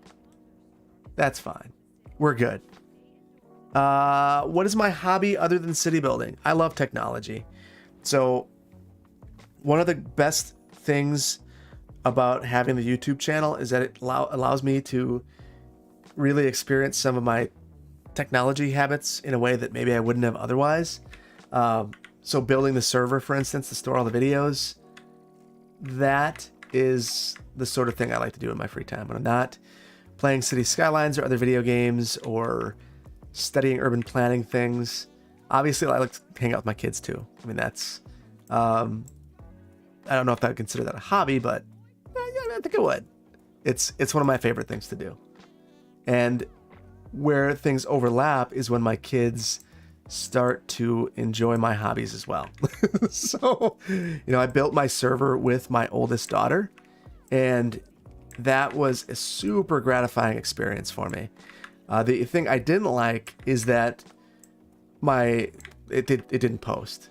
That's fine. We're good. What is my hobby other than city building? I love technology. So one of the best things about having the YouTube channel is that it allows me to really experience some of my technology habits in a way that maybe I wouldn't have otherwise. So building the server, for instance, to store all the videos, that is the sort of thing I like to do in my free time when I'm not playing City Skylines or other video games or studying urban planning things. Obviously, I like to hang out with my kids too. I mean, that's, I don't know if I would consider that a hobby, but yeah, I think it would. It's one of my favorite things to do. And where things overlap is when my kids start to enjoy my hobbies as well. So, I built my server with my oldest daughter, and that was a super gratifying experience for me. The thing I didn't like is that it didn't post.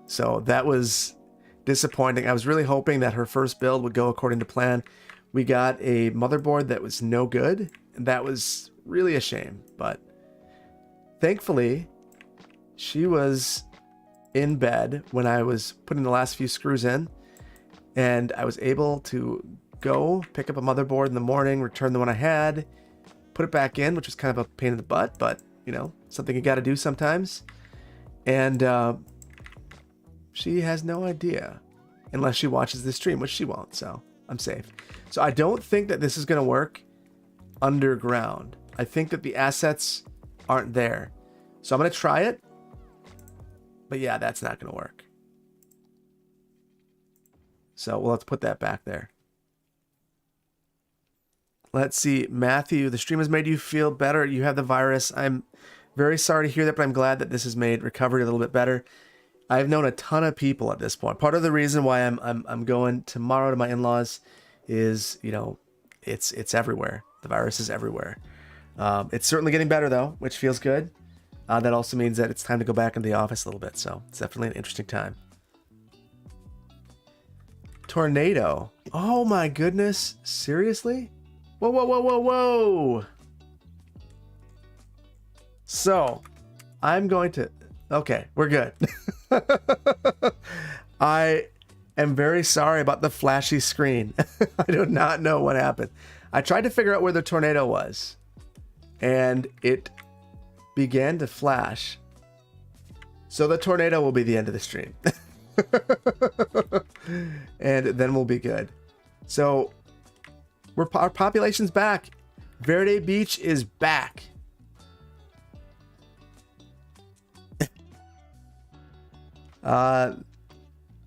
So that was disappointing. I was really hoping that her first build would go according to plan. We got a motherboard that was no good, and that was really a shame. But thankfully, she was in bed when I was putting the last few screws in, and I was able to go pick up a motherboard in the morning, return the one I had, put it back in, which was kind of a pain in the butt, but something you got to do sometimes. And she has no idea unless she watches this stream, which she won't, so I'm safe. So I don't think that this is going to work underground. I think that the assets aren't there. So I'm going to try it. But yeah, that's not going to work. So we'll have to put that back there. Let's see. Matthew, the stream has made you feel better. You have the virus. I'm very sorry to hear that, but I'm glad that this has made recovery a little bit better. I've known a ton of people at this point. Part of the reason why I'm going tomorrow to my in-laws is, it's everywhere. The virus is everywhere. It's certainly getting better though, which feels good. That also means that it's time to go back into the office a little bit. So it's definitely an interesting time. Tornado. Oh my goodness. Seriously? Whoa, whoa, whoa, whoa, whoa. So I'm going to... Okay, we're good. I am very sorry about the flashy screen. I do not know what happened. I tried to figure out where the tornado was, and it began to flash. So the tornado will be the end of the stream. And then we'll be good. So our population's back. Verde Beach is back.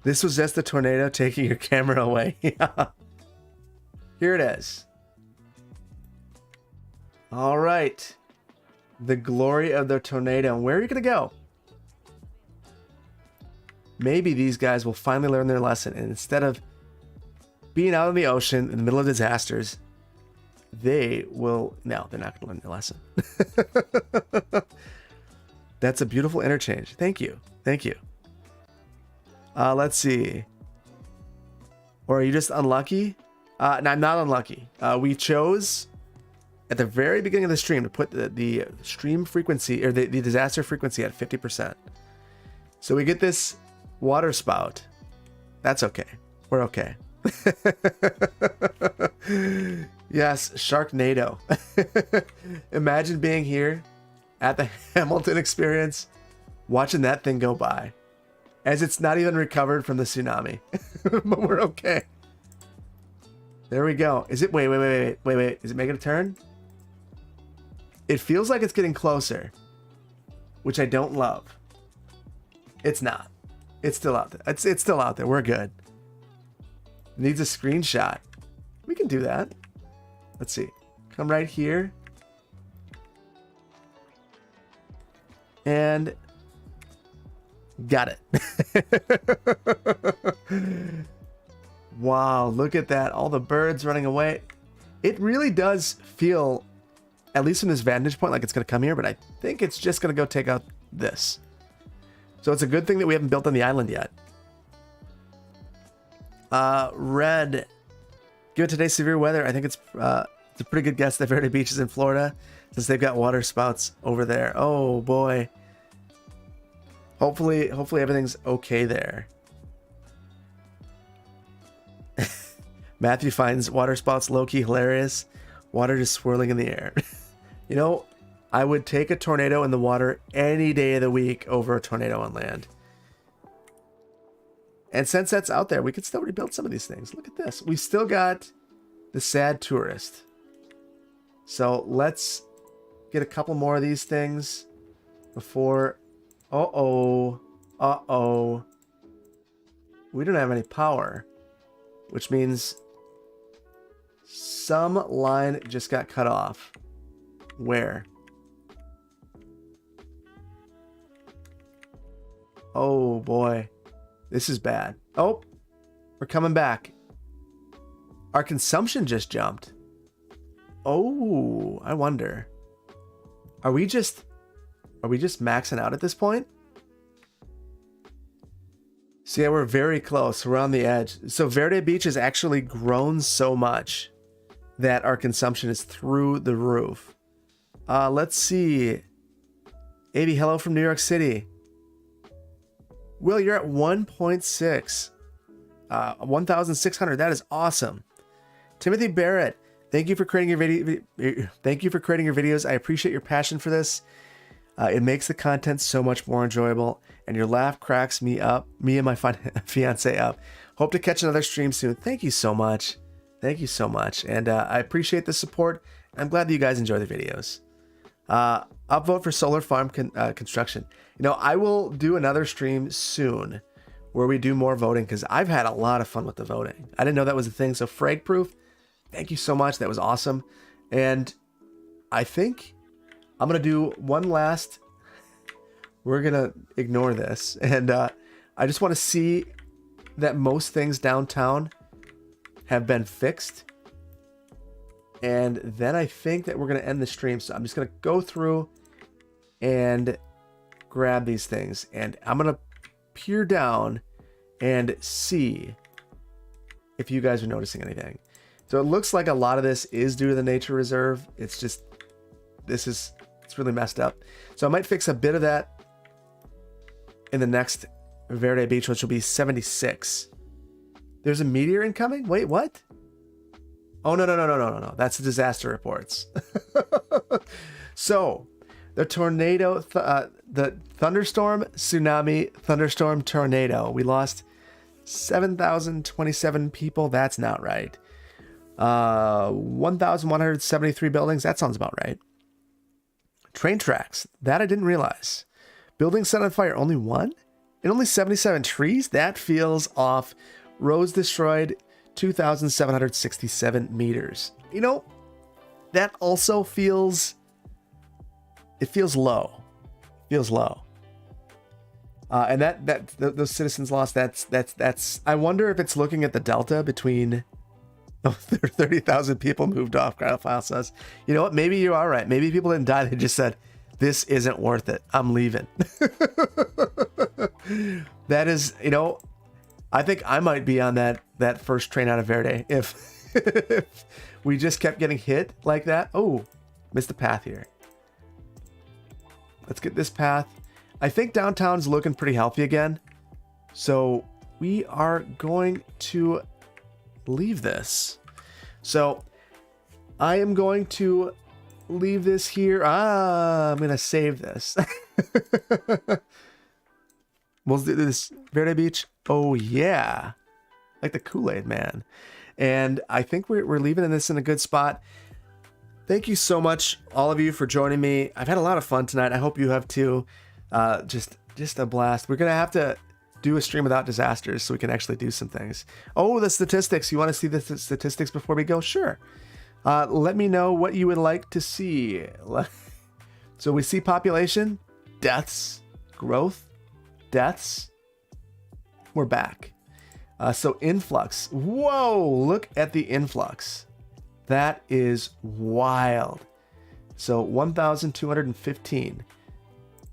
This was just the tornado taking your camera away. Here it is. All right. The glory of the tornado. Where are you going to go? Maybe these guys will finally learn their lesson, and instead of being out in the ocean in the middle of disasters, they will... No, they're not going to learn their lesson. That's a beautiful interchange. Thank you. Thank you. Let's see. Or are you just unlucky? No, I'm not unlucky. We chose at the very beginning of the stream to put the stream frequency, or the disaster frequency, at 50%. So we get this water spout. That's okay. We're okay. Yes, Sharknado. Imagine being here at the Hamilton Experience, watching that thing go by, as it's not even recovered from the tsunami. But we're okay. There we go. Is it... Wait. Is it making a turn? It feels like it's getting closer, which I don't love. It's not. It's still out there. It's still out there. We're good. Needs a screenshot. We can do that. Let's see. Come right here. And got it. Wow, look at that. All the birds running away. It really does feel, at least from this vantage point, like it's going to come here, but I think it's just going to go take out this. So it's a good thing that we haven't built on the island yet. Red. Given today's severe weather, I think it's a pretty good guess that Verde Beach is in Florida, since they've got water spouts over there. Oh boy. Hopefully everything's okay there. Matthew finds water spouts low-key hilarious. Water just swirling in the air. You know, I would take a tornado in the water any day of the week over a tornado on land. And since that's out there, we could still rebuild some of these things. Look at this. We still got the sad tourist. So let's get a couple more of these things before... Uh-oh. Uh-oh. We don't have any power, which means some line just got cut off. Where? Oh, boy. This is bad. Oh, we're coming back. Our consumption just jumped. Oh, I wonder. Are we just maxing out at this point? So yeah, we're very close. We're on the edge. So Verde Beach has actually grown so much that our consumption is through the roof. Let's see. AB, hello from New York City. Will, you're at 1.6. 1,600. That is awesome. Timothy Barrett, thank you for creating your video. Thank you for creating your videos. I appreciate your passion for this. It makes the content so much more enjoyable, and your laugh cracks me up, me and my fiance up. Hope to catch another stream soon. Thank you so much. Thank you so much. And I appreciate the support. I'm glad that you guys enjoy the videos. Upvote for solar farm construction. You know, I will do another stream soon where we do more voting, because I've had a lot of fun with the voting. I didn't know that was a thing. So Frag Proof, thank you so much. That was awesome. And I think I'm going to do one last... We're going to ignore this. And I just want to see that most things downtown have been fixed. And then I think that we're going to end the stream. So I'm just going to go through and grab these things. And I'm going to peer down and see if you guys are noticing anything. So it looks like a lot of this is due to the nature reserve. It's just, it's really messed up. So I might fix a bit of that in the next Verde Beach, which will be 76. There's a meteor incoming? Wait, what? Oh, no. That's the disaster reports. So, the tornado, the thunderstorm, tsunami, thunderstorm, tornado. We lost 7,027 people. That's not right. 1,173 buildings. That sounds about right. Train tracks. That I didn't realize. Buildings set on fire. Only one? And only 77 trees? That feels off. Roads destroyed. 2,767 meters. You know, that also feels... It feels low. Feels low. And those citizens lost. That's. I wonder if it's looking at the delta between. Oh, 30,000 people moved off. Crowdfile says, you know what? Maybe you are right. Maybe people didn't die. They just said, "This isn't worth it. I'm leaving." That is, you know, I think I might be on that first train out of Verde if we just kept getting hit like that. Oh, missed the path here. Let's get this path. I think downtown's looking pretty healthy again. So we are going to leave this. So I am going to leave this here. I'm going to save this. We'll do this. Verde Beach. Oh, yeah. Like the Kool-Aid man. And I think we're leaving this in a good spot. Thank you so much, all of you, for joining me. I've had a lot of fun tonight. I hope you have too. Just a blast. We're going to have to do a stream without disasters so we can actually do some things. Oh, the statistics. You want to see the statistics before we go? Sure. Let me know what you would like to see. So we see population, deaths, growth, deaths. We're back. So influx. Whoa, look at the influx. That is wild. So 1,215.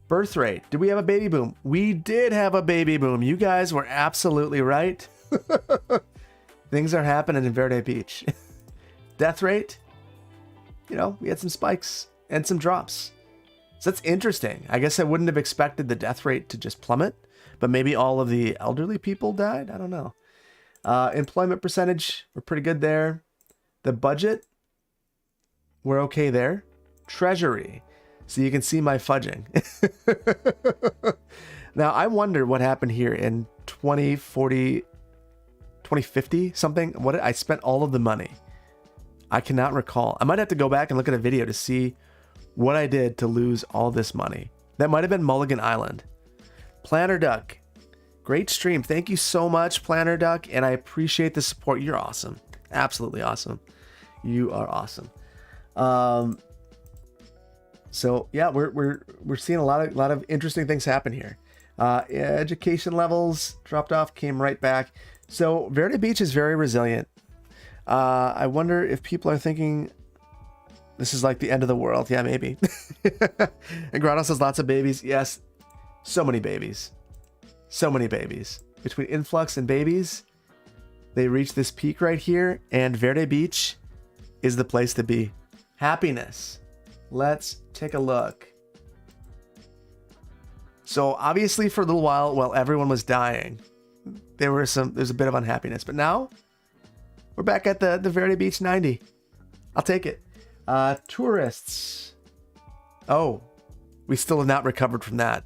Birth rate. Did we have a baby boom? We did have a baby boom. You guys were absolutely right. Things are happening in Verde Beach. Death rate, you know, we had some spikes and some drops. So that's interesting. I guess I wouldn't have expected the death rate to just plummet, but maybe all of the elderly people died. I don't know. Employment percentage, we're pretty good there. The budget, we're okay there. Treasury, so you can see my fudging. Now, I wonder what happened here in 2040, 2050, something. What I spent all of the money. I cannot recall. I might have to go back and look at a video to see what I did to lose all this money. That might have been Mulligan Island. Planner Duck, great stream. Thank you so much, Planner Duck, and I appreciate the support. You're awesome. Absolutely awesome. You are awesome. So yeah, we're seeing a lot of interesting things happen here. Education levels dropped off, came right back. So Verde Beach is very resilient. I wonder if people are thinking this is like the end of the world. Yeah, maybe. And Grotto says lots of babies. Yes, so many babies. So many babies. Between influx and babies, they reach this peak right here, and Verde Beach is the place to be. Happiness. Let's take a look. So obviously for a little while everyone was dying, there's a bit of unhappiness, but now we're back at the Verde Beach 90. I'll take it. Tourists. Oh, we still have not recovered from that.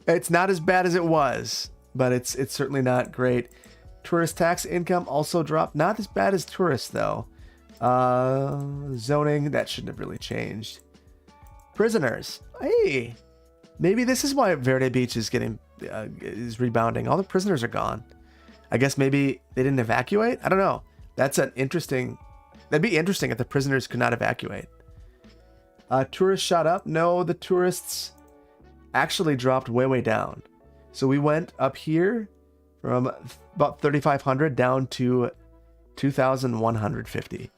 It's not as bad as it was, but it's certainly not great. Tourist tax income also dropped. Not as bad as tourists though. Zoning, that shouldn't have really changed. Prisoners. Hey, maybe this is why Verde Beach is is rebounding. All the prisoners are gone. I guess maybe they didn't evacuate. I don't know. That'd be interesting if the prisoners could not evacuate. Tourists shot up. No, the tourists actually dropped way down. So we went up here from about 3,500 down to 2,150.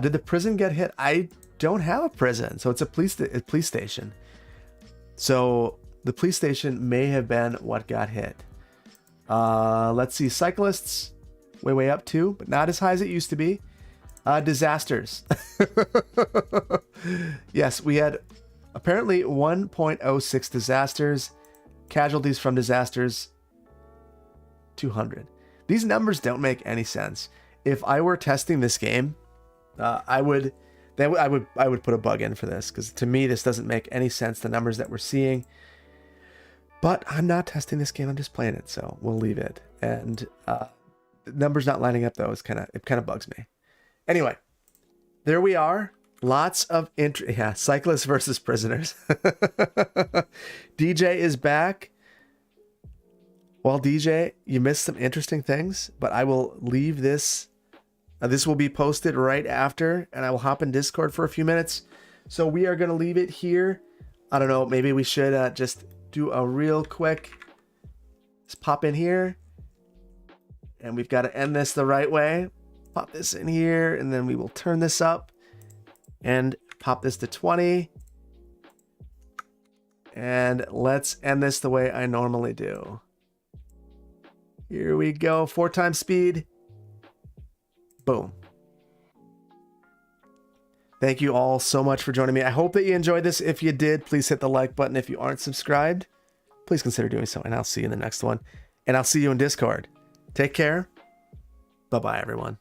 Did the prison get hit? I don't have a prison, so it's a police station. So the police station may have been what got hit. Let's see, cyclists, way up too, but not as high as it used to be. Disasters. Yes, we had apparently 1.06 disasters. Casualties from disasters, 200. These numbers don't make any sense. If I were testing this game, I would put a bug in for this, because to me this doesn't make any sense, the numbers that we're seeing. But I'm not testing this game, I'm just playing it, so we'll leave it. And the numbers not lining up though it kind of bugs me. Anyway, there we are. Lots of cyclists versus prisoners. DJ is back. Well, DJ, you missed some interesting things, but I will leave this. This will be posted right after, and I will hop in Discord for a few minutes. So we are going to leave it here. I don't know, maybe we should just do a real quick. Let's pop in here. And we've got to end this the right way. Pop this in here, and then we will turn this up and pop this to 20. And let's end this the way I normally do. Here we go, 4 times speed. Boom. Thank you all so much for joining me. I hope that you enjoyed this. If you did, please hit the like button. If you aren't subscribed, please consider doing so. And I'll see you in the next one. And I'll see you in Discord. Take care. Bye-bye, everyone.